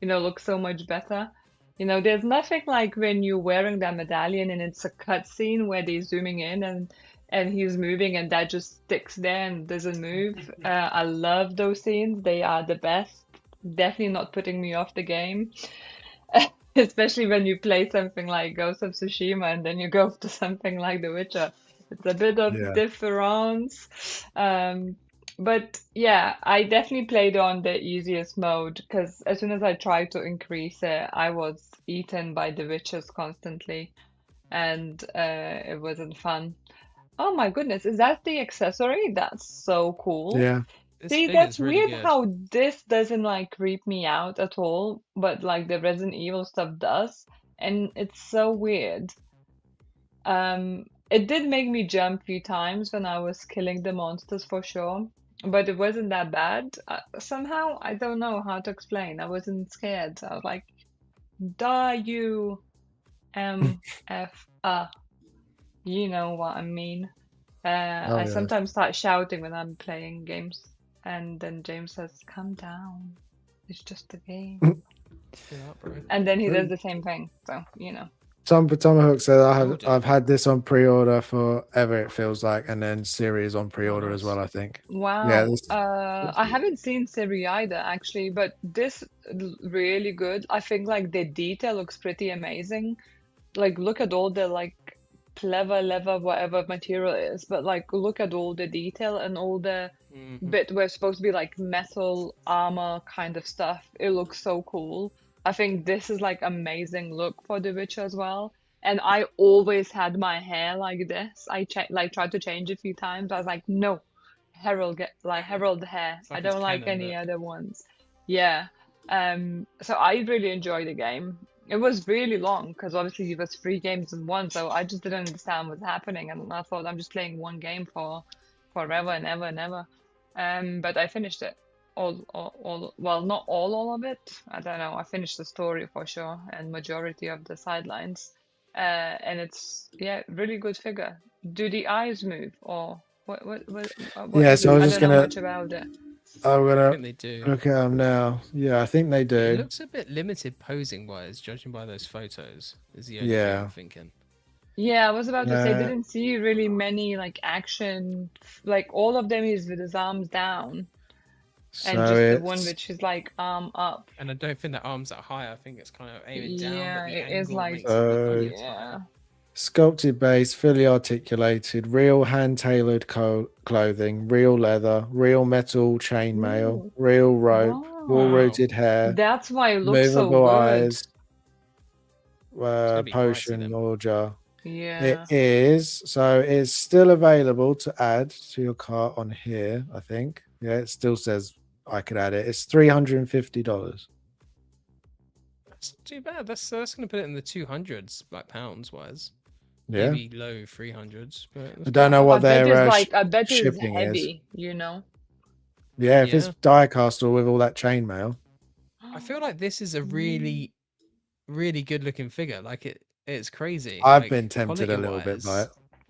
looks so much better. There's nothing like when you're wearing that medallion and it's a cutscene where they're zooming in and he's moving and that just sticks there and doesn't move. I love those scenes. They are the best. Definitely not putting me off the game. Especially when you play something like Ghost of Tsushima and then you go to something like The Witcher. It's a bit of difference. But yeah, I definitely played on the easiest mode because as soon as I tried to increase it, I was eaten by the witches constantly and it wasn't fun. Oh my goodness, is that the accessory? That's so cool. Yeah. See, figure's that's really weird good. how this doesn't like creep me out at all, but like the Resident Evil stuff does, and it's so weird. It did make me jump a few times when I was killing the monsters for sure, but it wasn't that bad. Somehow, I don't know how to explain. I wasn't scared. I was like, WMF. You know what I mean. Oh, I yeah. sometimes start shouting when I'm playing games, and then James says, "Calm down. It's just a game." Chill out, bro. And then he does the same thing. So, Tomahawk said Told you. I've had this on pre-order forever, it feels like, and then Siri is on pre-order as nice. well, I think. Wow. Yeah, I haven't seen Siri either, actually, but this really good. I think like the detail looks pretty amazing. Like, look at all the like pleather, leather, whatever material it is, but like look at all the detail and all the bit where it's supposed to be like metal armor kind of stuff. It looks so cool. I think this is like amazing look for The Witcher as well. And I always had my hair like this. I tried to change a few times. I was like, no, Herald hair. It's like I his don't like canon any look. other ones. Yeah. So I really enjoyed the game. It was really long because obviously it was 3 games in one, so I just didn't understand what's happening, and I thought I'm just playing one game for forever and ever and ever. But I finished it all. Well, not all of it. I don't know. I finished the story for sure and majority of the sidelines. And it's really good figure. Do the eyes move or what Yeah, is so it? I was I just don't know gonna much about it. I'm I gonna think they do. look at them now. Yeah, I think they It do. looks a bit limited posing wise, judging by those photos. Is the only thing Yeah. I'm thinking. Yeah, I was about to say, Uh, didn't see really many like action, like all of them is with his arms down, and so just the one it's which is like arm up. And I don't think the arms that high. I think it's kind of aiming down, Yeah, but the it is angle like, makes it look like it's yeah. higher. sculpted base, fully articulated, real hand-tailored clothing, real leather, real metal chainmail, Ooh, real rope, wow. wool-rooted hair, That's why it looks so movable good. eyes, gonna be pricey potion then. or jar. Yeah. It is, so it's still available to add to your cart on here, I think. Yeah, it still says I could add it. It's $350. That's not too bad. That's gonna put it in the 200s, like pounds wise. Yeah. Maybe low 300s, but I don't know I what bet their it's like, I bet it's shipping is. heavy, you know? Yeah, if it's Yeah. die cast or with all that chainmail. I feel like this is a really, really good looking figure. Like it's crazy. I've like, been tempted a little bit by quality-wise.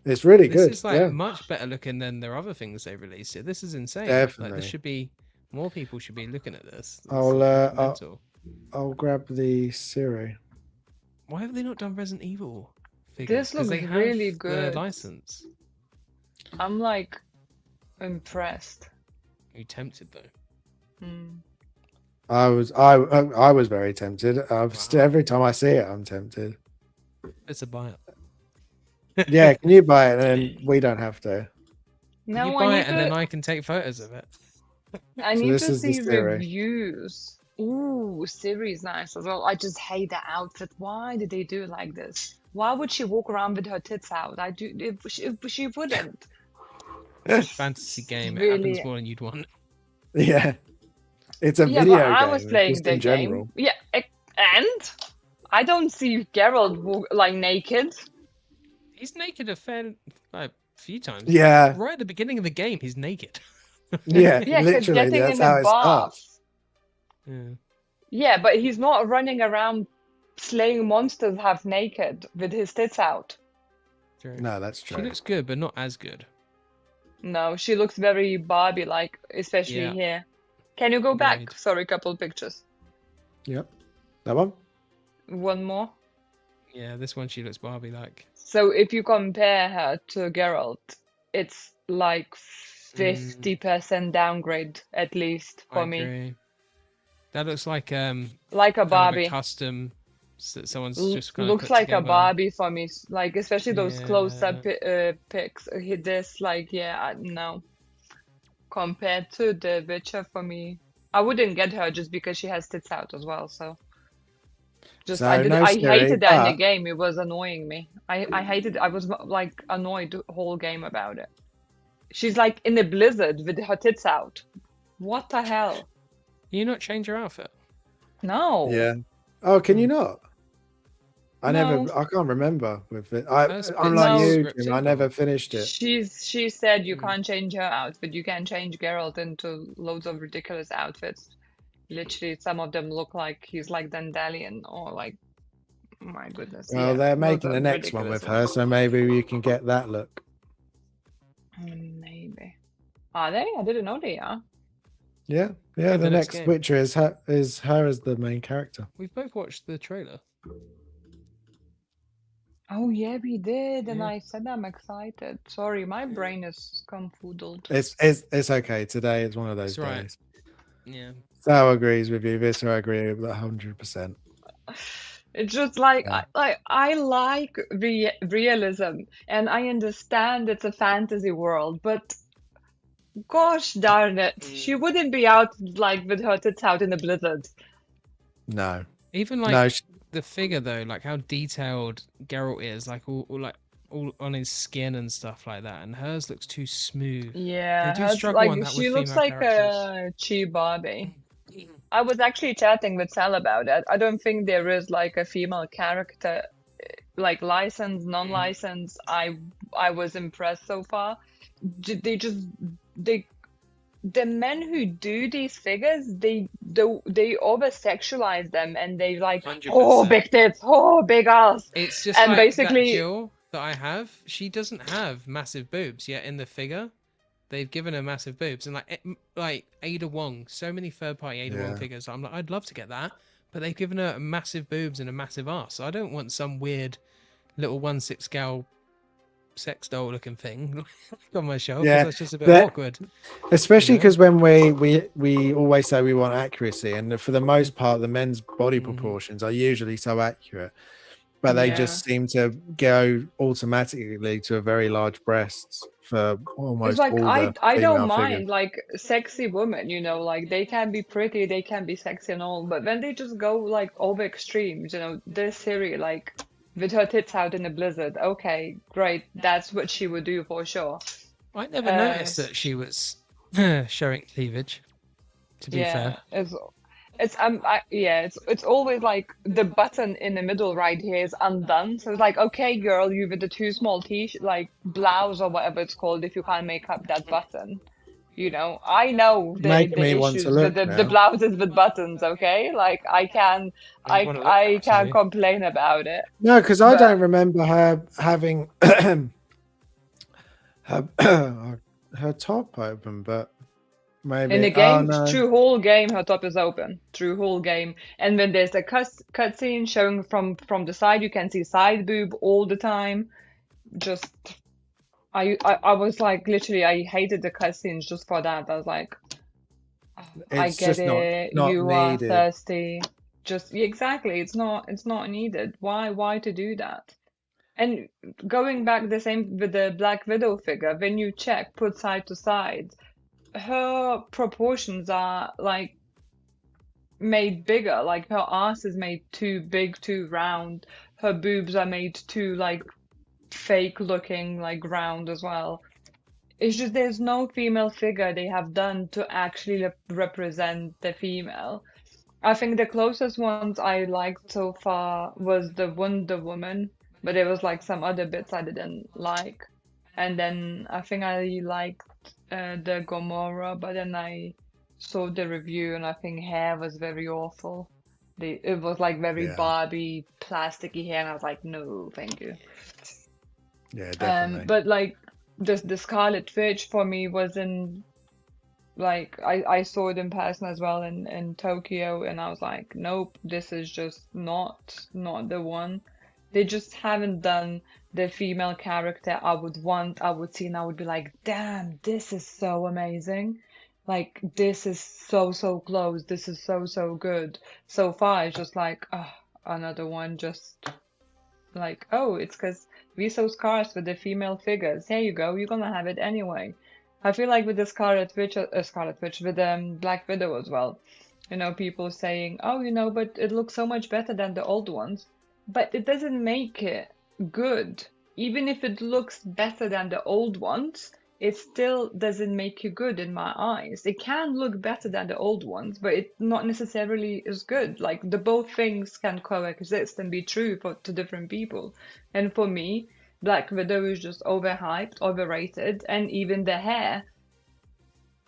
it. It's really This good. is like Yeah, much better looking than their other things they released. Here. This is insane. Like definitely. there should be more people should be looking at this. This I'll is mental. I'll grab the Siri. Why have they not done Resident Evil figures? This 'Cause they looks have really the good. license. I'm like impressed. You tempted though. I was very tempted. Wow. Every time I see it, I'm tempted. It's a buy it. Yeah, can you buy it and we don't have to? No, You I buy need it and then to. I can take photos of it. I So need this to is the see Siri. reviews. Ooh, Siri's nice as well. I just hate the outfit. Why did they do it like this? Why would she walk around with her tits out? If she wouldn't. Fantasy game. It Really. happens more than you'd want. Yeah, it's a Yeah, video but I game. was playing just the in general. game. Yeah, and I don't see Geralt like naked. He's naked a few times. Yeah. Like, right at the beginning of the game, he's naked. Yeah, Yeah, because literally. getting That's in how the it starts. bath. Yeah. Yeah, but he's not running around slaying monsters half naked with his tits out. True. No, that's She true. looks good, but not as good. No, she looks very Barbie-like, especially Yeah. here. Can you go back? Agreed. Sorry, couple pictures. Yep, that one. One more. Yeah, this one she looks Barbie-like. So if you compare her to Geralt, it's like 50% downgrade at least for I me. agree. That looks like Like a kind of Barbie. a custom. Someone's just kind of Looks put like a together. Barbie for me. Like especially those Yeah. close-up pics. This like no. Compared to the Witcher for me, I wouldn't get her just because she has tits out as well. So just So, I no Siri, hated that in the but- game. It was annoying me. I hated. I was like annoyed the whole game about it. She's like in a blizzard with her tits out. What the hell? You not change your outfit? No. Yeah. Oh, can you not? I can't remember with it. Hers Unlike fits you, No, Jim, I scripted, never or finished it. she said you Mm. can't change her outfit. You can change Geralt into loads of ridiculous outfits. Literally, some of them look like he's like Dandelion or like, my goodness, Well, yeah, they're loads making the of next one with ridiculous her, ones. so maybe you can get that look. Maybe. Are they? I didn't know they are. Yeah, In the the next next game. Witcher is her as the main character. We've both watched the trailer. Oh yeah, we did, and Yeah. I said I'm excited. Sorry, my brain is confoodled. It's okay. Today is one of those It's right. days. Yeah. Sal agrees with you. Visser agree with 100%. It's just like Yeah. I like realism, and I understand it's a fantasy world, but gosh darn it, she wouldn't be out like with her tits out in a blizzard. No. Even like No. the figure though, like how detailed Geralt is, like all on his skin and stuff like that, and hers looks too smooth. Yeah, They do her, struggle like on that she with looks female like characters. a cheap Barbie. I was actually chatting with Sal about it. I don't think there is like a female character, like licensed, non-licensed. I was impressed so far. They just they the men who do these figures, they over sexualize them, and they like, oh 100%. big tits, oh big ass, It's just and like that basically Jill that I have. She doesn't have massive boobs yet in the figure. They've given her massive boobs, and like Ada Wong, so many third-party Ada Wong Yeah. figures. I'm like, I'd love to get that, but they've given her massive boobs and a massive ass. So I don't want some weird little 1/6 scale sex doll looking thing on my shelf, because Yeah, that's just a bit that- awkward. Especially You know? because when we always say we want accuracy, and for the most part, the men's body Mhm. proportions are usually so accurate, but they Yeah. just seem to go automatically to a very large breasts for almost it's like all the I don't female mind figures. like sexy women, you know, like they can be pretty, they can be sexy and all, but when they just go like over extremes, you know, this Siri like with her tits out in a blizzard, okay, great, that's what she would do for sure. I never noticed that she was showing cleavage. To be fair, it's always like the button in the middle right here is undone, so it's like, okay girl, you with the too small t-shirt, like blouse or whatever it's called, if you can't make up that button, you know, I know Make the me want to issues look with the now. blouses with buttons, okay, like I can I wanna look, I can't actually. complain about it. No, because I But- don't remember her having her top open, but maybe in the game, no. through whole game, her top is open through whole game, and when there's a cutscene showing from the side, you can see side boob all the time. Just, I was like, literally, I hated the cutscenes just for that. I was like, I It's get just it, not you are needed. thirsty. Just exactly, it's not needed. Why to do that? And going back the same with the Black Widow figure, when you check, put side to side, her proportions are like made bigger, like her ass is made too big, too round, her boobs are made too like fake looking, like round as well. It's just there's no female figure they have done to actually represent the female. I think the closest ones I liked so far was the Wonder Woman, but there was like some other bits I didn't like. And then I think I liked the Gomorrah, but then I saw the review and I think hair was very awful. It was like very Yeah. Barbie, plasticky hair, and I was like, no, thank you. Yeah, definitely. But like the Scarlet Witch for me wasn't like I saw it in person as well in Tokyo, and I was like, nope, this is just not the one. They just haven't done the female character I would want, I would see, and I would be like, damn, this is so amazing. Like this is so close. This is so good. So far, it's just like, another one. Just like, oh, it's because we're so scarce with the female figures. Here you go. You're gonna have it anyway. I feel like with the Scarlet Witch, with Black Widow as well. You know, people saying, oh, you know, but it looks so much better than the old ones. But it doesn't make it good. Even if it looks better than the old ones, it still doesn't make you good in my eyes. It can look better than the old ones, but it not necessarily is good. Like the both things can coexist and be true to different people. And for me, Black Widow is just overhyped, overrated, and even the hair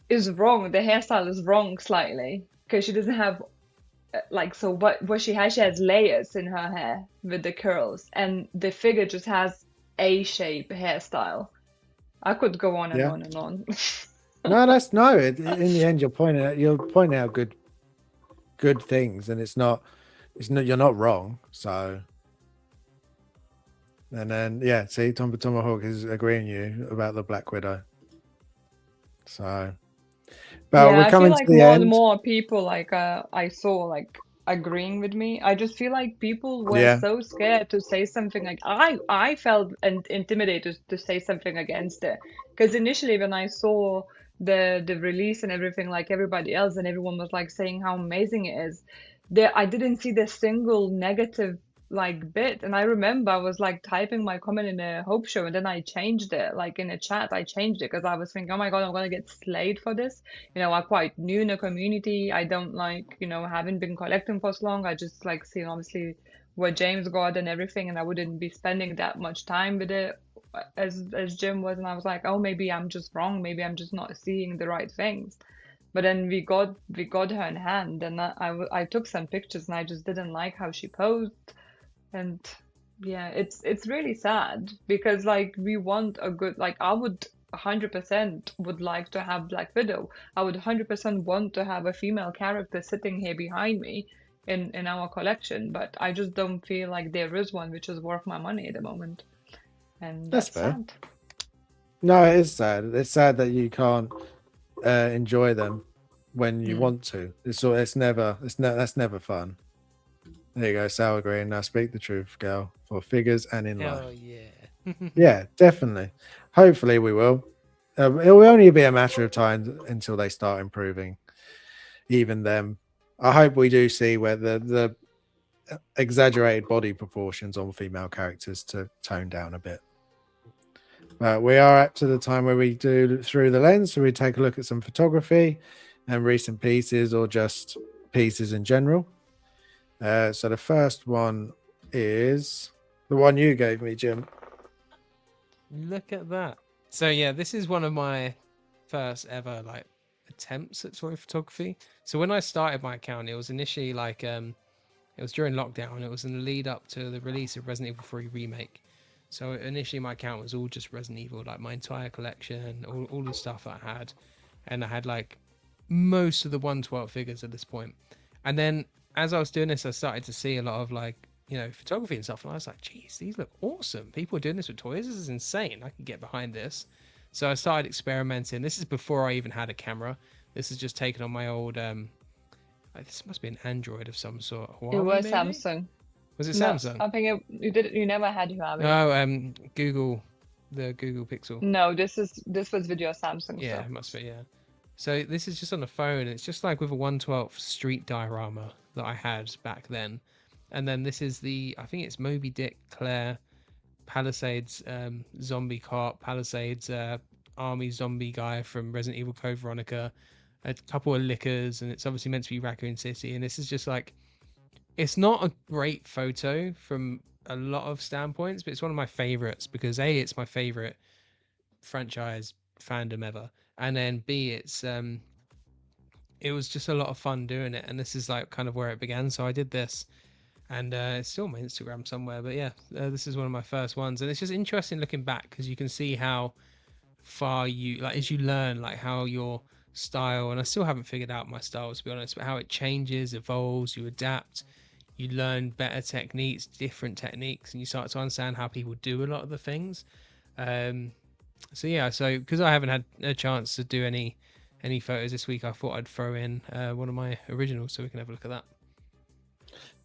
is wrong. The hairstyle is wrong slightly because she doesn't have like, so what she has layers in her hair with the curls, and the figure just has A-shape hairstyle. I could go on and Yeah. on and on. No, in the end, you're pointing out good things, and it's not you're not wrong. So, and then yeah, see, Tomahawk is agreeing you about the Black Widow. So, but Yeah, we're I feel coming like to the more end. and more people like I saw like agreeing with me. I just feel like people were Yeah. so scared to say something. Like I felt intimidated to say something against it, because initially when I saw the release and everything, like everybody else, and everyone was like saying how amazing it is, there I didn't see the single negative like bit. And I remember I was like typing my comment in a Hope show, and then I changed it, like in a chat I changed it, because I was thinking, oh my God, I'm gonna get slayed for this. I'm quite new in the community. I don't like, haven't been collecting for so long. I just like seeing obviously what James got and everything, and I wouldn't be spending that much time with it as Jim was. And I was like, oh, maybe I'm just wrong. Maybe I'm just not seeing the right things. But then we got her in hand, and I took some pictures, and I just didn't like how she posed. And yeah, it's really sad, because like we want a good, like I would 100% would like to have Black Widow. I would 100% want to have a female character sitting here behind me in our collection, but I just don't feel like there is one which is worth my money at the moment. And That's that's fair. sad. No, it is sad. It's sad that you can't enjoy them when you want to. That's never fun. There you go, sour green. Now speak the truth, girl, for figures and in life. Hell yeah. Yeah, definitely. Hopefully we will. It will only be a matter of time until they start improving. Even them. I hope we do see where the exaggerated body proportions on female characters to tone down a bit. But we are up to the time where we do through the lens, so we take a look at some photography and recent pieces, or just pieces in general. So the first one is the one you gave me, Jim. Look at that. So yeah, this is one of my first ever like attempts at toy photography. So when I started my account, it was initially like it was during lockdown. It was in the lead up to the release of Resident Evil 3 Remake. So initially my account was all just Resident Evil, like my entire collection, all the stuff I had. And I had like most of the 1/12 figures at this point. And then as I was doing this, I started to see a lot of like, photography and stuff. And I was like, geez, these look awesome. People are doing this with toys. This is insane. I can get behind this. So I started experimenting. This is before I even had a camera. This is just taken on my old, this must be an Android of some sort. It Huawei, was maybe? Samsung. Was it No, Samsung? I think you never had Huawei. No, Google, the Google Pixel. No, this was with your Samsung Yeah, stuff. it must be, yeah. So this is just on the phone. It's just like with a 1/12 street diorama that I had back then. And then this is I think it's Moby Dick, Claire, Palisades, zombie cop, Palisades, army zombie guy from Resident Evil Code Veronica, a couple of liquors, and it's obviously meant to be Raccoon City. And this is just like, it's not a great photo from a lot of standpoints, but it's one of my favorites because A, it's my favorite franchise fandom ever, and then B, it was just a lot of fun doing it, and this is like kind of where it began. So I did this, and it's still on my Instagram somewhere, but yeah, this is one of my first ones, and it's just interesting looking back because you can see how far you, like, as you learn, like how your style, and I still haven't figured out my style to be honest, but how it changes, evolves, you adapt, you learn better techniques, different techniques, and you start to understand how people do a lot of the things. So yeah, so because I haven't had a chance to do any photos this week, I thought I'd throw in one of my originals so we can have a look at that.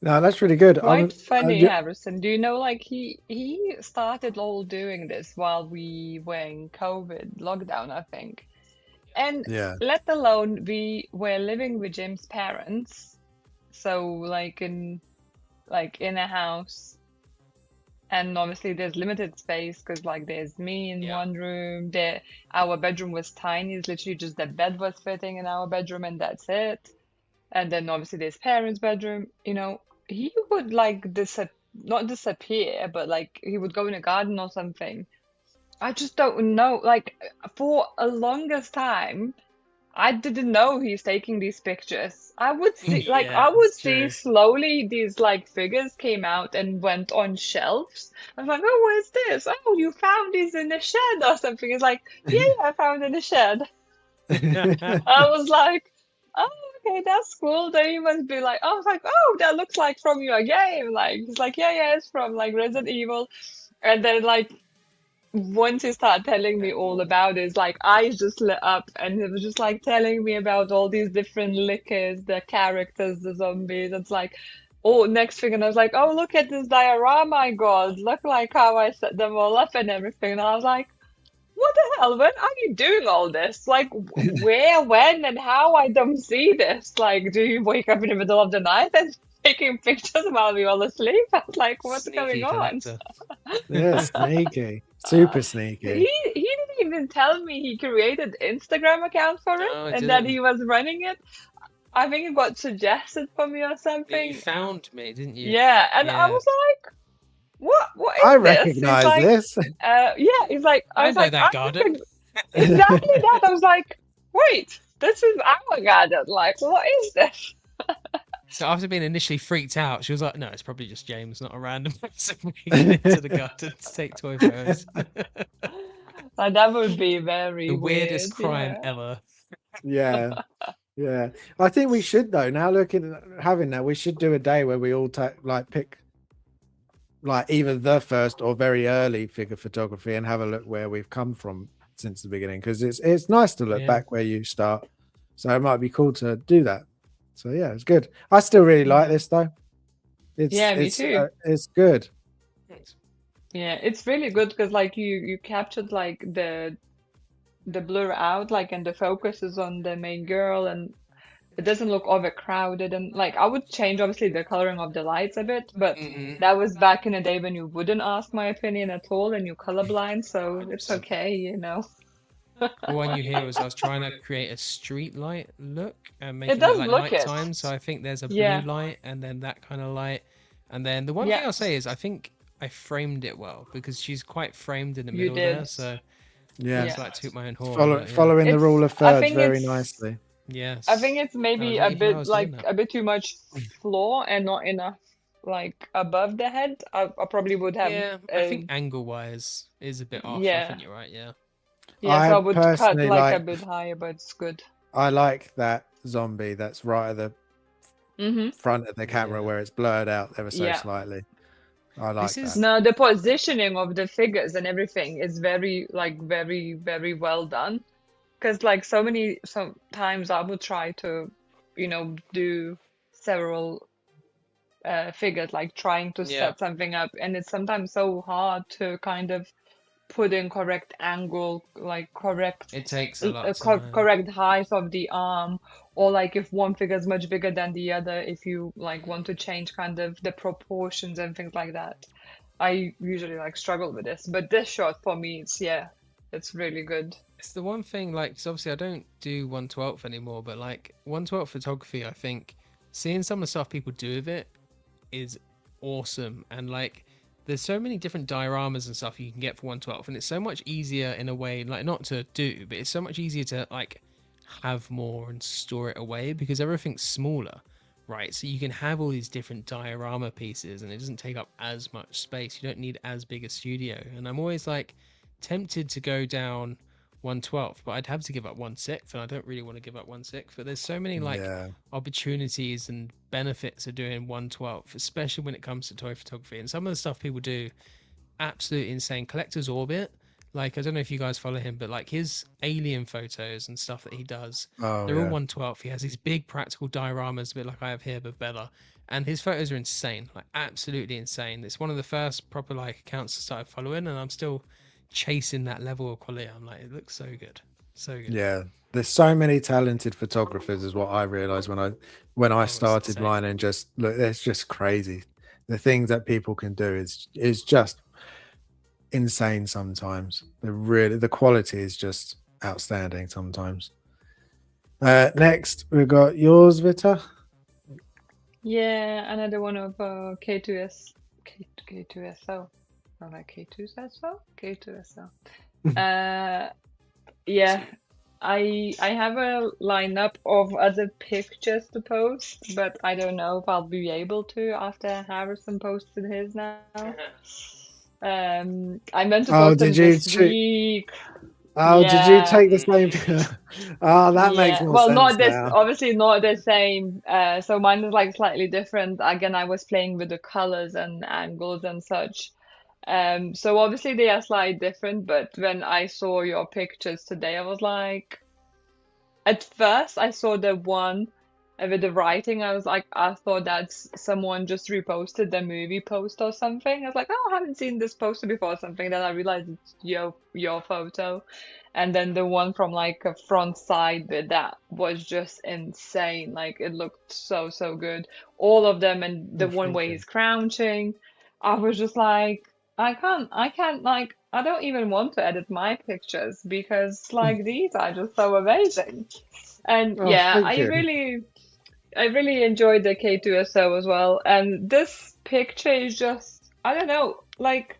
No, that's really good. Quite funny, Harrison. Do you know, like he started all doing this while we were in COVID lockdown, I think. And yeah, let alone we were living with Jim's parents, so like in a house And obviously there's limited space because like there's me in Yeah. one room. There, our bedroom was tiny. It's literally just the bed was fitting in our bedroom and that's it. And then obviously there's parents' bedroom. You know, he would like not disappear, but like he would go in a garden or something. I just don't know. Like for a longest time, I didn't know he's taking these pictures. I would see, like, Yeah, I would it's see true. slowly these like figures came out and went on shelves. I was like, oh, where's this? Oh, you found these in the shed or something. It's like, yeah, I found in the shed. I was like, oh, okay, that's cool. Then he must be like, I was like, oh, that looks like from your game. Like, he's like, yeah, it's from like Resident Evil. And then like once he started telling me all about it, it's like eyes just lit up and it was just like telling me about all these different lickers, the characters, the zombies. It's like, oh, next thing, and I was like, oh, look at this diorama I got. Look like how I set them all up and everything. And I was like, what the hell? When are you doing all this? Like, where, when, and how? I don't see this. Like, do you wake up in the middle of the night and taking pictures while we all asleep? I was like, what's going Sneaky on? collector. Yeah, sneaky, super sneaky. He didn't even tell me he created Instagram account for it No, I and that didn't. he was running it. I think it got suggested for me or Yeah, you something. found me, didn't you? Yeah, and I Yeah. was like, what I is this? He's recognize like, this. yeah, he's like, I I was know like, that garden. exactly that. I was like, wait, this is our garden. Like, what is this? So after being initially freaked out, she was like, "No, it's probably just James, not a random person breaking into the garden to take toy photos." Like, that would be very The weird. weirdest crime Yeah. ever. Yeah, yeah. I think we should though. Now looking at having that, we should do a day where we all pick like either the first or very early figure photography and have a look where we've come from since the beginning, because it's nice to look Yeah. back where you start. So it might be cool to do that. So yeah, it's good. I still really like this though. Yeah, me too. It's good. Thanks. Yeah, it's really good because like you captured like the blur out like and the focus is on the main girl and it doesn't look overcrowded and like I would change obviously the coloring of the lights a bit, but Mhm. that was back in the day when you wouldn't ask my opinion at all and you're colorblind, so it's 100%. okay, you know. The one you hear was I was trying to create a street light look and make It it look does like look it. nighttime. So I think there's a Yeah. blue light and then that kind of light. And then the one Yeah. thing I'll say is I think I framed it well because she's quite framed in the You middle there. did. So Yeah, Yeah. it's like toot my own horn. Follow, but yeah. following the rule of I thirds think very it's nicely. Yes. I think it's maybe I a didn't even know I bit was doing like that. a bit too much floor and not enough like above the head. I probably would have Yeah, I think angle wise is a bit off. I yeah. think you're right. Yeah. Yeah, so I I would cut personally like a like bit higher, but it's good. I like that zombie that's right at the Mm-hmm. front of the camera Yeah. where it's blurred out ever so Yeah. slightly. I like This is that. No, the positioning of the figures and everything is very, like, very, very well done. Because, like, sometimes I would try to, do several figures, like trying to yeah. set something up, and it's sometimes so hard to kind of put in correct angle, like correct It takes a lot of time. correct height of the arm, or like if one figure is much bigger than the other, if you like want to change kind of the proportions and things like that. I usually like struggle with this, but this shot for me, it's really good. It's the one thing, like, 'cause obviously I don't do 1/12 anymore, but like 1/12 photography, I think seeing some of the stuff people do with it is awesome. And like, there's so many different dioramas and stuff you can get for 1/12, and it's so much easier in a way, like, not to do, but it's so much easier to like have more and store it away because everything's smaller, right? So you can have all these different diorama pieces and it doesn't take up as much space. You don't need as big a studio. And I'm always like tempted to go down 1/12, but I'd have to give up 1/6, and I don't really want to give up 1/6. But there's so many like Yeah. opportunities and benefits of doing 1/12, especially when it comes to toy photography. And some of the stuff people do, absolutely insane. Collector's Orbit, like, I don't know if you guys follow him, but like his alien photos and stuff that he does, Oh they're all yeah. 1/12. He has these big practical dioramas, a bit like I have here, but better. And his photos are insane, like absolutely insane. It's one of the first proper like accounts I started following, and I'm still chasing that level of quality. I'm like, it looks so good, so good. Yeah. There's so many talented photographers is what I realized when I Oh, it's started insane. mine, and just look, it's just crazy. The things that people can do is just insane sometimes. The quality is just outstanding sometimes. Next we've got yours, Vita. Yeah, another one of K2S, K2SO. Not like K2SO, K2SO. Yeah, I have a lineup of other pictures to post, but I don't know if I'll be able to after Harrison posted his now. I meant to Oh, post them did you this week. Oh, did you Yeah. take the same? Oh, that makes Yeah, more well, sense not this, now. obviously not the same. So mine is like slightly different. Again, I was playing with the colors and angles and such. So obviously they are slightly different, but when I saw your pictures today, I was like, at first I saw the one with the writing. I was like, I thought that's someone just reposted the movie post or something. I was like, oh, I haven't seen this poster before or something. Then I realized it's your photo. And then the one from like a front side bit that was just insane. Like it looked so good. All of them, and the Oh, one thank where you. he's crouching. I was just like, I can't like I don't even want to edit my pictures because like these are just so amazing. And Oh, yeah, thank you. I really enjoyed the K2SO as well. And this picture is just, I don't know, like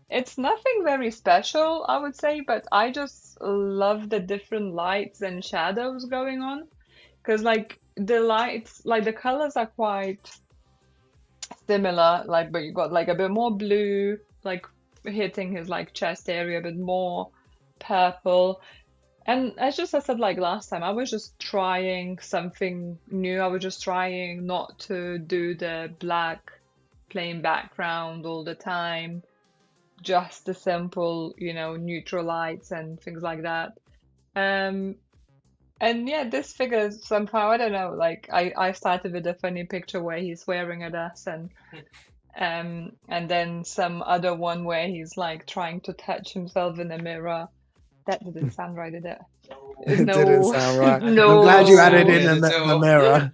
it's nothing very special, I would say, but I just love the different lights and shadows going on. Because like the lights, like the colors are quite similar, like but you got like a bit more blue, like hitting his like chest area, a bit more purple. And as just I said like last time, I was just trying something new. I was just trying not to do the black plain background all the time, just the simple, neutral lights and things like that. Um, and yeah, this figure somehow, I don't know, like I started with a funny picture where he's wearing a dress and then some other one where he's like trying to touch himself in the mirror. That didn't sound right, did it? It didn't No, sound right. I'm glad you added no. in the mirror.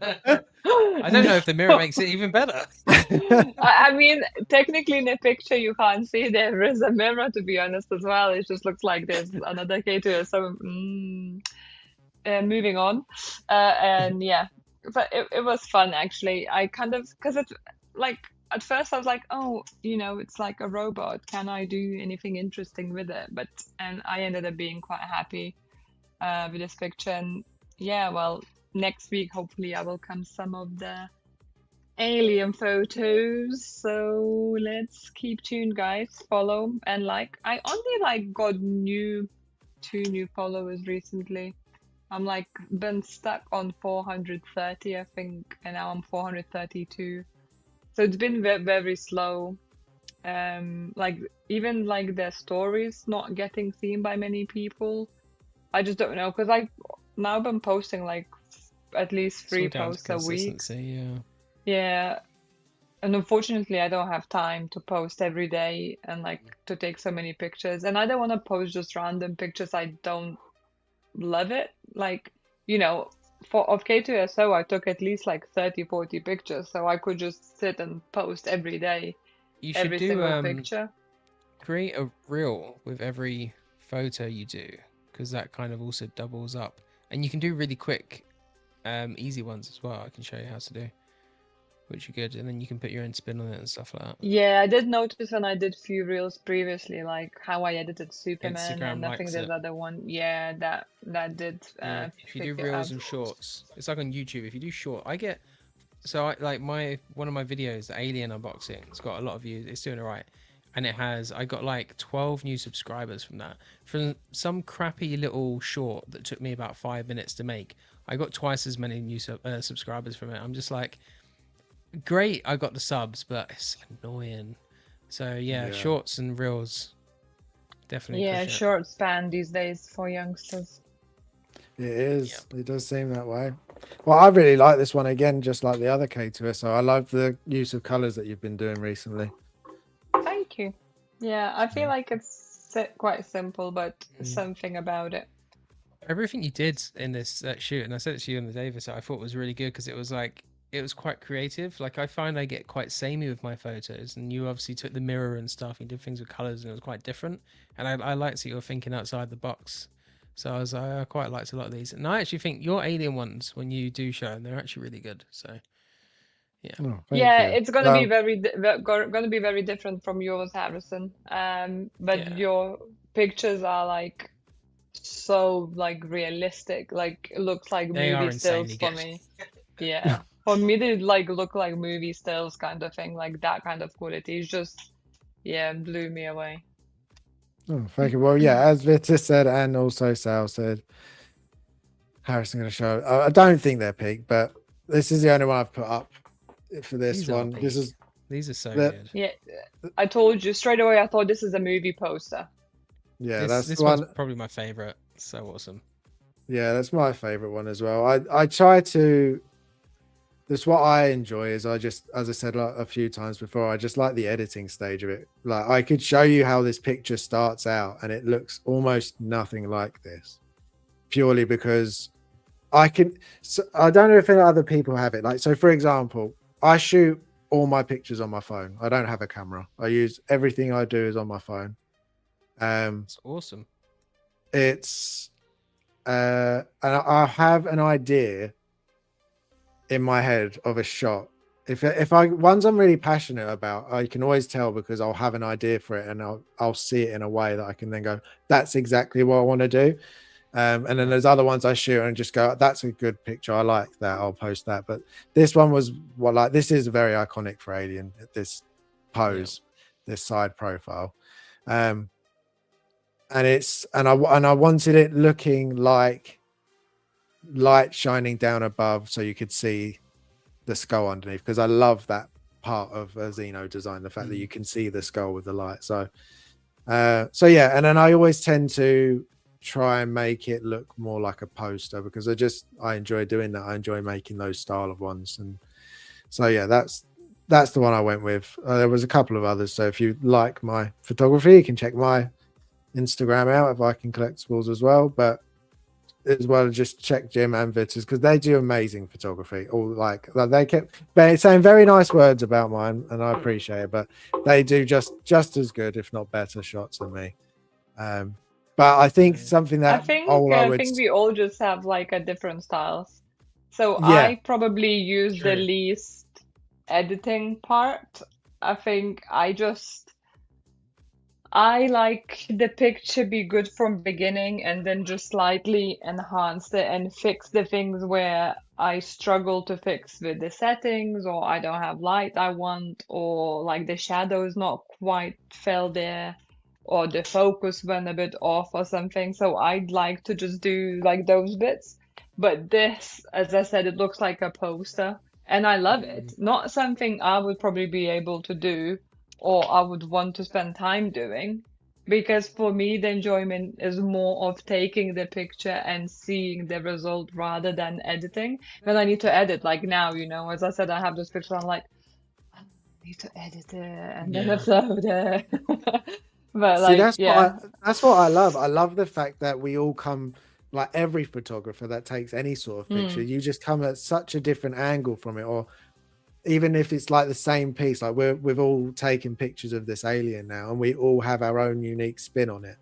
I don't know if the mirror makes it even better. I mean, technically in the picture you can't see there is a mirror, to be honest, as well. It just looks like there's another K2. So, moving on. And yeah, but it was fun actually. I kind of, because it's like, at first I was like, oh, it's like a robot. Can I do anything interesting with it? And I ended up being quite happy with this picture. And yeah, well, next week, hopefully I will come some of the alien photos. So let's keep tuned, guys. Follow and like. I only like got 2 new followers recently. I'm like been stuck on 430, I think, and now I'm 432. So it's been very, very slow. Like even like their stories not getting seen by many people. I just don't know because I've now been posting like at least It's all 3 down to posts a week. consistency, yeah. Yeah, and unfortunately, I don't have time to post every day and like to take so many pictures. And I don't want to post just random pictures. I don't love it. Like, for of K2SO, I took at least like 30, 40 pictures, so I could just sit and post every day, You should every do single picture. create a reel with every photo you do, because that kind of also doubles up. And you can do really quick, easy ones as well. I can show you how to do, which are good. And then you can put your own spin on it and stuff like that. Yeah, I did notice when I did few reels previously, like how I edited Superman, Instagram and I think likes there's it. other one. Yeah, that did Yeah, if you do pick it reels up. and shorts, it's like on YouTube. If you do short, I get I like one of my videos, the Alien unboxing. It's got a lot of views. It's doing alright, and I got like 12 new subscribers from that. From some crappy little short that took me about 5 minutes to make, I got twice as many new subscribers from it. I'm just like, great, I got the subs, but it's annoying. So yeah, Yeah. shorts and reels definitely Yeah, push it. short span these days for youngsters. It is. It does seem that way. Well, I really like this one again, just like the other K2SO. I love the use of colors that you've been doing recently. Thank you. Yeah, I feel like it's quite simple, but something about it. Everything you did in this shoot, and I said it to you on the day, so I thought was really good because it was like it was quite creative. Like I find I get quite samey with my photos, and you obviously took the mirror and stuff. You did things with colors, and it was quite different. And I liked that you were thinking outside the box. So I quite liked a lot of these, and I actually think your alien ones, when you do show them, they're actually really good. So yeah, Oh, thank Yeah, you. it's gonna be gonna be very different from yours, Harrison. But yeah, your pictures are like so like realistic. Like it looks like they movie are stills insanely for good. me. Yeah. For me, they like look like movie stills kind of thing, like that kind of quality. It's just, yeah, blew me away. Oh, thank you. Well, yeah, as Vita said, and also Sal said, Harrison going to show. I don't think they're peak, but this is the only one I've put up for this These are one. peak. This is These are so the good. Yeah, I told you straight away. I thought this is a movie poster. yeah, This that's this the one's one. probably my favorite. So awesome. Yeah, that's my favorite one as well. I try to. That's what I enjoy. Is I just, as I said like a few times before, I just like the editing stage of it. Like I could show you how this picture starts out, and it looks almost nothing like this, purely because I can. So I don't know if any other people have it. Like so, for example, I shoot all my pictures on my phone. I don't have a camera. I use everything I do is on my phone. It's awesome. It's and I have an idea in my head of a shot. If I ones I'm really passionate about, I can always tell because I'll have an idea for it and I'll see it in a way that I can then go, that's exactly what I want to do. And then there's other ones I shoot and just go, that's a good picture. I like that. I'll post that. But this one was this is very iconic for Alien. This pose, this side profile, and I wanted it looking like light shining down above, so you could see the skull underneath. Because I love that part of a Xeno design, the fact that you can see the skull with the light. So yeah, and then I always tend to try and make it look more like a poster because I enjoy doing that. I enjoy making those style of ones, and so yeah, that's the one I went with. There was a couple of others, so if you like my photography, you can check my Instagram out at Viking Collectibles as well. But as well, just check Jim and Vitters because they do amazing photography. All like they kept saying very nice words about mine, and I appreciate it. But they do just as good, if not better, shots than me. But I think something I that think all I I would, think we all just have like a different styles. So yeah, I probably use the True. least editing part. I think I like the picture be good from beginning and then just slightly enhance it and fix the things where I struggle to fix with the settings or I don't have light I want or like the shadows not quite fell there or the focus went a bit off or something. So I'd like to just do like those bits. But this, as I said, it looks like a poster and I love it. Not something I would probably be able to do or I would want to spend time doing. Because for me, the enjoyment is more of taking the picture and seeing the result rather than editing. When I need to edit, like now, as I said, I have this picture, I'm like, I need to edit it and then Yeah. upload it. But see, like, yeah. that's what I love. I love the fact that we all come, like every photographer that takes any sort of picture, you just come at such a different angle from it, or even if it's like the same piece, like we've all taken pictures of this alien now and we all have our own unique spin on it.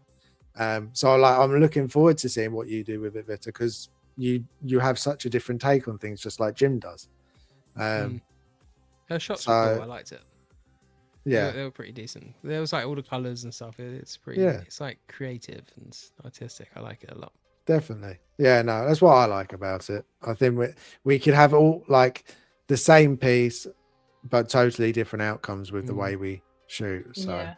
So I'm looking forward to seeing what you do with it, Vita, because you have such a different take on things, just like Jim does. Her shots were So cool. I liked it. yeah, They were pretty decent. There was like all the colors and stuff. It's pretty. yeah, It's like creative and artistic. I like it a lot. definitely. Yeah, no, that's what I like about it. I think we could have all like the same piece, but totally different outcomes with the way we shoot. So Yeah.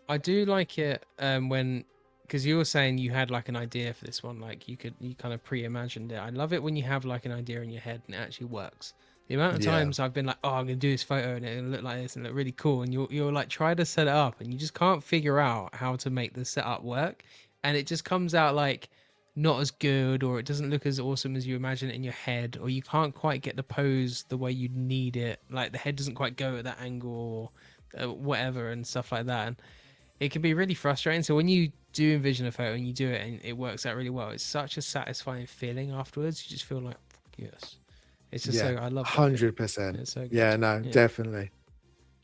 I do like it when, because you were saying you had like an idea for this one, like you kind of pre-imagined it. I love it when you have like an idea in your head and it actually works. The amount of yeah, times I've been like, oh, I'm gonna do this photo and it'll look like this and look really cool, and you're like try to set it up and you just can't figure out how to make the setup work, and it just comes out like not as good, or it doesn't look as awesome as you imagine it in your head, or you can't quite get the pose the way you need it, like the head doesn't quite go at that angle or whatever and stuff like that. And it can be really frustrating. So when you do envision a photo and you do it and it works out really well, it's such a satisfying feeling afterwards. You just feel like, fuck yes. It's just so I love that feeling. 100%. It's so good. Yeah, no, Yeah. definitely.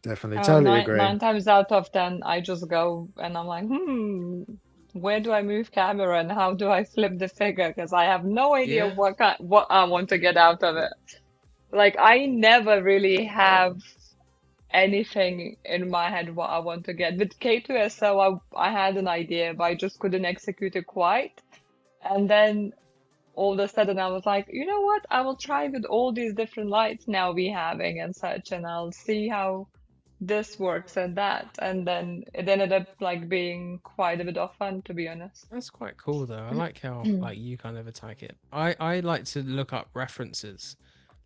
Totally agree. 9 times out of 10, I just go and I'm like, where do I move camera and how do I flip the figure? Because I have no idea Yeah. what I want to get out of it. Like I never really have anything in my head what I want to get. With K2SO, I had an idea, but I just couldn't execute it quite. And then all of a sudden I was like, you know what? I will try with all these different lights now we having and such, and I'll see how this works and that. And then it ended up like being quite a bit of fun, to be honest. That's quite cool though. I like how like you kind of attack it. I like to look up references,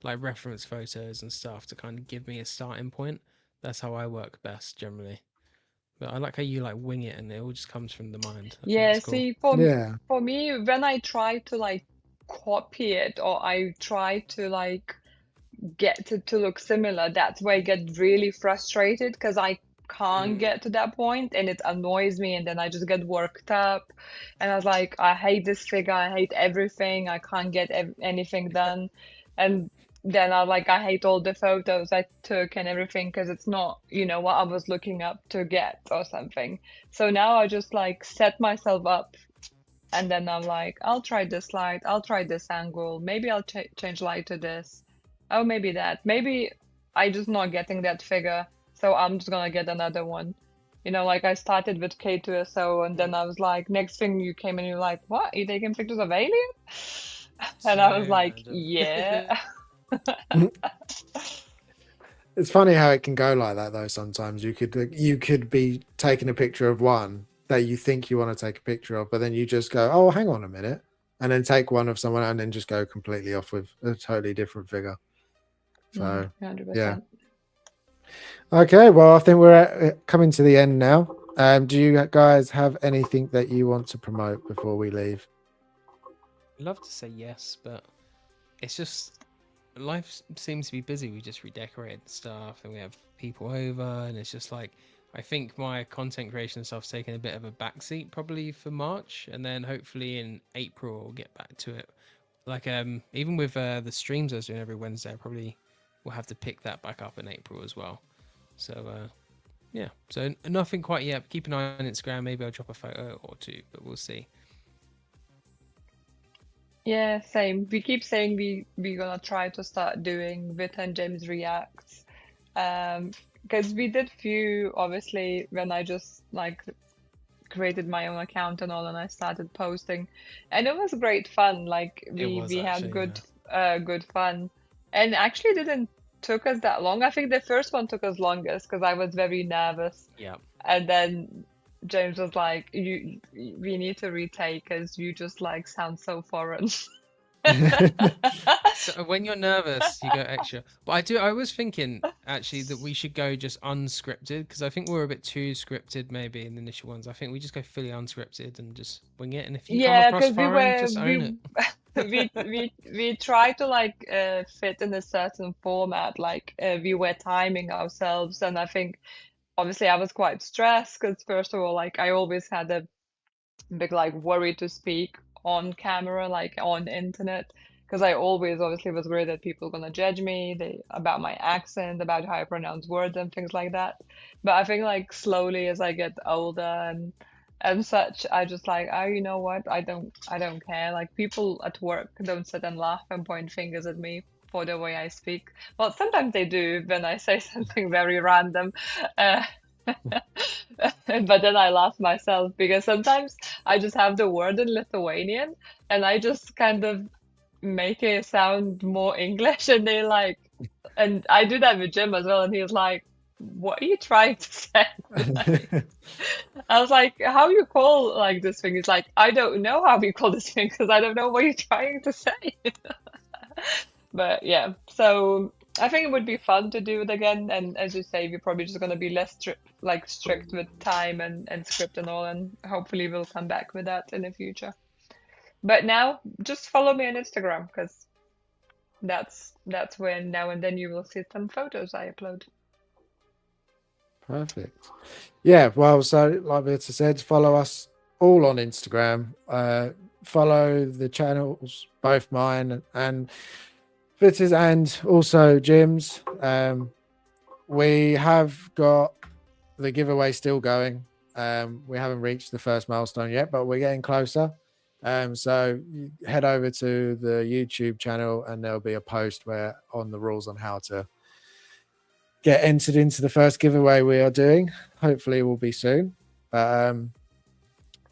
like reference photos and stuff to kind of give me a starting point. That's how I work best generally. But I like how you like wing it and it all just comes from the mind. I think Yeah, that's cool. see, Yeah. for me, when I try to like copy it or I try to like get it to look similar, that's where I get really frustrated because I can't get to that point and it annoys me and then I just get worked up and I was like, I hate this figure, I hate everything, I can't get anything done. And then I like, I hate all the photos I took and everything because it's not, what I was looking up to get or something. So now I just like set myself up and then I'm like, I'll try this light, I'll try this angle, maybe I'll change light to this. Oh, maybe that. Maybe I just not getting that figure, so I'm just gonna get another one. Like I started with K2SO, and then I was like, next thing you came and you're like, what? You taking pictures of alien? And I was So like, random. yeah. It's funny how it can go like that though. Sometimes you could be taking a picture of one that you think you want to take a picture of, but then you just go, oh, hang on a minute, and then take one of someone and then just go completely off with a totally different figure. So 100%. yeah. Okay, well, I think we're coming to the end now. Do you guys have anything that you want to promote before we leave? I'd love to say yes, but it's just life seems to be busy. We just redecorated stuff and we have people over, and it's just like I think my content creation stuff's taken a bit of a backseat probably for March, and then hopefully in April we'll get back to it. Like even with the streams I was doing every Wednesday, I probably will have to pick that back up in April as well. So yeah, so nothing quite yet. Keep an eye on Instagram. Maybe I'll drop a photo or two, but we'll see. Yeah, same. We keep saying we're gonna try to start doing Vit and James reacts. Because we did few obviously when I just like created my own account and all and I started posting and it was great fun. Like we had good fun. And actually didn't took us that long. I think the first one took us longest because I was very nervous. Yeah. And then James was like, we need to retake because you just like sound so foreign. So when you're nervous, you go extra. But I was thinking actually that we should go just unscripted because I think we were a bit too scripted maybe in the initial ones. I think we just go fully unscripted and just wing it. And if you come across foreign, just own it. we try to like fit in a certain format. Like we were timing ourselves, and I think obviously I was quite stressed because first of all, like I always had a big like worry to speak on camera, like on internet, because I always obviously was worried that people gonna judge me about my accent, about how I pronounce words and things like that. But I think like slowly as I get older and such, I just like, oh, you know what? I don't care. Like people at work don't sit and laugh and point fingers at me for the way I speak. Well, sometimes they do when I say something very random. But then I laugh myself because sometimes I just have the word in Lithuanian and I just kind of make it sound more English and they like, and I do that with Jim as well and he's like, what are you trying to say? I was like, how you call like this thing? He's like, I don't know how we call this thing because I don't know what you're trying to say. But yeah, so I think it would be fun to do it again. And as you say, we're probably just going to be less strict with time and script and all. And hopefully we'll come back with that in the future. But now just follow me on Instagram because that's when now and then you will see some photos I upload. Perfect. Yeah, well, so like Vita said, follow us all on Instagram. Follow the channels, both mine and Fitters and also gyms. We have got the giveaway still going. We haven't reached the first milestone yet, but we're getting closer. So you head over to the YouTube channel and there'll be a post where on the rules on how to get entered into the first giveaway we are doing. Hopefully it will be soon. Other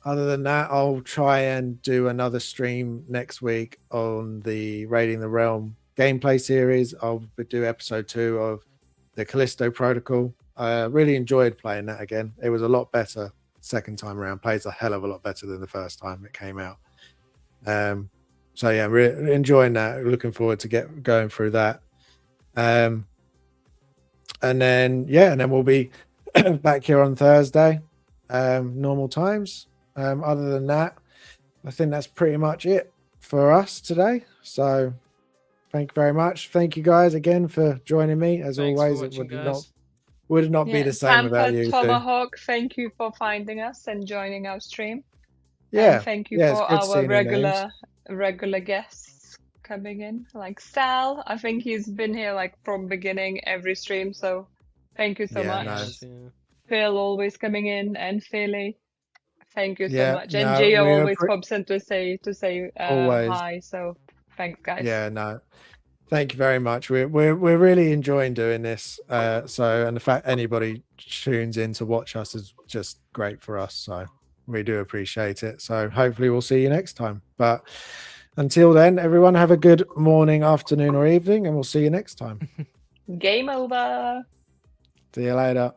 than that, I'll try and do another stream next week on the Raiding the Realm gameplay series. I'll do episode 2 of the Callisto Protocol. I really enjoyed playing that again. It was a lot better second time around. Plays a hell of a lot better than the first time it came out. So yeah, really enjoying that. Looking forward to going through that. And then we'll be back here on Thursday, normal times. Other than that, I think that's pretty much it for us today. So thank you very much. Thank you guys again for joining me. As Thanks always, for it watching, would not be the same without you two. Tomahawk, thank you for finding us and joining our stream. Yeah. And thank you Yeah, it's for good our seeing your names. regular guests coming in. Like Sal, I think he's been here like from beginning every stream. So thank you so Yeah, much. nice. Phil always coming in and Philly. Thank you so Yeah, much. And no, Gio we're always pops in to say always. hi. So thanks, guys. Yeah, no. Thank you very much. We're really enjoying doing this. And the fact anybody tunes in to watch us is just great for us. So we do appreciate it. So hopefully we'll see you next time. But until then, everyone have a good morning, afternoon, or evening, and we'll see you next time. Game over. See you later.